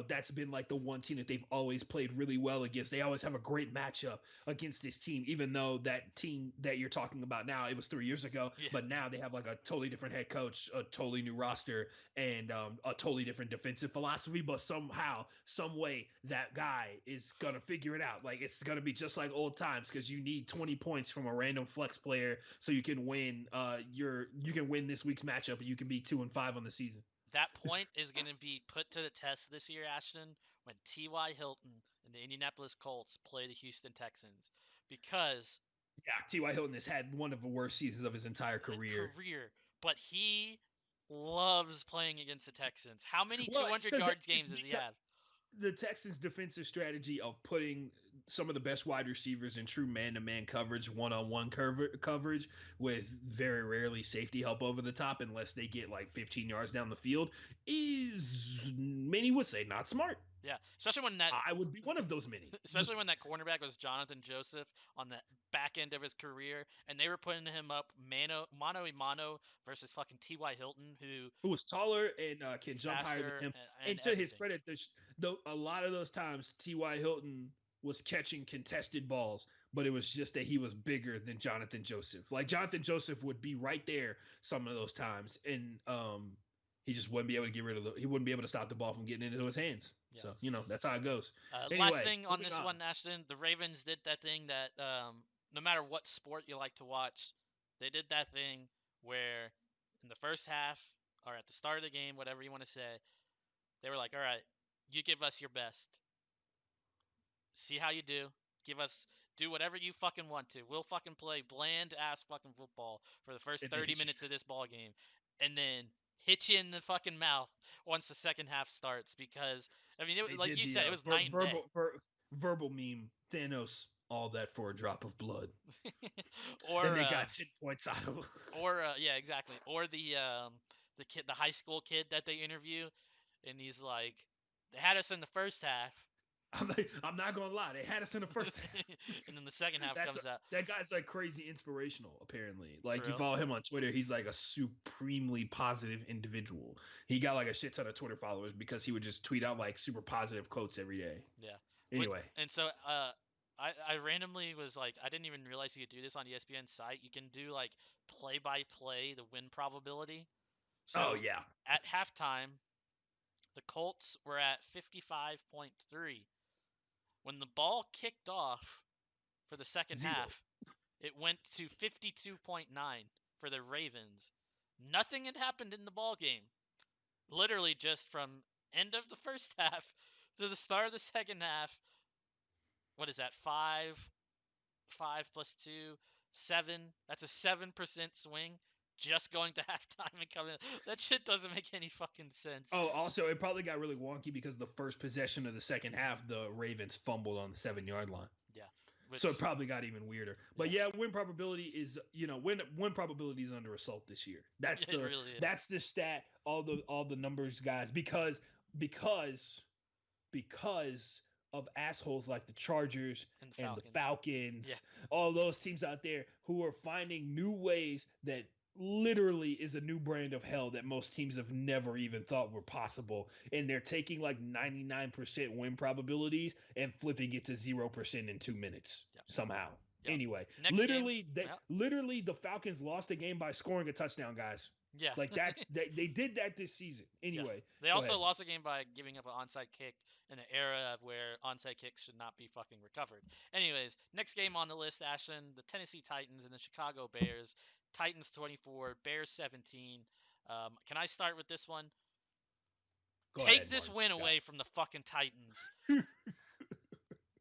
that's been like the one team that they've always played really well against. They always have a great matchup against this team, even though that team that you're talking about now, it was 3 years ago, Yeah. but now they have like a totally different head coach, a totally new roster, and a totally different defensive philosophy. But somehow, some way, that guy is gonna figure it out. Like it's gonna be just like old times because you need 20 points from a random flex player so you can win. You can win this week's matchup and you can be 2-5 on the season. That point is going to be put to the test this year, Ashton, when T.Y. Hilton and the Indianapolis Colts play the Houston Texans. Because Yeah, T.Y. Hilton has had one of the worst seasons of his entire career. but he loves playing against the Texans. How many Well, 200 yards it's games does he because have? the Texans' defensive strategy of putting some of the best wide receivers in true man-to-man coverage, one-on-one coverage, with very rarely safety help over the top, unless they get like 15 yards down the field, is many would say not smart. Yeah, especially when that I would be one of those many. especially when that cornerback was Jonathan Joseph on the back end of his career, and they were putting him up mano a mano versus fucking T.Y. Hilton, who Who was taller and can jump higher than faster him. and And to his everything. credit, a lot of those times T.Y. Hilton was catching contested balls, but it was just that he was bigger than Jonathan Joseph. Like Jonathan Joseph would be right there some of those times, and he just wouldn't be able to he wouldn't be able to stop the ball from getting into his hands. Yeah. So that's how it goes. Last Anyway, thing on moving this on. one, Ashton, the Ravens did that thing that no matter what sport you like to watch, they did that thing where in the first half or at the start of the game, whatever you want to say, they were like, "All right, you give us your best. See how you do. Give us do whatever you fucking want to. We'll fucking play bland ass fucking football for the first And they 30 hit you. minutes of this ball game, and then hit you in the fucking mouth once the second half starts." Because I mean, They like did you the said, it was night and day. verbal meme. Thanos, all that for a drop of blood, and or they got 10 points out of him. yeah, exactly. Or the kid, the high school kid that they interview, and he's like, they had us in the first half, I'm not gonna lie, they had us in the first half. and then the second half That's comes out. that guy's like crazy inspirational. Apparently, For like you real? follow him on Twitter, he's like a supremely positive individual. He got like a shit ton of Twitter followers because he would just tweet out like super positive quotes every day. Yeah. Anyway, And so I randomly was like, I didn't even realize you could do this on ESPN's site. You can do like play by play the win probability. oh So yeah, at halftime, the Colts were at 55.3. When the ball kicked off for the second zero. half, it went to 52.9 for the Ravens. Nothing had happened in the ball game. Literally just from end of the first half to the start of the second half. What is that? 5 plus 2, 7. That's a 7% swing just going to halftime and coming. That shit doesn't make any fucking sense. Oh, also, it probably got really wonky because the first possession of the second half, the Ravens fumbled on the 7 yard line. Yeah. So Which, it probably got even weirder. But yeah, yeah, win probability is win probability is under assault this year. it really is. That's the stat. All the numbers, guys, because because of assholes like the Chargers And the and the Falcons. Yeah. Falcons, all those teams out there who are finding new ways that literally is a new brand of hell that most teams have never even thought were possible. And they're taking like 99% win probabilities and flipping it to 0% in 2 minutes Yeah. somehow. Yeah. Anyway, Next game. Yeah. literally the Falcons lost the game by scoring a touchdown, guys. Yeah. Like they did that this season. Yeah. Anyway, They go also ahead. lost the game by giving up an onside kick in an era where onside kicks should not be fucking recovered. Anyways, next game on the list, Ashton, the Tennessee Titans and the Chicago Bears. Titans 24, Bears 17. Can I start with this one? Go Take ahead, this Mark. win Got away from the fucking Titans. it.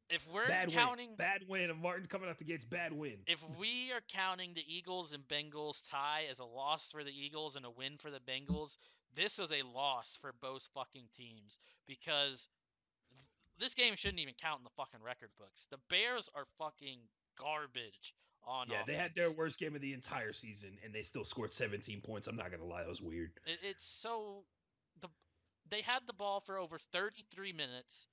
If we're Bad win. counting Bad win of Martin coming out the gates. Bad win. if we are counting the Eagles and Bengals tie as a loss for the Eagles and a win for the Bengals, this was a loss for both fucking teams because this game shouldn't even count in the fucking record books. The Bears are fucking garbage on Yeah, they had their offense. worst game of the entire season, and they still scored 17 points. I'm not gonna lie, that was weird. It's so the they had the ball for over 33 minutes,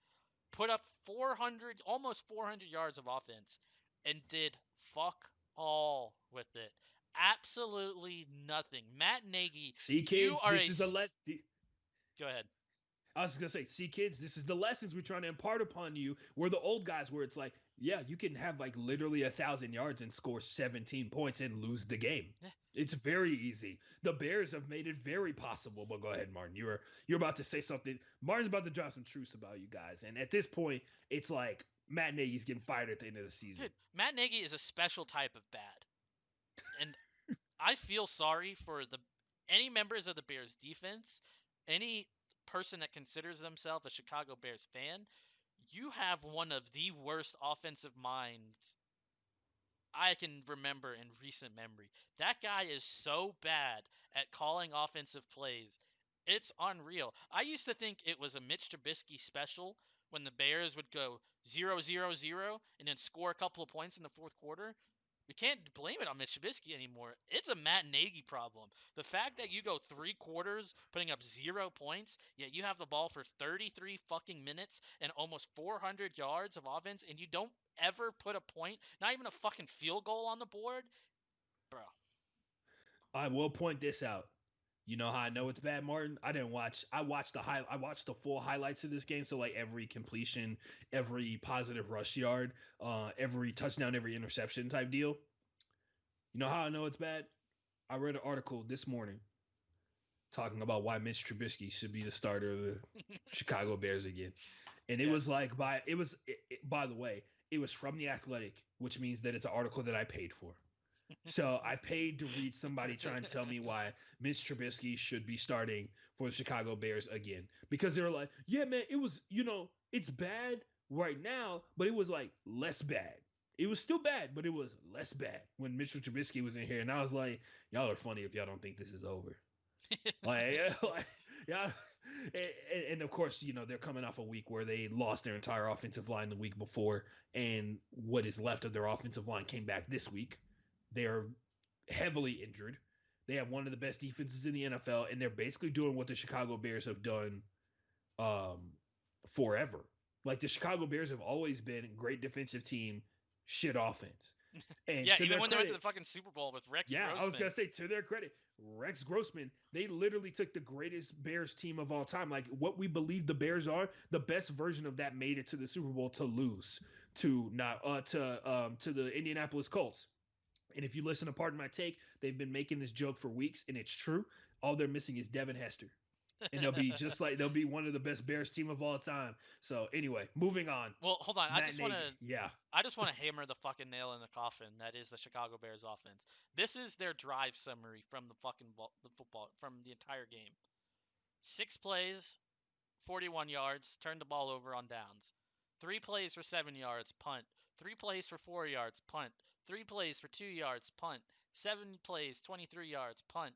put up 400 almost 400 yards of offense and did fuck all with it. Absolutely nothing. Matt Nagy, See, you kids, are this is the let. go ahead. I was gonna say, see, kids, this is the lessons we're trying to impart upon you. We're the old guys, where it's like, yeah, you can have like literally 1,000 yards and score 17 points and lose the game. Yeah. It's very easy. The Bears have made it very possible. But go ahead, Martin. You're about to say something. Martin's about to drop some truths about you guys, and at this point, it's like Matt Nagy's getting fired at the end of the season. Dude, Matt Nagy is a special type of bad. And I feel sorry for the any members of the Bears defense, any person that considers themselves a Chicago Bears fan. You have one of the worst offensive minds I can remember in recent memory. That guy is so bad at calling offensive plays. It's unreal. I used to think it was a Mitch Trubisky special when the Bears would go 0-0-0 and then score a couple of points in the fourth quarter. We can't blame it on Mitch Trubisky anymore. It's a Matt Nagy problem. The fact that you go 3 quarters putting up 0 points, yet you have the ball for 33 fucking minutes and almost 400 yards of offense, and you don't ever put a point, not even a fucking field goal on the board, bro. I will point this out. You know how I know it's bad, Martin? I didn't watch. I watched the full highlights of this game. So like every completion, every positive rush yard, every touchdown, every interception type deal. You know how I know it's bad? I read an article this morning talking about why Mitch Trubisky should be the starter of the Chicago Bears again. And it Yeah. was like by the way, it was from the Athletic, which means that it's an article that I paid for. So I paid to read somebody try and tell me why Mitch Trubisky should be starting for the Chicago Bears again. Because they were like, yeah, man, it was, it's bad right now, but it was like less bad. It was still bad, but it was less bad when Mitchell Trubisky was in here. And I was like, y'all are funny if y'all don't think this is over. Like, yeah. And of course, they're coming off a week where they lost their entire offensive line the week before, and what is left of their offensive line came back this week. They're heavily injured. They have one of the best defenses in the NFL, and they're basically doing what the Chicago Bears have done um, forever. Like the Chicago Bears have always been a great defensive team, shit offense. And Yeah, to even their when they went to credit, the fucking Super Bowl with Rex yeah, I was Grossman. gonna say, to their credit, Rex Grossman, they literally took the greatest Bears team of all time. Like what we believe the Bears are, the best version of that made it to the Super Bowl to lose to not to the Indianapolis Colts. And if you listen to Pardon My Take, they've been making this joke for weeks, and it's true. All they're missing is Devin Hester. And they'll be one of the best Bears team of all time. So anyway, moving on. Well, hold on. Matt Nagy, yeah. I just want to hammer the fucking nail in the coffin. That is the Chicago Bears offense. This is their drive summary from the fucking the football from the entire game. 6 plays, 41 yards, turned the ball over on downs. 3 plays for 7 yards, punt. 3 plays for 4 yards, punt. 3 plays for 2 yards, punt. 7 plays, 23 yards, punt.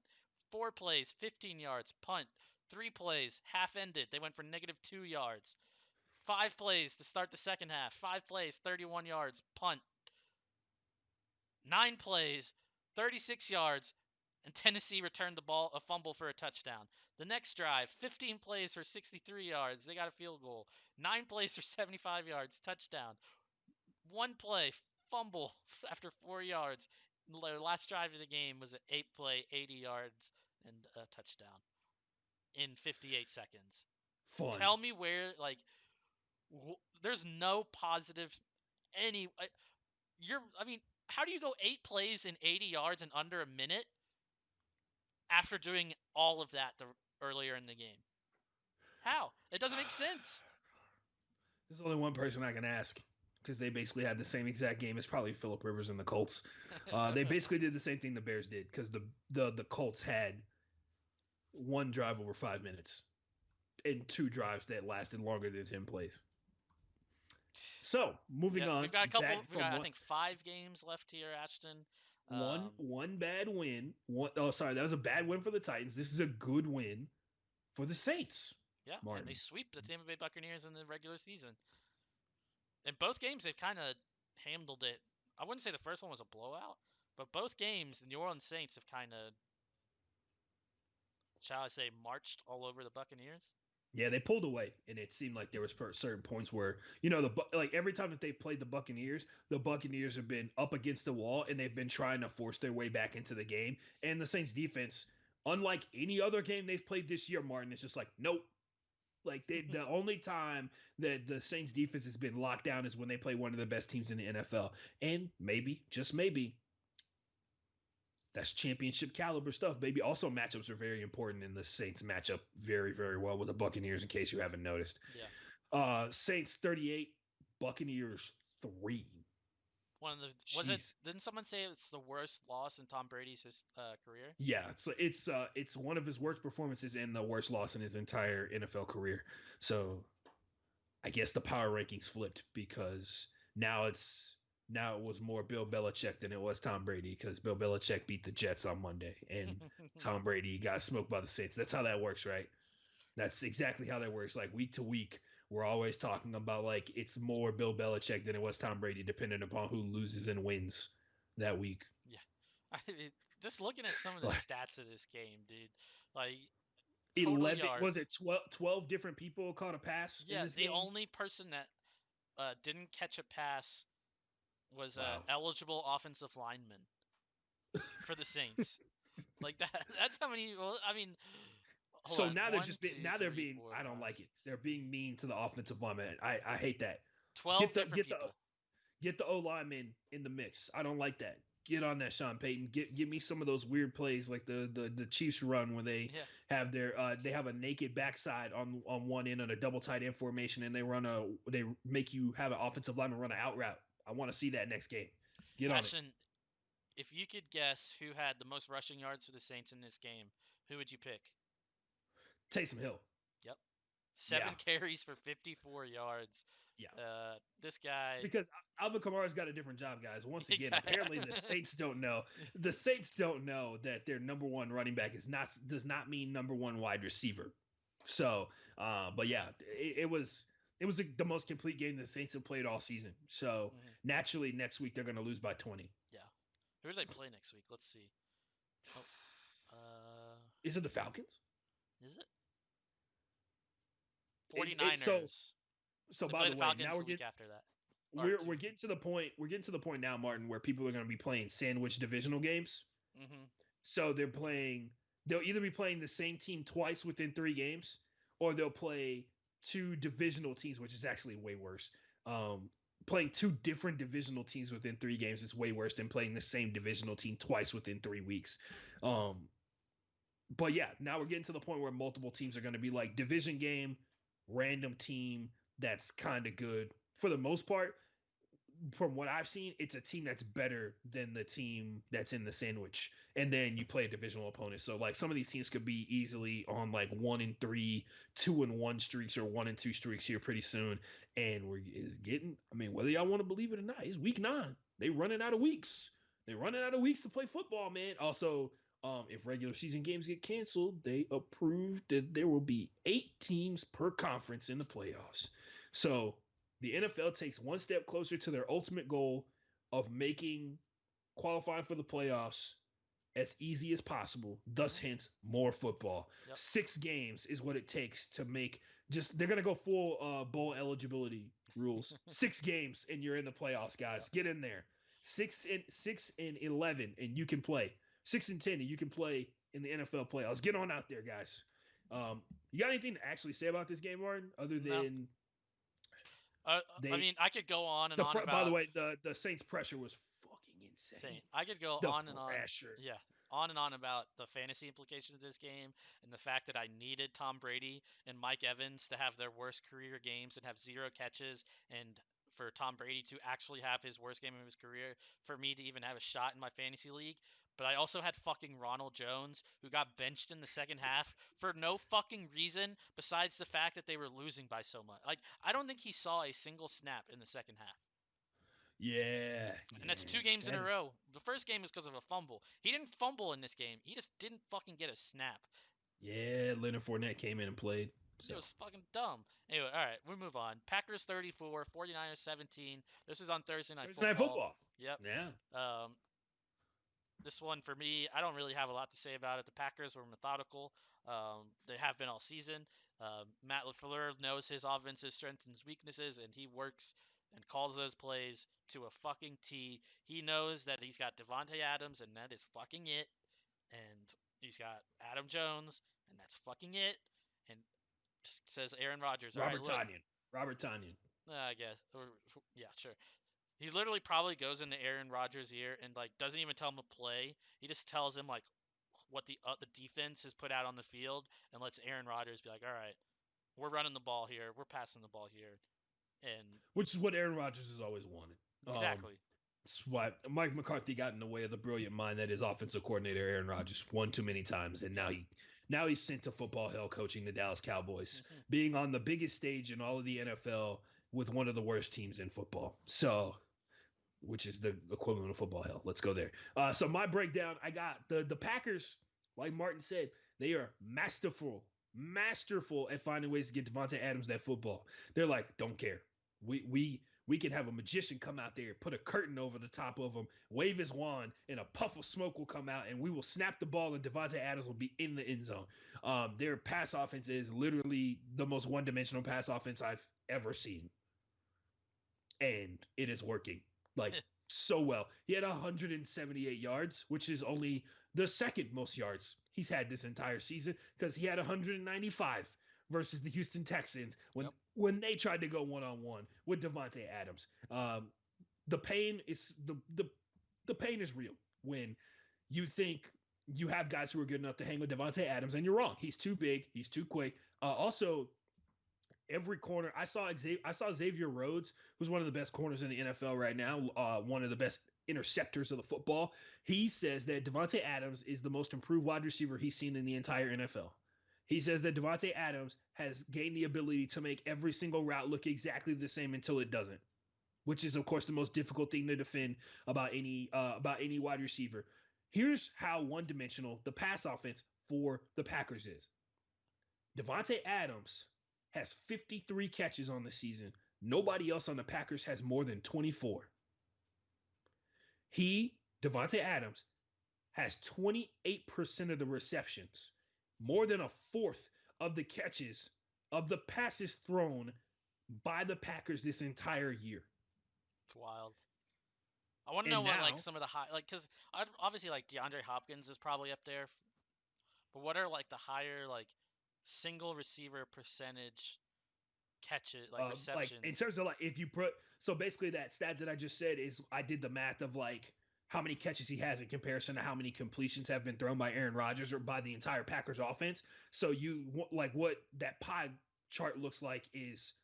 4 plays, 15 yards, punt. 3 plays, half ended. They went for -2 yards. 5 plays to start the second half. 5 plays, 31 yards, punt. 9 plays, 36 yards, and Tennessee returned the ball, a fumble for a touchdown. The next drive, 15 plays for 63 yards. They got a field goal. 9 plays for 75 yards, touchdown. 1 play, fumble after 4 yards. Their last drive of the game was an 8 play, 80 yards, and a touchdown in 58 seconds. Fun. Tell me where, like, there's no positive any. I mean, how do you go 8 plays in 80 yards in under a minute after doing all of that earlier in the game? How? It doesn't make sense. There's only one person I can ask, because they basically had the same exact game as probably Philip Rivers and the Colts. They basically did the same thing the Bears did, because the Colts had one drive over 5 minutes and two drives that lasted longer than 10 plays. So moving Yep, on, we've got a couple. back We from got I think 5 games left here, Ashton. one Um, one bad win. Oh, sorry, that was a bad win for the Titans. This is a good win for the Saints. yeah, and they Martin. sweep the Tampa Bay Buccaneers in the regular season. In both games, they've kind of handled it. I wouldn't say the first one was a blowout, but both games, the New Orleans Saints have kind of, shall I say, marched all over the Buccaneers. Yeah, they pulled away, and it seemed like there was certain points where like every time that they played the Buccaneers have been up against the wall, and they've been trying to force their way back into the game. And the Saints defense, unlike any other game they've played this year, Martin, is just like nope. Like the only time that the Saints defense has been locked down is when they play one of the best teams in the NFL, and maybe just maybe that's championship caliber stuff, baby. Also, matchups are very important, and the Saints match up very, very well with the Buccaneers. In case you haven't noticed, Yeah, Saints 38, Buccaneers 3. one of the was it? Jeez, Didn't someone say it's the worst loss in Tom Brady's career? yeah, it's one of his worst performances and the worst loss in his entire NFL career. So I guess the power rankings flipped because now it was more Bill Belichick than it was Tom Brady because Bill Belichick beat the Jets on Monday and Tom Brady got smoked by the Saints. That's how that works, right? That's exactly how that works. Like week to week, we're always talking about like it's more Bill Belichick than it was Tom Brady, depending upon who loses and wins that week. Yeah, I mean, just looking at some of the Like stats of this game, dude. Like total 11 was yards. it 12 different people caught a pass in Yeah, this the game? only person that didn't catch a pass was a Wow. eligible offensive lineman for the Saints. Like that. That's how many. Well, I mean, hold So on. now they're One, just being two, now they're three, being four, I don't five, like it. six, They're seven, being mean to the offensive lineman. I hate that. 12 Get the different get the people. get the O lineman in the mix. I don't like that. Get on that, Sean Payton. Give me some of those weird plays like the Chiefs run where Yeah. they have a naked backside on one end on a double tight end formation and they make you have an offensive lineman run an out route. I want to see that next game. Get on it. Ashton, if you could guess who had the most rushing yards for the Saints in this game, who would you pick? Taysom Hill. Yep. Yeah. 7 carries for 54 yards. Yeah. This guy. Because Alvin Kamara's got a different job, guys. Once again, apparently the Exactly. Saints don't know. The Saints don't know that their number one running back does not mean number one wide receiver. So, but yeah, it was the most complete game the Saints have played all season. So hmm naturally, next week they're going to lose by 20. Yeah. Who do they play next week? Let's see. Oh, Is it the Falcons? is it? It so 49ers. so. They By play the the way, Falcons now the week after that. Or we're 2 weeks. getting to the point. We're getting to the point now, Martin, where people are going to be playing sandwich divisional games. hmm So they'll either be playing the same team twice within 3 games, or they'll play two divisional teams, which is actually way worse. Playing two different divisional teams within 3 games is way worse than playing the same divisional team twice within 3 weeks. Um, but yeah, now we're getting to the point where multiple teams are going to be like division game, random team that's kind of good for the most part from what I've seen, it's a team that's better than the team that's in the sandwich. And then you play a divisional opponent. So like some of these teams could be easily on like 1-3, 2-1 streaks or 1-2 streaks here pretty soon. And we're is getting. I mean, whether y'all want to believe it or not, it's week 9. They running out of weeks. They're running out of weeks to play football, man. Also, if regular season games get canceled, they approved that there will be 8 teams per conference in the playoffs. So the NFL takes one step closer to their ultimate goal of making qualifying for the playoffs as easy as possible. Thus, hmm hence more football. Yep. 6 games is what it takes to make. Just they're gonna go full bowl eligibility rules. 6 games and you're in the playoffs, guys. Yep. Get in there. 6-11 and you can play. 6-10 and you can play in the NFL playoffs. Get on out there, guys. You got anything to actually say about this game, Martin? Other No. than I they mean, I could go on and on by the about way, the Saints pressure was fucking insane. Saint. I could go The on and on. pressure. Yeah, on and on about the fantasy implications of this game and the fact that I needed Tom Brady and Mike Evans to have their worst career games and have 0 catches, and for Tom Brady to actually have his worst game of his career for me to even have a shot in my fantasy league. but I also had fucking Ronald Jones, who got benched in the second half for no fucking reason besides the fact that they were losing by so much. Like, I don't think he saw a single snap in the second half. Yeah, And that's two yeah. games in a row. The first game was because of a fumble. He didn't fumble in this game. He just didn't fucking get a snap. Yeah, Leonard Fournette came in and played. It So was fucking dumb. Anyway, all right, we move on. Packers 34, 49ers 17. This is on Thursday Night Thursday Night Football. Football. Yep. Yeah. Um, this one for me, I don't really have a lot to say about it. The Packers were methodical. They have been all season. Matt LaFleur knows his offense's strengths and weaknesses, and he works and calls those plays to a fucking T. He knows that he's got Devontae Adams, and that is fucking it. And he's got Adam Jones, and that's fucking it. And just says Aaron Rodgers. All right, Robert look, Tanyan. Robert Tanyan. I guess, or yeah, sure. He literally probably goes into Aaron Rodgers' ear and like doesn't even tell him to play. He just tells him like what the defense has put out on the field and lets Aaron Rodgers be like, all right, we're running the ball here, we're passing the ball here, and Which is what Aaron Rodgers has always wanted. exactly. That's why Mike McCarthy got in the way of the brilliant mind that is offensive coordinator Aaron Rodgers one too many times, and now he's sent to football hell coaching the Dallas Cowboys, being on the biggest stage in all of the NFL with one of the worst teams in football. So, which is the equivalent of football hell. Let's go there. So my breakdown, I got the Packers, like Martin said, they are masterful at finding ways to get Devontae Adams that football. They're like, don't care. We can have a magician come out there, put a curtain over the top of him, wave his wand, and a puff of smoke will come out, and we will snap the ball, and Devontae Adams will be in the end zone. Their pass offense is literally the most one-dimensional pass offense I've ever seen, and it is working like so well. He had 178 yards, which is only the second most yards he's had this entire season because he had 195 versus the Houston Texans when they tried to go one-on-one with Devontae Adams. The pain is the pain is real when you think you have guys who are good enough to hang with Devontae Adams, and you're wrong. He's too big. He's too quick. Also, every corner I saw Xavier Rhodes, who's one of the best corners in the NFL right now, one of the best interceptors of the football. He says that Devontae Adams is the most improved wide receiver he's seen in the entire NFL. He says that Devontae Adams has gained the ability to make every single route look exactly the same until it doesn't, which is, of course, the most difficult thing to defend about any wide receiver. Here's how one-dimensional the pass offense for the Packers is. Devontae Adams has 53 catches on the season. Nobody else on the Packers has more than 24. Devontae Adams, has 28% of the receptions, more than a fourth of the catches of the passes thrown by the Packers this entire year. It's wild. I want to know what like some of the high because obviously like DeAndre Hopkins is probably up there, but what are like the higher like single receiver percentage catches like receptions? Like in terms of like if you put so basically that stat that I just said is I did the math of like how many catches he has in comparison to how many completions have been thrown by Aaron Rodgers or by the entire Packers offense. So you like what that pie chart looks like is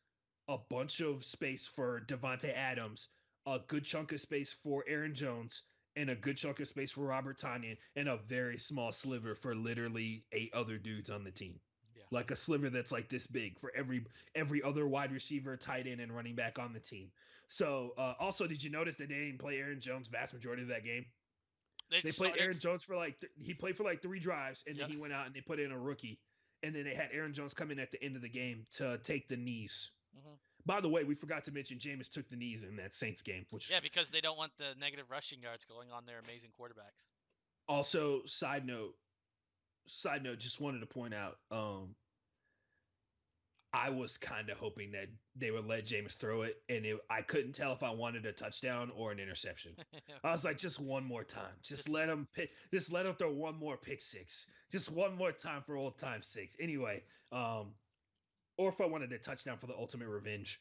a bunch of space for Devontae Adams, a good chunk of space for Aaron Jones, and a good chunk of space for Robert Tonyan, and a very small sliver for literally 8 other dudes on the team. Yeah. Like a sliver that's like this big for every other wide receiver, tight end, and running back on the team. So also, did you notice that they didn't play Aaron Jones vast majority of that game? They played Aaron Jones for like he played for like 3 drives, and then he went out and they put in a rookie, and then they had Aaron Jones come in at the end of the game to take the knees. Mm-hmm. By the way, we forgot to mention Jameis took the knees in that Saints game. Which because they don't want the negative rushing yards going on their amazing quarterbacks. Also, side note, just wanted to point out, I was kind of hoping that they would let Jameis throw it, and I couldn't tell if I wanted a touchdown or an interception. I was like, just one more time. Just let him throw one more pick six. Just one more time for old time's sakes. Anyway, or if I wanted a touchdown for the ultimate revenge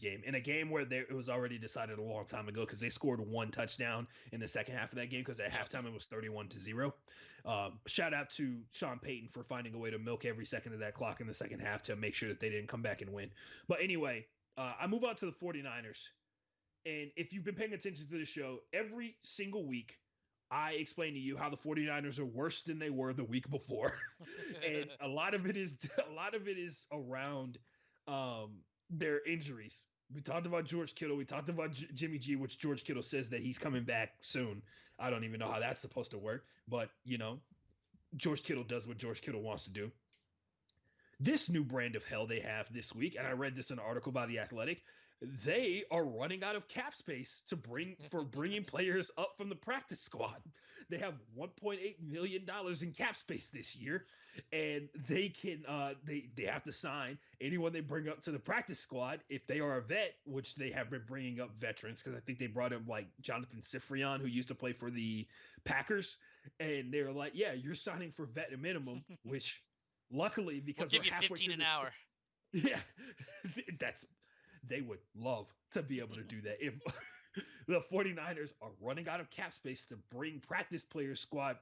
game in a game where it was already decided a long time ago because they scored 1 touchdown in the second half of that game because at halftime it was 31-0. Shout out to Sean Payton for finding a way to milk every second of that clock in the second half to make sure that they didn't come back and win. But anyway, I move on to the 49ers. And if you've been paying attention to the show, every single week I explained to you how the 49ers are worse than they were the week before. And a lot of it is around their injuries. We talked about George Kittle. We talked about Jimmy G, which George Kittle says that he's coming back soon. I don't even know how that's supposed to work, but George Kittle does what George Kittle wants to do. This new brand of hell they have this week, and I read this in an article by The Athletic, they are running out of cap space for bringing players up from the practice squad. They have $1.8 million in cap space this year, and they can they have to sign anyone they bring up to the practice squad if they are a vet, which they have been bringing up veterans because I think they brought up like Jonathan Sifrion, who used to play for the Packers, and they're like, yeah, you're signing for vet minimum, which luckily because we'll give we're you 15 an hour. Yeah, they would love to be able to do that if the 49ers are running out of cap space to bring practice squad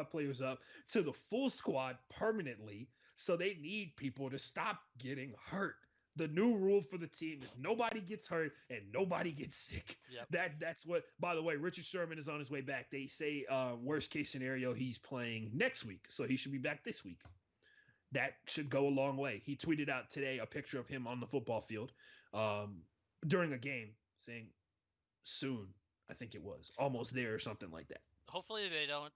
players up to the full squad permanently. So they need people to stop getting hurt. The new rule for the team is nobody gets hurt and nobody gets sick. That's what. By the way, Richard Sherman is on his way back. They say worst case scenario he's playing next week, so he should be back this week. That should go a long way. He tweeted out today a picture of him on the football field during a game saying soon, I think it was, almost there or something like that. Hopefully they don't,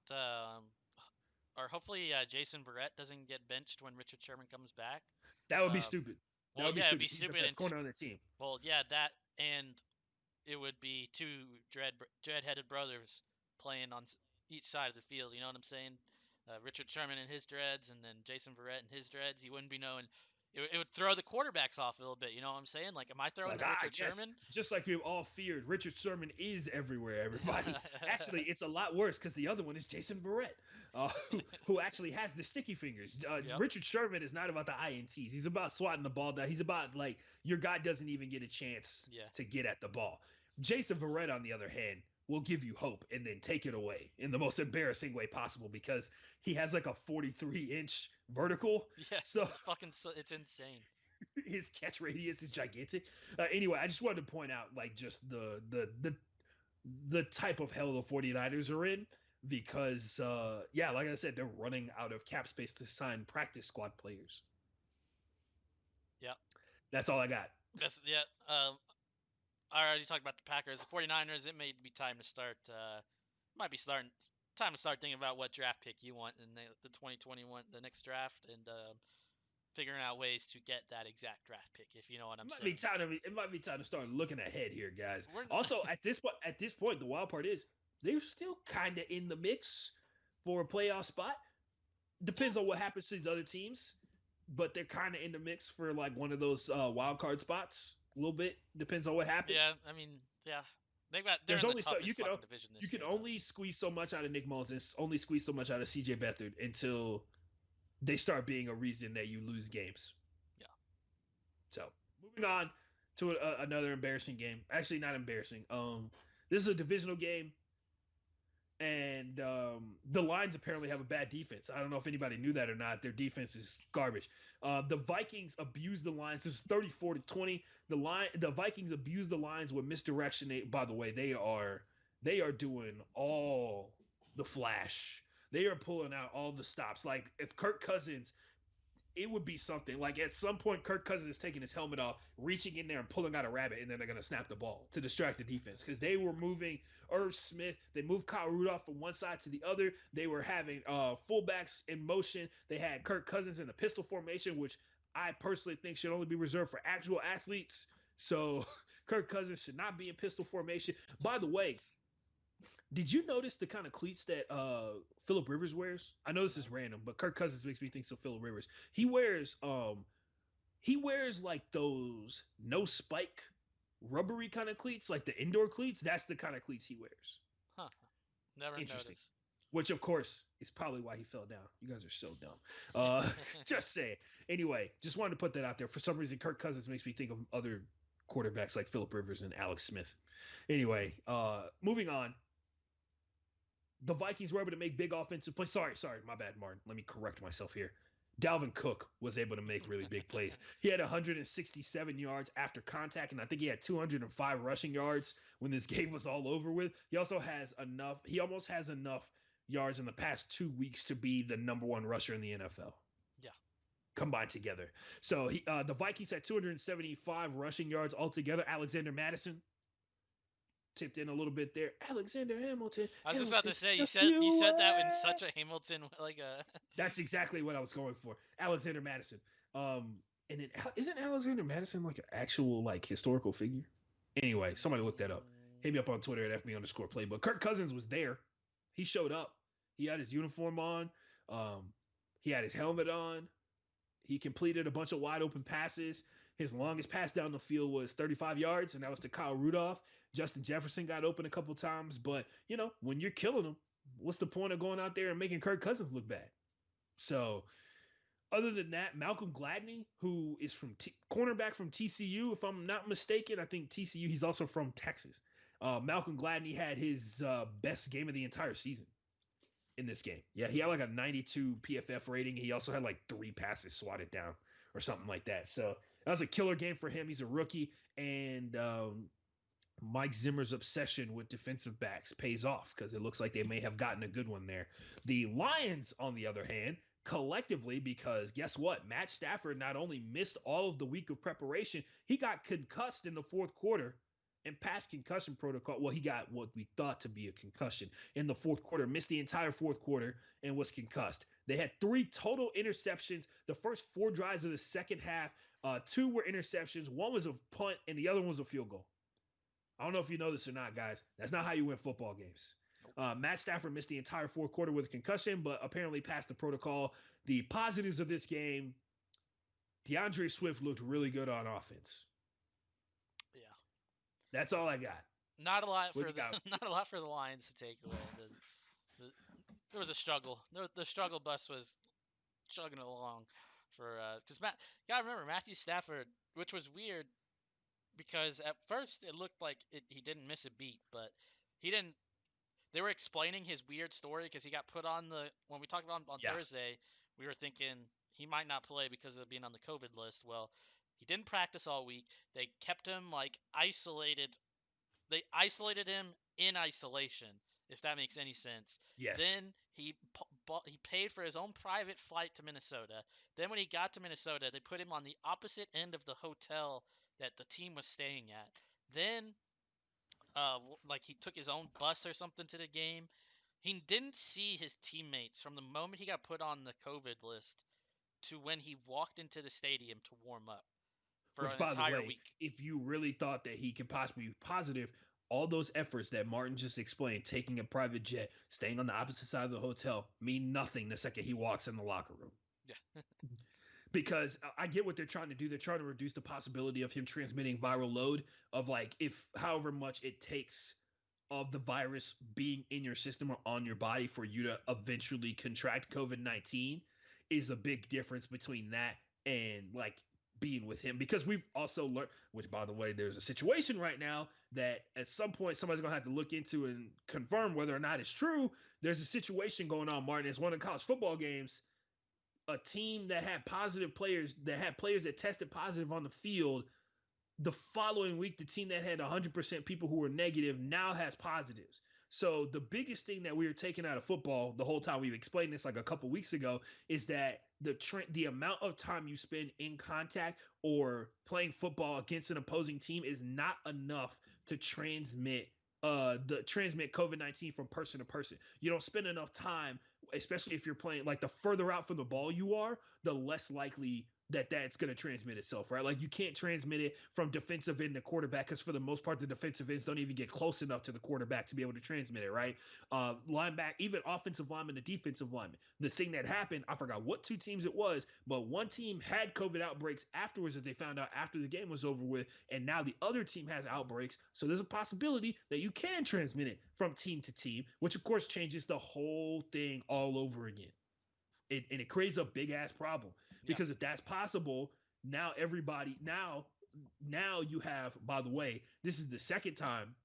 or hopefully Jason Verrett doesn't get benched when Richard Sherman comes back. That would be stupid. Well, yeah, it'd be stupid. He's the best corner on the team. Well, yeah, that, and it would be two dread-headed brothers playing on each side of the field. You know what I'm saying? Richard Sherman and his dreads, and then Jason Verrett and his dreads. You wouldn't be knowing. It would throw the quarterbacks off a little bit. You know what I'm saying? Like, am I throwing Richard Sherman? Just like we've all feared, Richard Sherman is everywhere, everybody. Actually, it's a lot worse because the other one is Jason Verrett, who actually has the sticky fingers. Yep. Richard Sherman is not about the INTs. He's about swatting the ball down. He's about, like, your guy doesn't even get a chance to get at the ball. Jason Verrett, on the other hand, will give you hope and then take it away in the most embarrassing way possible because he has like a 43-inch vertical. Yeah, so it's insane. His catch radius is gigantic. Anyway, I just wanted to point out like just the type of hell the 49ers are in because like I said, they're running out of cap space to sign practice squad players. Yeah, that's all I got. I already talked about the Packers. The 49ers, it may be time to start time to start thinking about what draft pick you want in the 2021, the next draft, and figuring out ways to get that exact draft pick, if you know what I'm saying. It might be time to start looking ahead here, guys. Also, at this point, the wild part is they're still kind of in the mix for a playoff spot. Depends on what happens to these other teams, but they're kind of in the mix for like one of those wild card spots. A little bit depends on what happens. Yeah, I mean, yeah, there's only so you can only squeeze so much out of Nick Mullins and only squeeze so much out of CJ Beathard until they start being a reason that you lose games. Yeah. So moving on to another embarrassing game. Actually, not embarrassing. This is a divisional game, and the Lions apparently have a bad defense. I don't know if anybody knew that or not. Their defense is garbage. The Vikings abused the Lions. It's 34-20. The Vikings abused the Lions with misdirection. By the way, they are doing all the flash. They are pulling out all the stops. Like if Kirk Cousins, it would be something. Like at some point, Kirk Cousins is taking his helmet off, reaching in there and pulling out a rabbit, and then they're going to snap the ball to distract the defense because they were moving Irv Smith. They moved Kyle Rudolph from one side to the other. They were having fullbacks in motion. They had Kirk Cousins in the pistol formation, which I personally think should only be reserved for actual athletes. So Kirk Cousins should not be in pistol formation. By the way, did you notice the kind of cleats that Phillip Rivers wears? I know this is random, but Kirk Cousins makes me think so. Phillip Rivers. He wears like those no spike rubbery kind of cleats, like the indoor cleats. That's the kind of cleats he wears. Huh. Never noticed. Which of course is probably why he fell down. You guys are so dumb. Just saying. Anyway, just wanted to put that out there. For some reason, Kirk Cousins makes me think of other quarterbacks like Phillip Rivers and Alex Smith. Anyway, moving on. The Vikings were able to make big offensive plays. Sorry, my bad, Martin. Let me correct myself here. Dalvin Cook was able to make really big plays. He had 167 yards after contact, and I think he had 205 rushing yards when this game was all over with. He also has enough. He almost has enough yards in the past 2 weeks to be the number one rusher in the NFL Yeah. combined together. So the Vikings had 275 rushing yards altogether. Alexander Madison tipped in a little bit there. Alexander Hamilton. I was just about Hamilton, to say just you you said that in wait. such a Hamilton like a That's exactly what I was going for. Alexander Madison. And it isn't Alexander Madison like an actual like historical figure? Anyway, somebody look that up. Hit me up on Twitter at FB_playbook. Kirk Cousins was there. He showed up. He had his uniform on. He had his helmet on. He completed a bunch of wide open passes. His longest pass down the field was 35 yards, and that was to Kyle Rudolph. Justin Jefferson got open a couple times, but when you're killing them, what's the point of going out there and making Kirk Cousins look bad? So, other than that, Malcolm Gladney, who is from cornerback from TCU, if I'm not mistaken, I think TCU. He's also from Texas. Malcolm Gladney had his best game of the entire season in this game. Yeah, he had like a 92 PFF rating. He also had like 3 passes swatted down or something like that. So that was a killer game for him. He's a rookie, and Mike Zimmer's obsession with defensive backs pays off because it looks like they may have gotten a good one there. The Lions, on the other hand, collectively, because guess what? Matt Stafford not only missed all of the week of preparation, he got concussed in the fourth quarter and passed concussion protocol. Well, he got what we thought to be a concussion in the fourth quarter, missed the entire fourth quarter, and was concussed. They had 3 total interceptions the first 4 drives of the second half. 2 were interceptions. 1 was a punt, and the other one was a field goal. I don't know if you know this or not, guys. That's not how you win football games. Matt Stafford missed the entire fourth quarter with a concussion, but apparently passed the protocol. The positives of this game, DeAndre Swift looked really good on offense. yeah. That's all I got. Not a lot What for you the got? not a lot for the Lions to take away. There was a struggle. The struggle bus was chugging along for because gotta remember Matthew Stafford, which was weird because at first it looked like he didn't miss a beat, but he didn't. They were explaining his weird story because he got put on the when we talked about him on Yeah. Thursday. We were thinking he might not play because of being on the COVID list. Well, he didn't practice all week. They kept him like isolated. They isolated him in isolation, if that makes any sense. Yes. Then he paid for his own private flight to Minnesota. Then when he got to Minnesota, they put him on the opposite end of the hotel that the team was staying at. Then like he took his own bus or something to the game. He didn't see his teammates from the moment he got put on the COVID list to when he walked into the stadium to warm up for Which, an by the entire way, week. if you really thought that he could possibly be positive, all those efforts that Martin just explained, taking a private jet, staying on the opposite side of the hotel, mean nothing the second he walks in the locker room. Yeah. Because I get what they're trying to do. They're trying to reduce the possibility of him transmitting viral load of like if however much it takes of the virus being in your system or on your body for you to eventually contract COVID-19 is a big difference between that and like being with him because we've also learned, which by the way, there's a situation right now that at some point somebody's gonna have to look into and confirm whether or not it's true. There's a situation going on, Martin. It's one of the college football games. A team that had players that tested positive on the field. The following week, the team that had 100% people who were negative now has positives. So the biggest thing that we were taking out of football the whole time, we've explained this like a couple weeks ago, is that the amount of time you spend in contact or playing football against an opposing team is not enough to transmit COVID-19 from person to person. You don't spend enough time, especially if you're playing like the further out from the ball you are, the less likely that's going to transmit itself, right? Like you can't transmit it from defensive end to quarterback because for the most part, the defensive ends don't even get close enough to the quarterback to be able to transmit it, right? Linebacker, even offensive lineman to defensive lineman. The thing that happened, I forgot what 2 teams it was, but one team had COVID outbreaks afterwards that they found out after the game was over with, and now the other team has outbreaks. So there's a possibility that you can transmit it from team to team, which of course changes the whole thing all over again. And it creates a big ass problem because if that's possible, now you have, by the way, this is the second time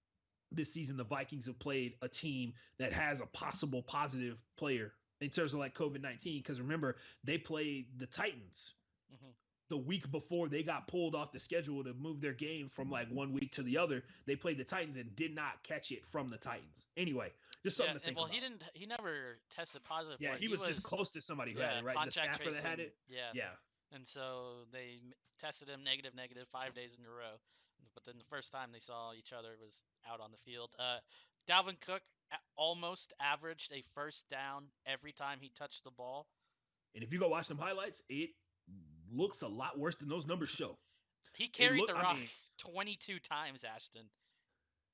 this season the Vikings have played a team that has a possible positive player in terms of like COVID-19. Because remember, they played the Titans Hmm. the week before they got pulled off the schedule to move their game from like one week to the other. They played the Titans and did not catch it from the Titans. Anyway, just Yeah, something to and think well, he about. didn't. He never tested positive Yeah, for it. he He was just was, close to somebody who had yeah, it, right? The contact staffer that had tracing. it. Yeah, Yeah. and so they tested him negative, negative 5 days in a row. But then the first time they saw each other was out on the field. Dalvin Cook almost averaged a first down every time he touched the ball. And if you go watch some highlights, it looks a lot worse than those numbers show. He It carried look, the I rock mean, 22 times, Ashton.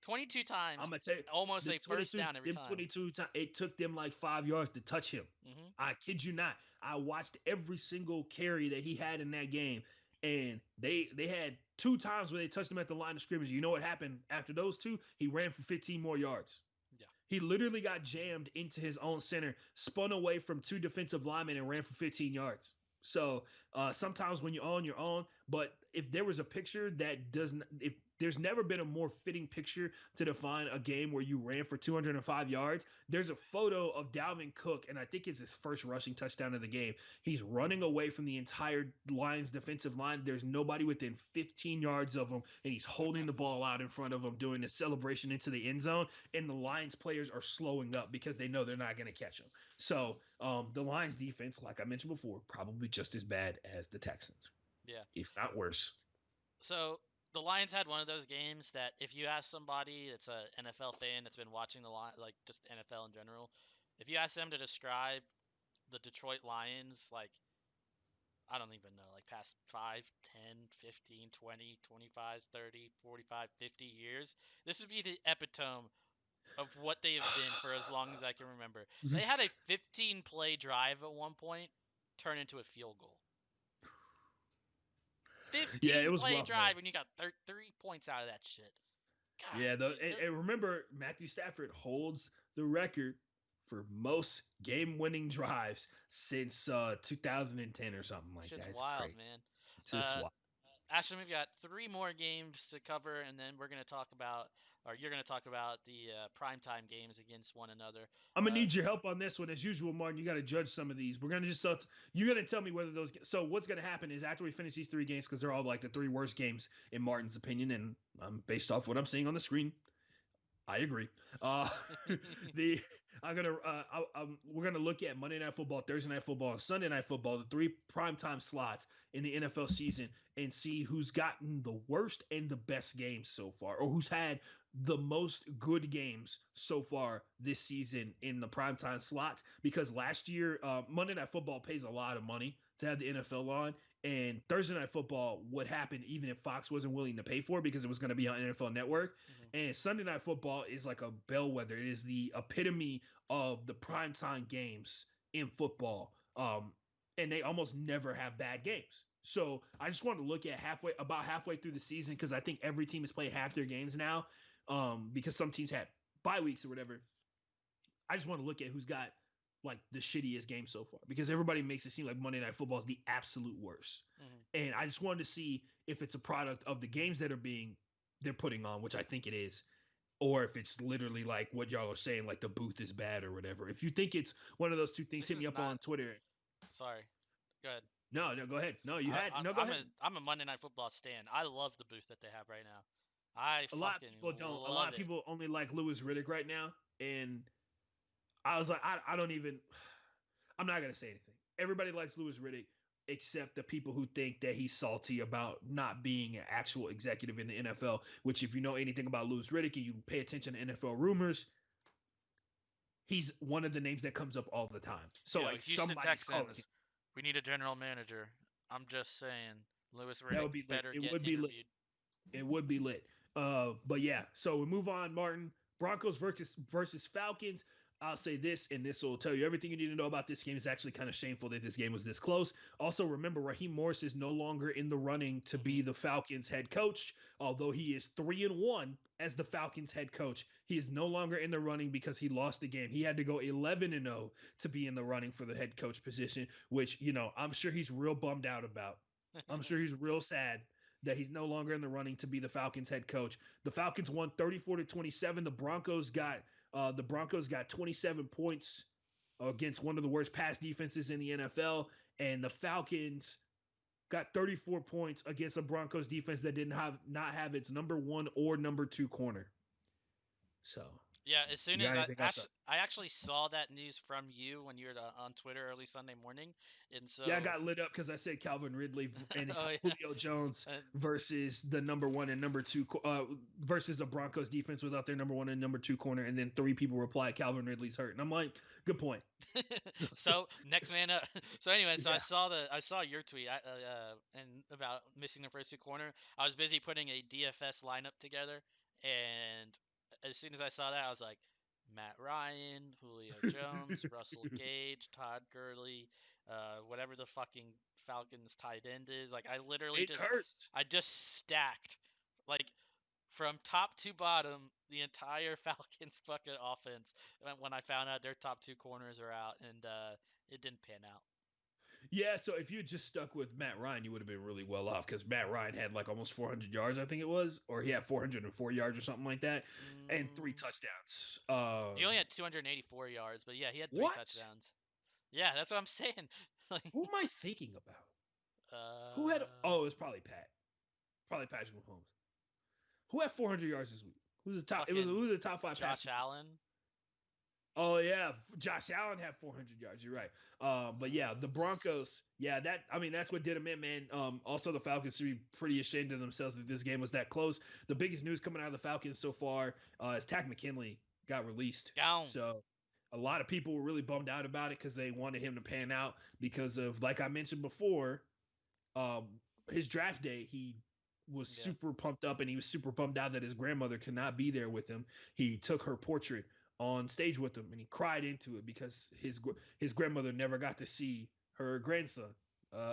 22 times, I'm gonna tell you, almost a first down every them time. 22 times, it took them like 5 yards to touch him. Hmm. I kid you not. I watched every single carry that he had in that game, and they had 2 times where they touched him at the line of scrimmage. You know what happened after those two? He ran for 15 more yards. Yeah. He literally got jammed into his own center, spun away from 2 defensive linemen, and ran for 15 yards. So sometimes when you're on your own, but if there was a picture that doesn't, if there's never been a more fitting picture to define a game where you ran for 205 yards, there's a photo of Dalvin Cook, and I think it's his first rushing touchdown of the game. He's running away from the entire Lions defensive line. There's nobody within 15 yards of him, and he's holding the ball out in front of him, doing the celebration into the end zone. And the Lions players are slowing up because they know they're not going to catch him. So the Lions defense, like I mentioned before, probably just as bad as the Texans, Yeah. if not worse. So the Lions had one of those games that if you ask somebody that's a NFL fan that's been watching the like just NFL in general, if you ask them to describe the Detroit Lions, like I don't even know, like past 5, 10, 15, 20, 25, 30, 45, 50 years, this would be the epitome of what they have been for as long as I can remember. They had a 15 play drive at one point turn into a field goal. Yeah, it 15 was play rough, man. drive and you got 3 points out of that shit. God, Yeah, dude. and remember, Matthew Stafford holds the record for most game-winning drives since 2010 or something like Shit's that. It's wild, crazy. man. It's just Uh, wild. Ashton, we've got 3 more games to cover, and then we're going to talk about, or you're going to talk about the primetime games against one another. I'm gonna Uh, need your help on this one, as usual, Martin. You got to judge some of these. We're gonna just you're gonna tell me whether those. So what's gonna happen is after we finish these 3 games, because they're all like the 3 worst games in Martin's opinion, and based off what I'm seeing on the screen, I agree. Uh, the I'm gonna we're gonna look at Monday Night Football, Thursday Night Football, and Sunday Night Football, the 3 primetime slots in the NFL season, and see who's gotten the worst and the best games so far, or who's had the most good games so far this season in the primetime slots. Because last year, Monday Night Football pays a lot of money to have the NFL on, and Thursday Night Football would happen even if Fox wasn't willing to pay for it because it was going to be on NFL Network. mhm. And Sunday Night Football is like a bellwether. It is the epitome of the primetime games in football. And they almost never have bad games. So I just want to look at about halfway through the season, because I think every team has played half their games now, because some teams had bye weeks or whatever. I just want to look at who's got like the shittiest game so far, because everybody makes it seem like Monday Night Football is the absolute worst. Mhm. And I just wanted to see if it's a product of the games that they're putting on, which I think it is, or if it's literally like what y'all are saying, like the booth is bad or whatever. If you think it's one of those two things, This hit me is up not. on Twitter. Sorry. Go ahead. No, no, go ahead. No, you I, had I, no, go I'm ahead. a I'm a Monday Night Football stan. I love the booth that they have right now. I A lot of fucking people don't. A lot love of it. people only like Lewis Riddick right now, and I was like, I don't even. I'm not gonna say anything. Everybody likes Lewis Riddick except the people who think that he's salty about not being an actual executive in the NFL. Which, if you know anything about Lewis Riddick and you pay attention to NFL rumors, he's one of the names that comes up all the time. So Yo, like Houston somebody's calling him. Texans, we need a general manager. I'm just saying, Lewis That Riddick would be lit. better It get would be lit. interviewed. It would be lit. But yeah, so we move on, Martin. Broncos versus Falcons. I'll say this, and this will tell you everything you need to know about this game. It's actually kind of shameful that this game was this close. Also, remember, Raheem Morris is no longer in the running to be Mhm. the Falcons head coach. Although he is 3-1 as the Falcons head coach, he is no longer in the running because he lost the game. He had to go 11-0 to be in the running for the head coach position, which, I'm sure he's real bummed out about. I'm sure he's real sad that he's no longer in the running to be the Falcons head coach. The Falcons won 34-27. The Broncos got 27 points against one of the worst pass defenses in the NFL, and the Falcons got 34 points against a Broncos defense that didn't have not have its number 1 or number 2 corner. So, Yeah, as soon you as got anything else? I actually saw that news from you when you were on Twitter early Sunday morning, and Yeah, I so got lit up because I said Calvin Ridley and oh yeah, Julio Jones uh, versus the number 1 and number 2 versus the Broncos defense without their number 1 and number 2 corner, and then 3 people replied Calvin Ridley's hurt, and I'm like, good point. so next man up. So anyway, so Yeah, I saw your tweet and about missing the first two corner. I was busy putting a DFS lineup together, and as soon as I saw that, I was like, Matt Ryan, Julio Jones, Russell Gage, Todd Gurley, whatever the fucking Falcons tight end is. Like it hurts. I just stacked like from top to bottom, the entire Falcons fucking offense when I found out their top two corners are out, and it didn't pan out. Yeah, so if you had just stuck with Matt Ryan, you would have been really well off because Matt Ryan had like almost 400 yards, I think it was, or he had 404 yards or something like that, and 3 Mm, touchdowns. he only had 284 yards, but yeah, he had three What? touchdowns. Yeah, that's what I'm saying. Like, Who am I thinking about? Who had? uh, Oh, it was probably Pat. Probably Patrick Mahomes. Who had 400 yards this week? Who's the top? It was fucking who's the top 5 Josh passing? Allen. Oh yeah, Josh Allen had 400 yards. You're right. But yeah, the Broncos. Yeah, that I mean that's what did them in, man. Also the Falcons should be pretty ashamed of themselves that this game was that close. The biggest news coming out of the Falcons so far is Takk McKinley got released. Down. So a lot of people were really bummed out about it because they wanted him to pan out because of, like I mentioned before, his draft day. He was Yeah. super pumped up and he was super bummed out that his grandmother could not be there with him. He took her portrait on stage with him and he cried into it because his grandmother never got to see her grandson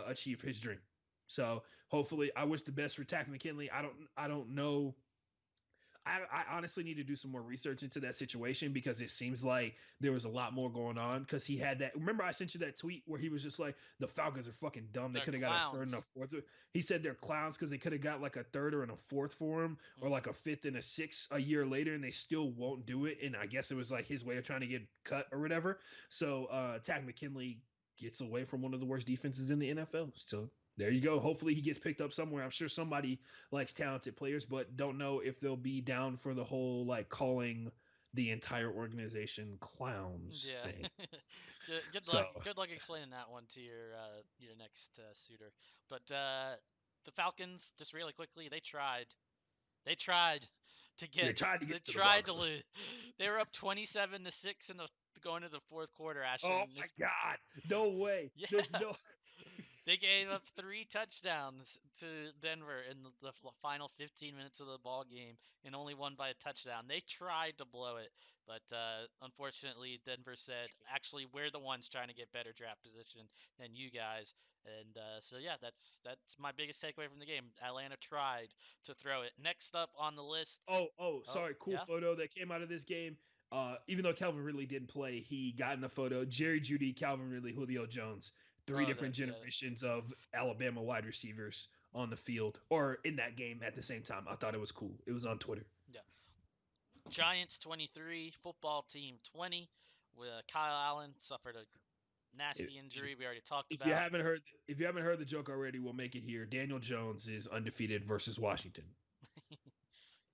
achieve his dream. So hopefully, I wish the best for Takk McKinley. I don't know. I honestly need to do some more research into that situation because it seems like there was a lot more going on because he had that. Remember, I sent you that tweet where he was just like, the Falcons are fucking dumb. They They're could have got a third and a clowns. fourth. He said they're clowns because they could have got like a third or and a fourth for him or like Mm-hmm. a fifth and a sixth a year later and they still won't do it. And I guess it was like his way of trying to get cut or whatever. So Takk McKinley gets away from one of the worst defenses in the NFL. So there you go. Hopefully he gets picked up somewhere. I'm sure somebody likes talented players, but don't know if they'll be down for the whole like calling the entire organization clowns Yeah. thing. Good luck. So Good luck explaining that one to your next suitor. But the Falcons, just really quickly, they tried. They tried to they get. tried to They get to the tried to Broncos. lose. They were up 27-6 in the going to the fourth quarter. Oh Ashton, my God. No way. yeah, There's no they gave up three touchdowns to Denver in the final 15 minutes of the ball game and only won by a touchdown. They tried to blow it, but unfortunately, Denver said, "Actually, we're the ones trying to get better draft position than you guys." And so yeah, that's my biggest takeaway from the game. Atlanta tried to throw it. Next up on the list. Oh sorry. Cool yeah. photo that came out of this game. Even though Calvin Ridley didn't play, he got in the photo. Jerry Judy, Calvin Ridley, Julio Jones, 3 Oh, different yeah. generations of Alabama wide receivers on the field or in that game at the same time. I thought it was cool. It was on Twitter. Yeah. Giants 23, football team 20. With Kyle Allen suffered a If, nasty injury we already talked if you about. haven't heard, if you haven't heard the joke already, we'll make it here. Daniel Jones is undefeated versus Washington.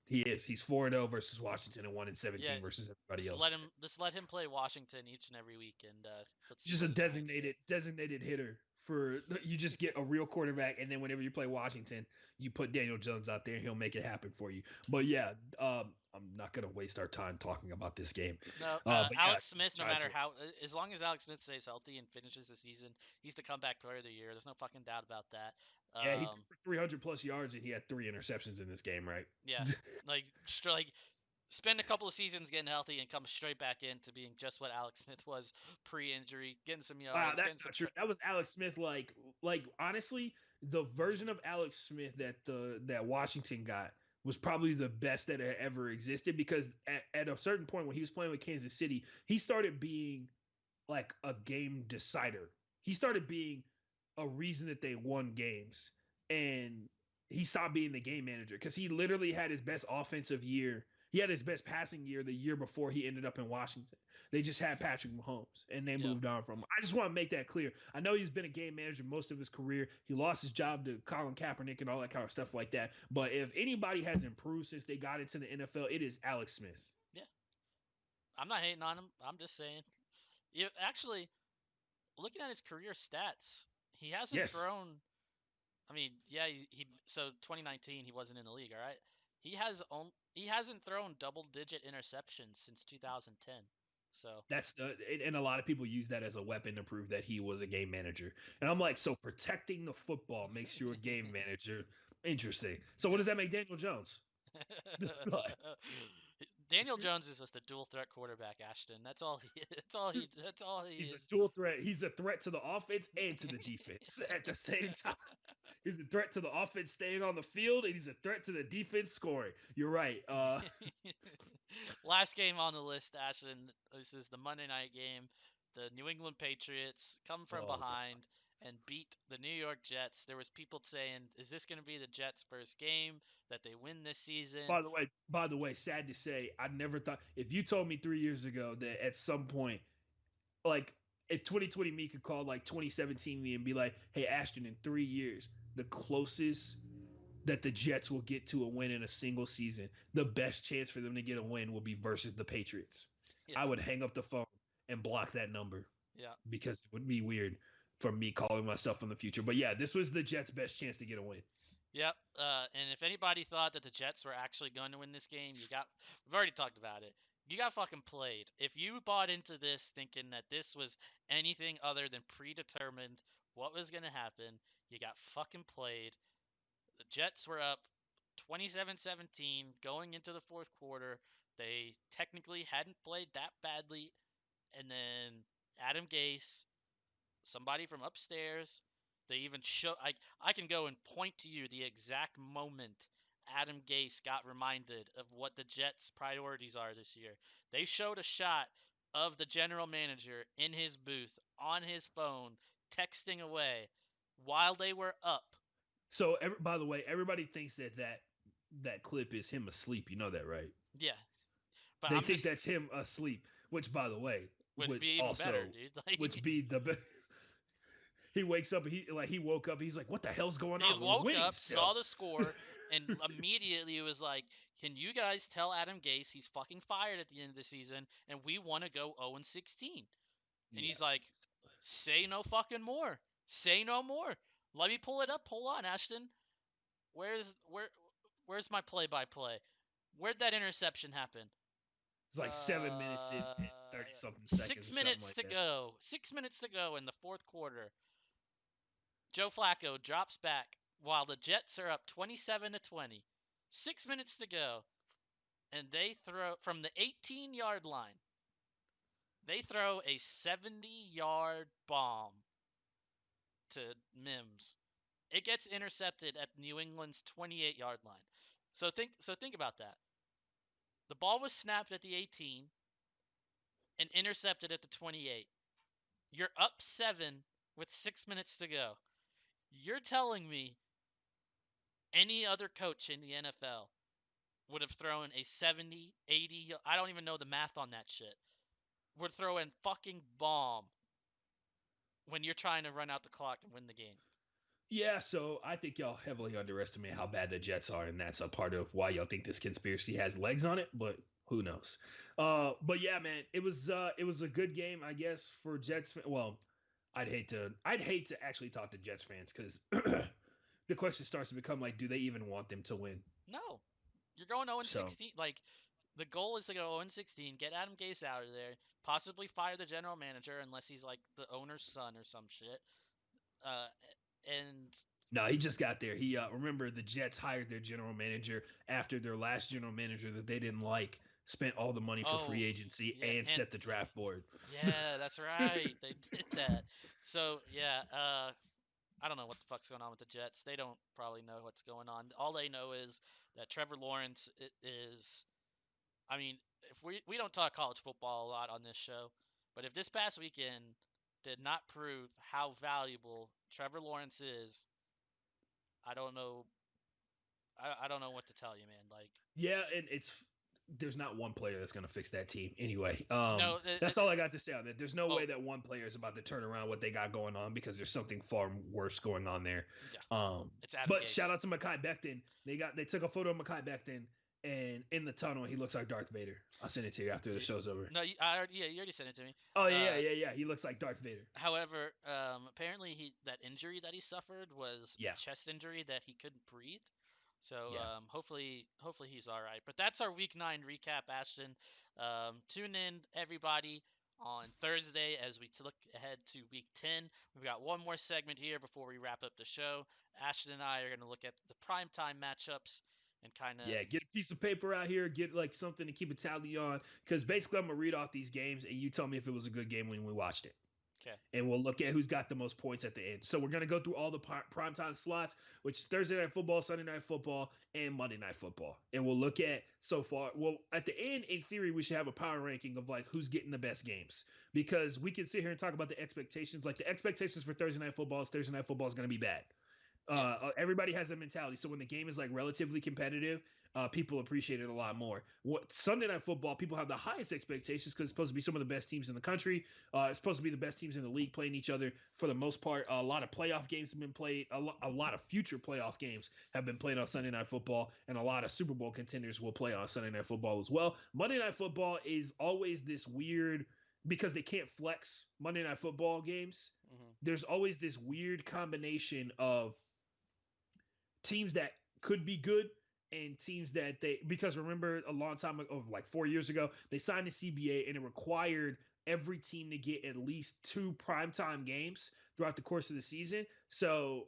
He is. He's 4-0 versus Washington and 1-17 Yeah, versus everybody else. just let him play Washington each and every week, and let's see Just a where the Giants go. designated hitter for you. Just get a real quarterback, and then whenever you play Washington, you put Daniel Jones out there, and he'll make it happen for you. But yeah, I'm not gonna waste our time talking about this game. No, But yeah, Alex Smith. No Giants matter are- how, as long as Alex Smith stays healthy and finishes the season, he's the comeback player of the year. There's no fucking doubt about that. yeah, he threw for 300 plus yards, and he had 3 interceptions in this game, right? Yeah, like spend a couple of seasons getting healthy and come straight back into being just what Alex Smith was pre-injury, getting some Wow, yards, getting that's some. not true. That was Alex Smith. Like honestly, the version of Alex Smith that Washington got was probably the best that had ever existed because at a certain point when he was playing with Kansas City, he started being like a game decider. He started being a reason that they won games, and he stopped being the game manager because he literally had his best offensive year He had his best passing year the year before he ended up in Washington. They just had Patrick Mahomes and they Yep. moved on from him. I just want to make that clear. I know he's been a game manager most of his career. He lost his job to Colin Kaepernick and all that kind of stuff like that. But if anybody has improved since they got into the NFL, it is Alex Smith. Yeah. I'm not hating on him. I'm just saying. Actually, looking at his career stats, he hasn't Yes, thrown. I mean, yeah, so 2019 he wasn't in the league, all right. He hasn't thrown double-digit interceptions since 2010. So that's the and a lot of people use that as a weapon to prove that he was a game manager. And I'm like, so protecting the football makes you a game manager. Interesting. So what yeah. does that make Daniel Jones? Daniel Jones is just a dual threat quarterback, Ashton. That's all he. That's all he He's a is. dual threat. He's a threat to the offense and to the defense at the same time. He's a threat to the offense staying on the field, and he's a threat to the defense scoring. You're right. Last game on the list, Ashton. This is the Monday night game. The New England Patriots come from Oh, behind and beat the New York Jets. There was people saying, "Is this going to be the Jets' first game that they win this season?" by the way, sad to say, I never thought if you told me 3 years ago that at some point, like if 2020 me could call like 2017 me and be like, "Hey, Ashton, in 3 years, the closest that the Jets will get to a win in a single season, the best chance for them to get a win will be versus the Patriots." Yeah, I would hang up the phone and block that number yeah. because it would be weird for me calling myself from the future. But yeah, this was the Jets' best chance to get a win. Yep. And if anybody thought that the Jets were actually going to win this game, we've already talked about it. You got fucking played. If you bought into this thinking that this was anything other than predetermined what was going to happen, you got fucking played. The Jets were up 27-17 going into the fourth quarter. They technically hadn't played that badly. And then Adam Gase, somebody from upstairs. They even show I can go and point to you the exact moment Adam Gase got reminded of what the Jets' priorities are this year. They showed a shot of the general manager in his booth on his phone texting away while they were up. So, by the way, everybody thinks that clip is him asleep. You know that, right? Yeah, but They I'm think just that's him asleep. Which, by the way, would would be even better, also dude. which Like be the he wakes up and he woke up. He's like, "What the hell's going he on? We're woke winning up, saw still." the score, and immediately was like, "Can you guys tell Adam Gase he's fucking fired at the end of the season, and we want to go 0-16?" And Yeah. he's like, "Say no fucking more. Say no more. Let me pull it up. Hold on, Ashton. Where's my play-by-play? Where'd that interception happen? It's like 7 minutes and 30 something seconds Six or something minutes like to that. go. 6 minutes to go in the fourth quarter. Joe Flacco drops back while the Jets are up 27-20. 6 minutes to go, and they throw from the 18-yard line. They throw a 70-yard bomb to Mims. It gets intercepted at New England's 28-yard line. So think about that. The ball was snapped at the 18 and intercepted at the 28. You're up 7 with 6 minutes to go. You're telling me any other coach in the NFL would have thrown a 70, 80, I don't even know the math on that shit. Would throw a fucking bomb when you're trying to run out the clock and win the game. Yeah, so I think y'all heavily underestimate how bad the Jets are, and that's a part of why y'all think this conspiracy has legs on it. But who knows? But yeah, man, it was a good game, I guess, for Jets. Well, I'd hate to actually talk to Jets fans because the question starts to become like, do they even want them to win? No. You're going 0 So 16. Like, the goal is to go 0 16, get Adam Gase out of there, possibly fire the general manager unless he's like the owner's son or some shit. Uh, and no, he just got there. He remember the Jets hired their general manager after their last general manager that they didn't like spent all the money for free oh, agency yeah, and and set the draft board. yeah, that's right. They did that. So, yeah, I don't know what the fuck's going on with the Jets. They don't probably know what's going on. All they know is that Trevor Lawrence is. I mean, if we don't talk college football a lot on this show, but if this past weekend did not prove how valuable Trevor Lawrence is, I don't know. I don't know what to tell you, man. Like, Yeah, and it's there's not one player that's going to fix that team anyway. No, That's all I got to say on that. There's no oh, way that one player is about to turn around what they got going on because there's something far worse going on there. yeah, it's Adam But Gase. shout out to Mekhi Becton. They took a photo of Mekhi Becton, and in the tunnel he looks like Darth Vader. I'll send it to you after the show's over. No, you already sent it to me. Oh yeah. He looks like Darth Vader. However, apparently that injury that he suffered was Yeah. a chest injury that he couldn't breathe. So Yeah. hopefully he's all right. But that's our Week 9 recap, Ashton. Tune in, everybody, on Thursday as we look ahead to Week 10. We've got one more segment here before we wrap up the show. Ashton and I are going to look at the primetime matchups and kind of get a piece of paper out here, get like something to keep a tally on, because basically I'm gonna read off these games and you tell me if it was a good game when we watched it. Okay. And we'll look at who's got the most points at the end. So we're going to go through all the primetime slots, which is Thursday Night Football, Sunday Night Football, and Monday Night Football. And we'll look at so far. Well, at the end, in theory, we should have a power ranking of like who's getting the best games. Because we can sit here and talk about the expectations. Like the expectations for Thursday Night Football is going to be bad. Everybody has that mentality. So when the game is like relatively competitive, people appreciate it a lot more. Sunday Night Football, people have the highest expectations because it's supposed to be some of the best teams in the country. It's supposed to be the best teams in the league playing each other for the most part. A lot of playoff games have been played. A lot of future playoff games have been played on Sunday Night Football, and a lot of Super Bowl contenders will play on Sunday Night Football as well. Monday Night Football is always this weird, because they can't flex Monday Night Football games. Mm-hmm. There's always this weird combination of teams that could be good and teams that because remember a long time ago, like 4 years ago, they signed the CBA and it required every team to get at least 2 primetime games throughout the course of the season. So,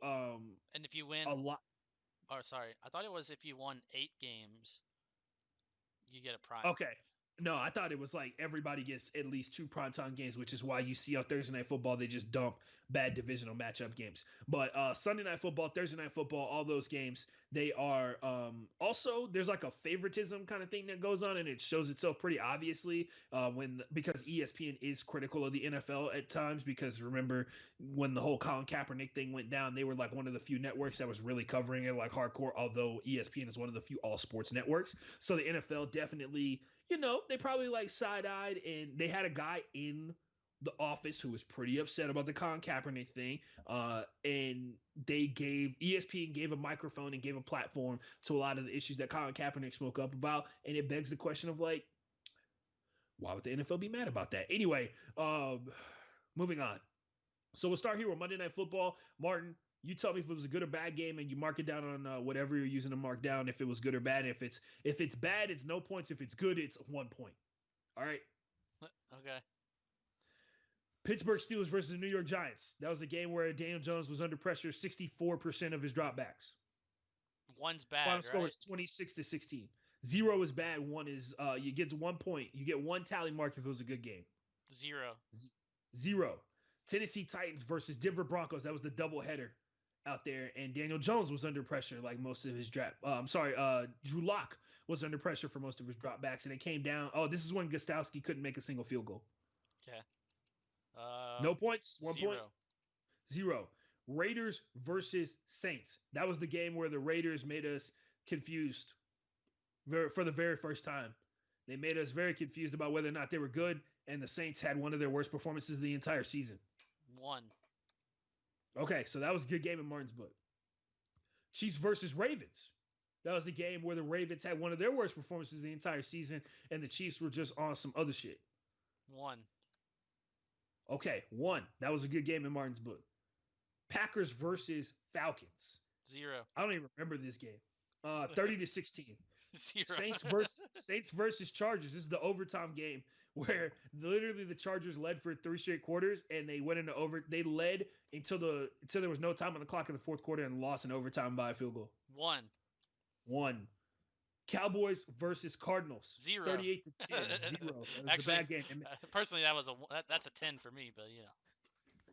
and if you win a lot. Oh, sorry. I thought it was if you won 8 games, you get a prime. Okay. No, I thought it was like everybody gets at least 2 primetime games, which is why you see on Thursday Night Football, they just dump bad divisional matchup games. But Sunday Night Football, Thursday Night Football, all those games, they are also, there's like a favoritism kind of thing that goes on, and it shows itself pretty obviously because ESPN is critical of the NFL at times, because remember when the whole Colin Kaepernick thing went down, they were like one of the few networks that was really covering it like hardcore, although ESPN is one of the few all sports networks. So the NFL definitely, they probably like side-eyed, and they had a guy in the office who was pretty upset about the Colin Kaepernick thing. And ESPN gave a microphone and gave a platform to a lot of the issues that Colin Kaepernick spoke up about. And it begs the question of like, why would the NFL be mad about that? Anyway, moving on. So we'll start here with Monday Night Football. Martin, you tell me if it was a good or bad game, and you mark it down on whatever you're using to mark down if it was good or bad. If it's bad, it's no points. If it's good, it's 1 point. All right. Okay. Pittsburgh Steelers versus the New York Giants. That was a game where Daniel Jones was under pressure 64% of his dropbacks. One's bad. Final score right? is 26-16. 0 is bad. 1 is you get 1 point. You get 1 tally mark if it was a good game. 0. Tennessee Titans versus Denver Broncos. That was the doubleheader out there, and Daniel Jones was under pressure like most of his draft. Drew Lock was under pressure for most of his dropbacks, and it came down. Oh, this is when Gostowski couldn't make a single field goal. Okay. No points. 1 0. point. 0. Raiders versus Saints. That was the game where the Raiders made us confused for the very first time. They made us very confused about whether or not they were good, and the Saints had one of their worst performances of the entire season. 1. Okay, so that was a good game in Martin's book. Chiefs versus Ravens. That was the game where the Ravens had one of their worst performances of the entire season, and the Chiefs were just on some other shit. 1. Okay, 1. That was a good game in Martin's book. Packers versus Falcons. 0. I don't even remember this game. 30-16. 0. Saints versus Chargers. This is the overtime game where literally the Chargers led for 3 straight quarters, and they went into They led until there was no time on the clock in the fourth quarter and lost in overtime by a field goal. 1. Cowboys versus Cardinals. 0. 38-10. 0. That was Actually, a bad game. Personally, that's a 10 for me, but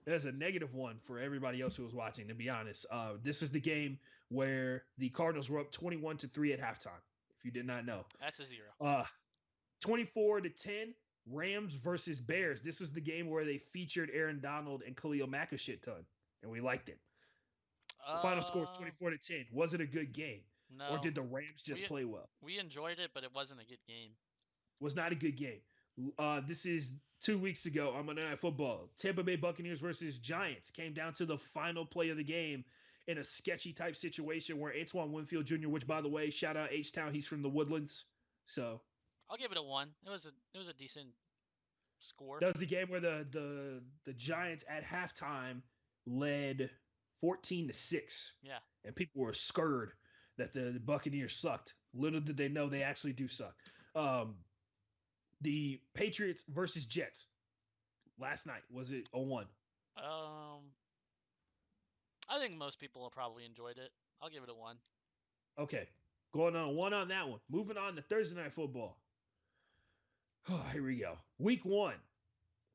That's a -1 for everybody else who was watching, to be honest. This is the game where the Cardinals were up 21-3 at halftime, if you did not know. That's a 0. 24-10, Rams versus Bears. This was the game where they featured Aaron Donald and Khalil Mack a shit ton, and we liked it. Final score is 24-10. Was it a good game? or No, did the Rams just we play well? we enjoyed it, but it wasn't a good game. Was not a good game. This is 2 weeks ago on Monday Night Football. Tampa Bay Buccaneers versus Giants came down to the final play of the game in a sketchy type situation where Antoine Winfield Jr., which by the way, shout out H Town, he's from the Woodlands. So I'll give it a 1. It was a decent score. that was the game where the Giants at halftime led 14-6, Yeah. and people were scared that the Buccaneers sucked. Little did they know they actually do suck. The Patriots versus Jets last night, was it 0-1? I think most people have probably enjoyed it. I'll give it a 1. Okay, going on a 1 on that one. Moving on to Thursday Night Football. Oh, here we go. Week 1,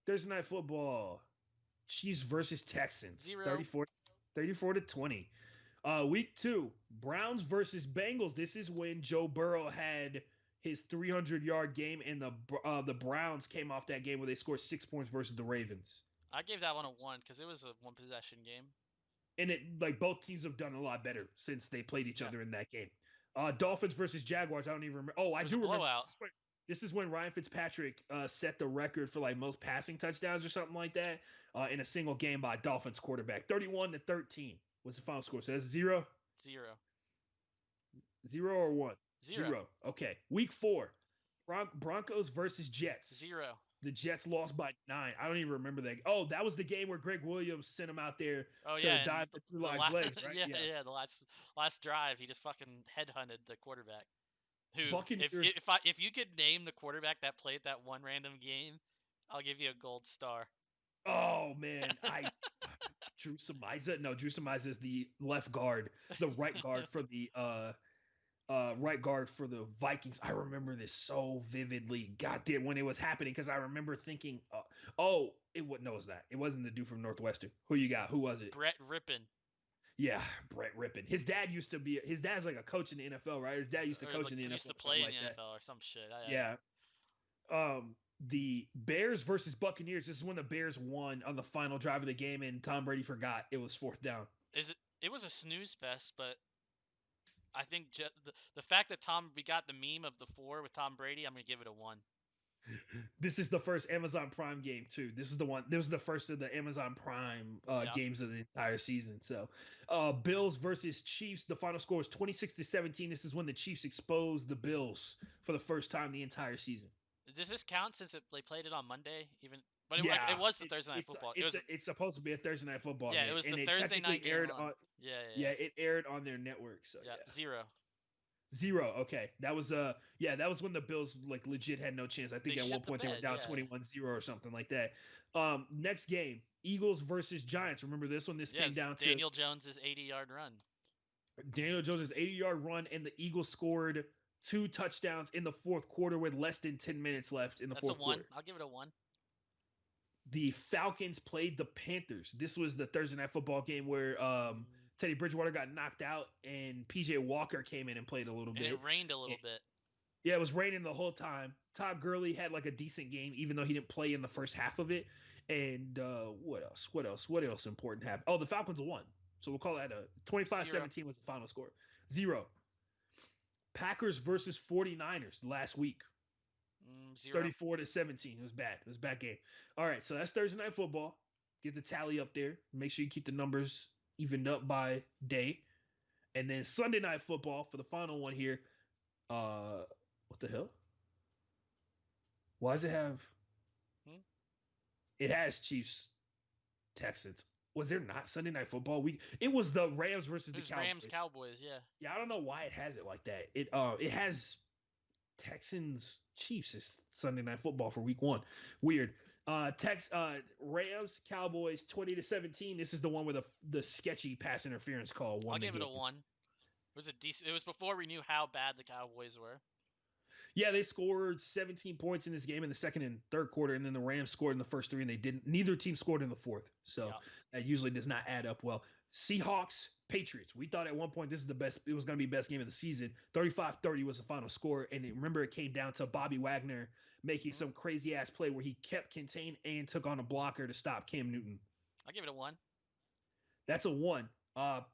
Thursday Night Football. Chiefs versus Texans. 0. 34-20. Week 2, Browns versus Bengals. This is when Joe Burrow had his 300-yard game, and the Browns came off that game where they scored 6 points versus the Ravens. I gave that one a 1 because it was a one possession game. And it like both teams have done a lot better since they played each other in that game. Dolphins versus Jaguars. I don't even remember. Oh, I do remember. This is when Ryan Fitzpatrick set the record for like most passing touchdowns or something like that in a single game by a Dolphins quarterback. 31-13 was the final score. So that's 0. 0. 0 or 1? 0. Okay. Week 4, Broncos versus Jets. 0. The Jets lost by 9. I don't even remember that. Oh, that was the game where Greg Williams sent him out there to dive for Drew Lock's legs, right? Yeah. The last drive, he just fucking headhunted the quarterback. Who, Buccaneers. If you could name the quarterback that played that one random game, I'll give you a gold star. Oh man, Drew Samiza. No, Drew Samiza is the left guard, the right guard for the Vikings. I remember this so vividly. Goddamn, when it was happening, because I remember thinking, it wasn't the dude from Northwestern. Who you got? Who was it? Brett Rippon. Yeah, Brett Rippon. His dad's like a coach in the NFL, right? His dad used to coach in the NFL. Used to play in the NFL or some shit. Yeah. The Bears versus Buccaneers. This is when the Bears won on the final drive of the game, and Tom Brady forgot it was 4th down. It was a snooze fest, but I think the fact that we got the meme of the 4 with Tom Brady, I'm gonna give it a 1. This is the first Amazon Prime game too. This was the first of the Amazon Prime games of the entire season. So, Bills versus Chiefs. The final score was 26-17. This is when the Chiefs exposed the Bills for the first time the entire season. Does this count since they played it on Monday? But it was the Thursday Night Football. It's supposed to be a Thursday Night Football game. Yeah, it was the Thursday night game. It aired on their network. So yeah. 0. Okay, that was when the Bills like legit had no chance. I think at one point they were down 21-0 or something like that. Next game, Eagles versus Giants. Remember this one? This came down to Daniel Jones's 80-yard run. Daniel Jones's 80-yard run, and the Eagles scored 2 touchdowns in the fourth quarter with less than 10 minutes left in the fourth quarter. I'll give it a 1. The Falcons played the Panthers. This was the Thursday Night Football game where Teddy Bridgewater got knocked out, and PJ Walker came in and played a little bit. It rained a little bit. Yeah, it was raining the whole time. Todd Gurley had like a decent game, even though he didn't play in the first half of it. And what else important happened? Oh, the Falcons won. So we'll call that a 25-17 was the final score. 0. Packers versus 49ers last week. 0. 34-17. It was bad. It was a bad game. All right, so that's Thursday Night Football. Get the tally up there. Make sure you keep the numbers evened up by day. And then Sunday Night Football for the final one here. What the hell? Why does it have? It has Chiefs, Texans. Was there not Sunday Night Football week? It was the Rams versus the Cowboys. Rams Cowboys, yeah. Yeah, I don't know why it has it like that. It has Texans Chiefs is Sunday Night Football for week 1. Weird. Rams Cowboys 20-17. This is the one with the sketchy pass interference call. I'll give it a 1. It was before we knew how bad the Cowboys were. Yeah, they scored 17 points in this game in the second and third quarter, and then the Rams scored in the first 3, and they didn't. Neither team scored in the fourth, so that usually does not add up well. Seahawks, Patriots. We thought at one point this is the best. It was going to be best game of the season. 35-30 was the final score, and remember it came down to Bobby Wagner making some crazy ass play where he kept contained and took on a blocker to stop Cam Newton. I'll give it a 1. That's a 1.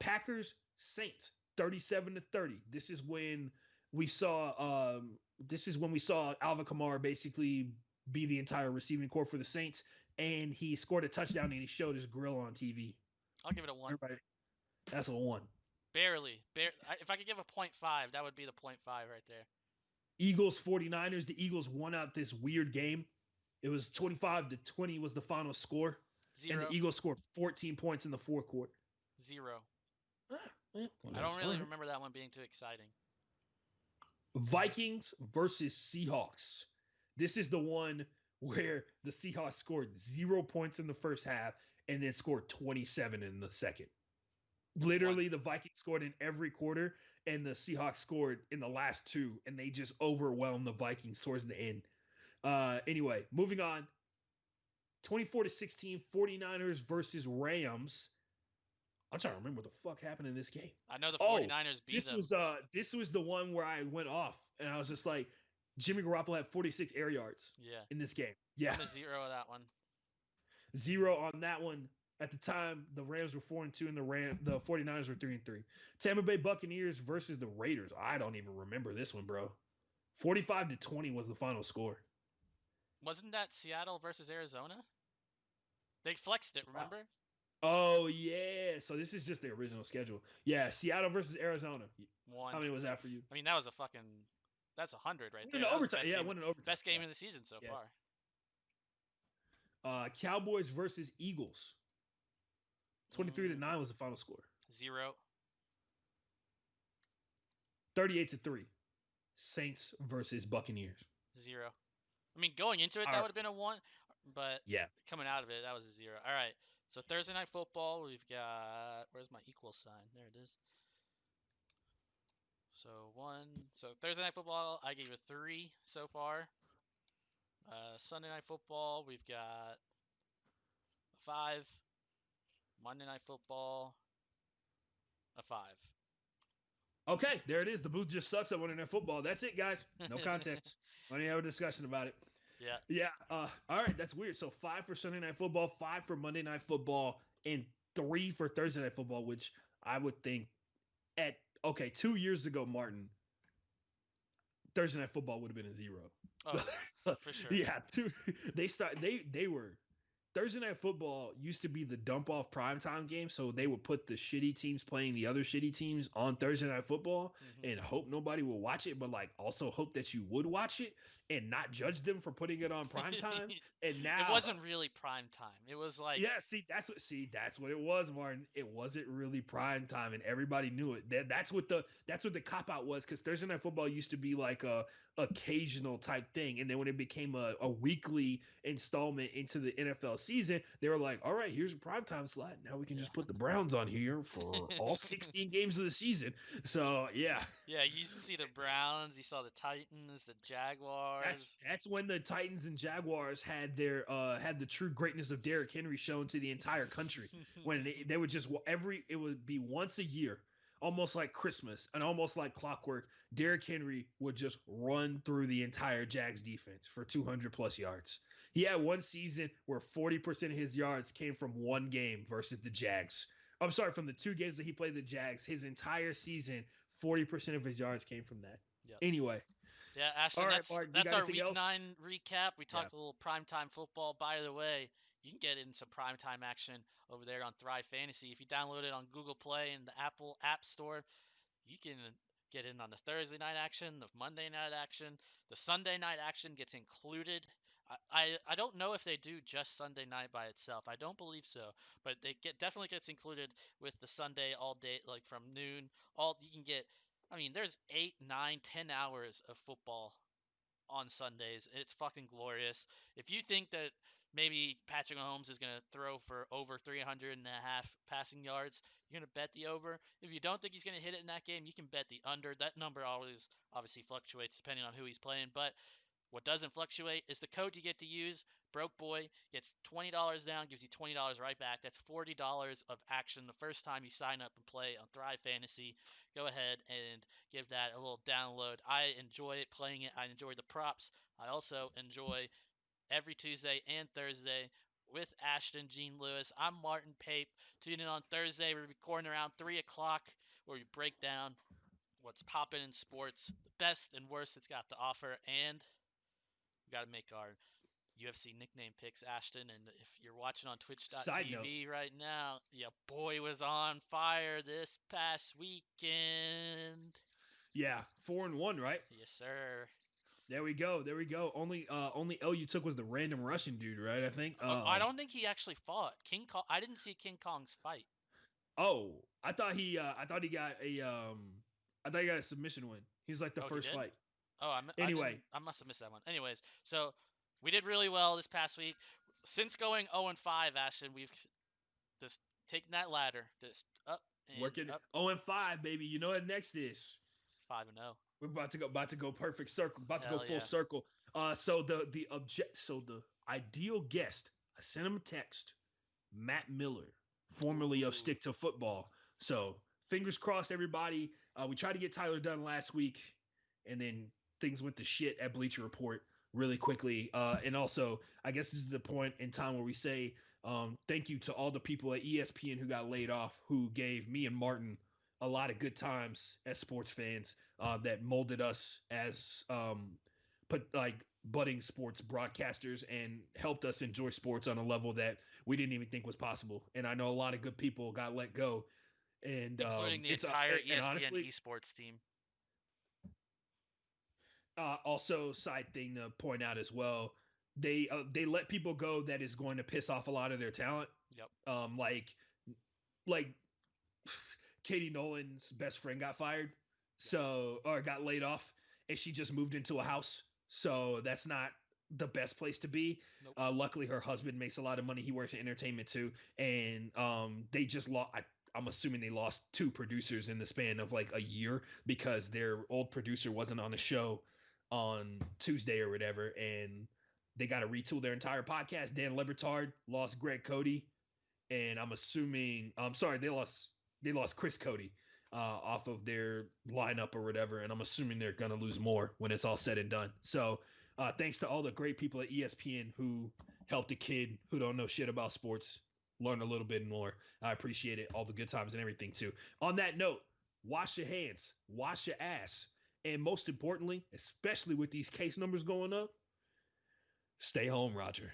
Packers, Saints. 37-30. This is when we saw Alvin Kamara basically be the entire receiving core for the Saints, and he scored a touchdown and he showed his grill on TV. I'll give it a 1. Everybody, that's a one. Barely. If I could give a 0.5, that would be the 0.5 right there. Eagles 49ers. The Eagles won out this weird game. It was 25-20 was the final score. 0. And the Eagles scored 14 points in the fourth quarter. 0. I I don't really remember that one being too exciting. Vikings versus Seahawks. This is the one where the Seahawks scored 0 points in the first half and then scored 27 in the second. Literally, the Vikings scored in every quarter, and the Seahawks scored in the last two, and they just overwhelmed the Vikings towards the end. Anyway, moving on. 24-16, 49ers versus Rams. I'm trying to remember what the fuck happened in this game. I know the 49ers beat them. This was the one where I went off, and I was just like, Jimmy Garoppolo had 46 air yards in this game. Yeah. I'm a 0 of that one. 0 on that one. At the time, the Rams were 4-2 and the 49ers were 3-3. Tampa Bay Buccaneers versus the Raiders. I don't even remember this one, bro. 45-20 was the final score. Wasn't that Seattle versus Arizona? They flexed it, remember? Oh, yeah. So this is just the original schedule. Yeah, Seattle versus Arizona. 1. How many was that for you? I mean, that was that's 100 right there. Won in overtime. Yeah, won in overtime. Best game of the season so far. Cowboys versus Eagles. 23-9 was the final score. 0. 38-3. Saints versus Buccaneers. 0. I mean, going into it, that would have been a 1, but coming out of it, that was a 0. All right. So Thursday Night Football, we've got, where's my equal sign? There it is. So 1. So Thursday Night Football, I gave a 3 so far. Sunday Night Football, we've got a 5. Monday Night Football, a 5. Okay, there it is. The booth just sucks at Monday Night Football. That's it, guys. No context. Why don't you have a discussion about it? Yeah. All right, that's weird. So 5 for Sunday Night Football, 5 for Monday Night Football, and 3 for Thursday Night Football, which I would think 2 years ago, Martin, Thursday Night Football would have been a 0. Oh, for sure. Yeah, they were Thursday Night Football used to be the dump off primetime game, so they would put the shitty teams playing the other shitty teams on Thursday Night Football and hope nobody will watch it, but like also hope that you would watch it and not judge them for putting it on primetime. And now it wasn't really primetime. It was like that's what it was, Martin. It wasn't really primetime, and everybody knew it. That's what the cop out was, because Thursday Night Football used to be like a occasional type thing, and then when it became a weekly installment into the NFL season, they were like, all right, here's a primetime slot, now we can just put the Browns on here for all 16 games of the season. So you used to see the Browns, you saw the Titans, the Jaguars. That's when the Titans and Jaguars had their had the true greatness of Derrick Henry shown to the entire country. When they would just it would be once a year, almost like Christmas and almost like clockwork, Derrick Henry would just run through the entire Jags defense for 200 plus yards. He had one season where 40% of his yards came from one game versus the Jags. I'm sorry, from the 2 games that he played the Jags, his entire season, 40% of his yards came from that. Yep. Anyway. Yeah, Ashton, right, Martin, that's our Week else? 9 recap. We talked a little primetime football. By the way, you can get into primetime action over there on Thrive Fantasy. If you download it on Google Play and the Apple App Store, you can get in on the Thursday night action, the Monday night action. The Sunday night action gets included. I don't know if they do just Sunday night by itself. I don't believe so, but definitely gets included with the Sunday all day, like from noon. You can get. I mean, there's 8, 9, 10 hours of football on Sundays. It's fucking glorious. If you think that maybe Patrick Mahomes is going to throw for over 300 and a half passing yards, you're going to bet the over. If you don't think he's going to hit it in that game, you can bet the under. That number always obviously fluctuates depending on who he's playing, but what doesn't fluctuate is the code you get to use. Broke Boy gets $20 down, gives you $20 right back. That's $40 of action the first time you sign up and play on Thrive Fantasy. Go ahead and give that a little download. I enjoy it, playing it. I enjoy the props. I also enjoy every Tuesday and Thursday with Ashton Jean Lewis. I'm Martin Pape. Tune in on Thursday. We're recording around 3 o'clock. where we break down what's popping in sports, the best and worst it's got to offer, and we got to make our UFC nickname picks, Ashton. And if you're watching on Side note, Twitch.tv right now, your boy was on fire this past weekend. yeah, 4-1, right? Yes, sir. There we go. There we go. Only L you took was the random Russian dude, right? I think. I don't think he actually fought King Kong. I didn't see King Kong's fight. Oh, I thought he got a submission win. He's like the Oh, he first did. fight. Oh, I Anyway, didn't. I must have missed that one. Anyways, so we did really well this past week. Since going 0-5, Ashton, we've just taken that ladder, just up and working up. 0-5, baby. You know what next is? 5-0. We're about to go perfect circle. About to go Hell full yeah. circle. So the ideal guest. I sent him a text. Matt Miller, formerly of Ooh. Stick to Football. So fingers crossed, everybody. We tried to get Tyler done last week, and then things went to shit at Bleacher Report really quickly. And also, I guess this is the point in time where we say thank you to all the people at ESPN who got laid off, who gave me and Martin a lot of good times as sports fans, that molded us as like budding sports broadcasters and helped us enjoy sports on a level that we didn't even think was possible. And I know a lot of good people got let go, and Including the it's entire and ESPN honestly, esports team. also side thing to point out as well, they let people go that is going to piss off a lot of their talent. Yep. Like Katie Nolan's best friend got fired, Yep. so or got laid off, and she just moved into a house. So that's not the best place to be. Nope. Luckily, her husband makes a lot of money. He works in entertainment too, and they just lost. I'm assuming they lost 2 producers in the span of like a year because their old producer wasn't on the show on Tuesday or whatever, and they got to retool their entire podcast. Dan Lebertard lost Greg Cody, and I'm assuming they lost Chris Cody off of their lineup or whatever, and I'm assuming they're gonna lose more when it's all said and done. So thanks to all the great people at ESPN who helped a kid who don't know shit about sports learn a little bit more. I appreciate it, all the good times and everything too. On that note, wash your hands, wash your ass, and most importantly, especially with these case numbers going up, stay home, Roger.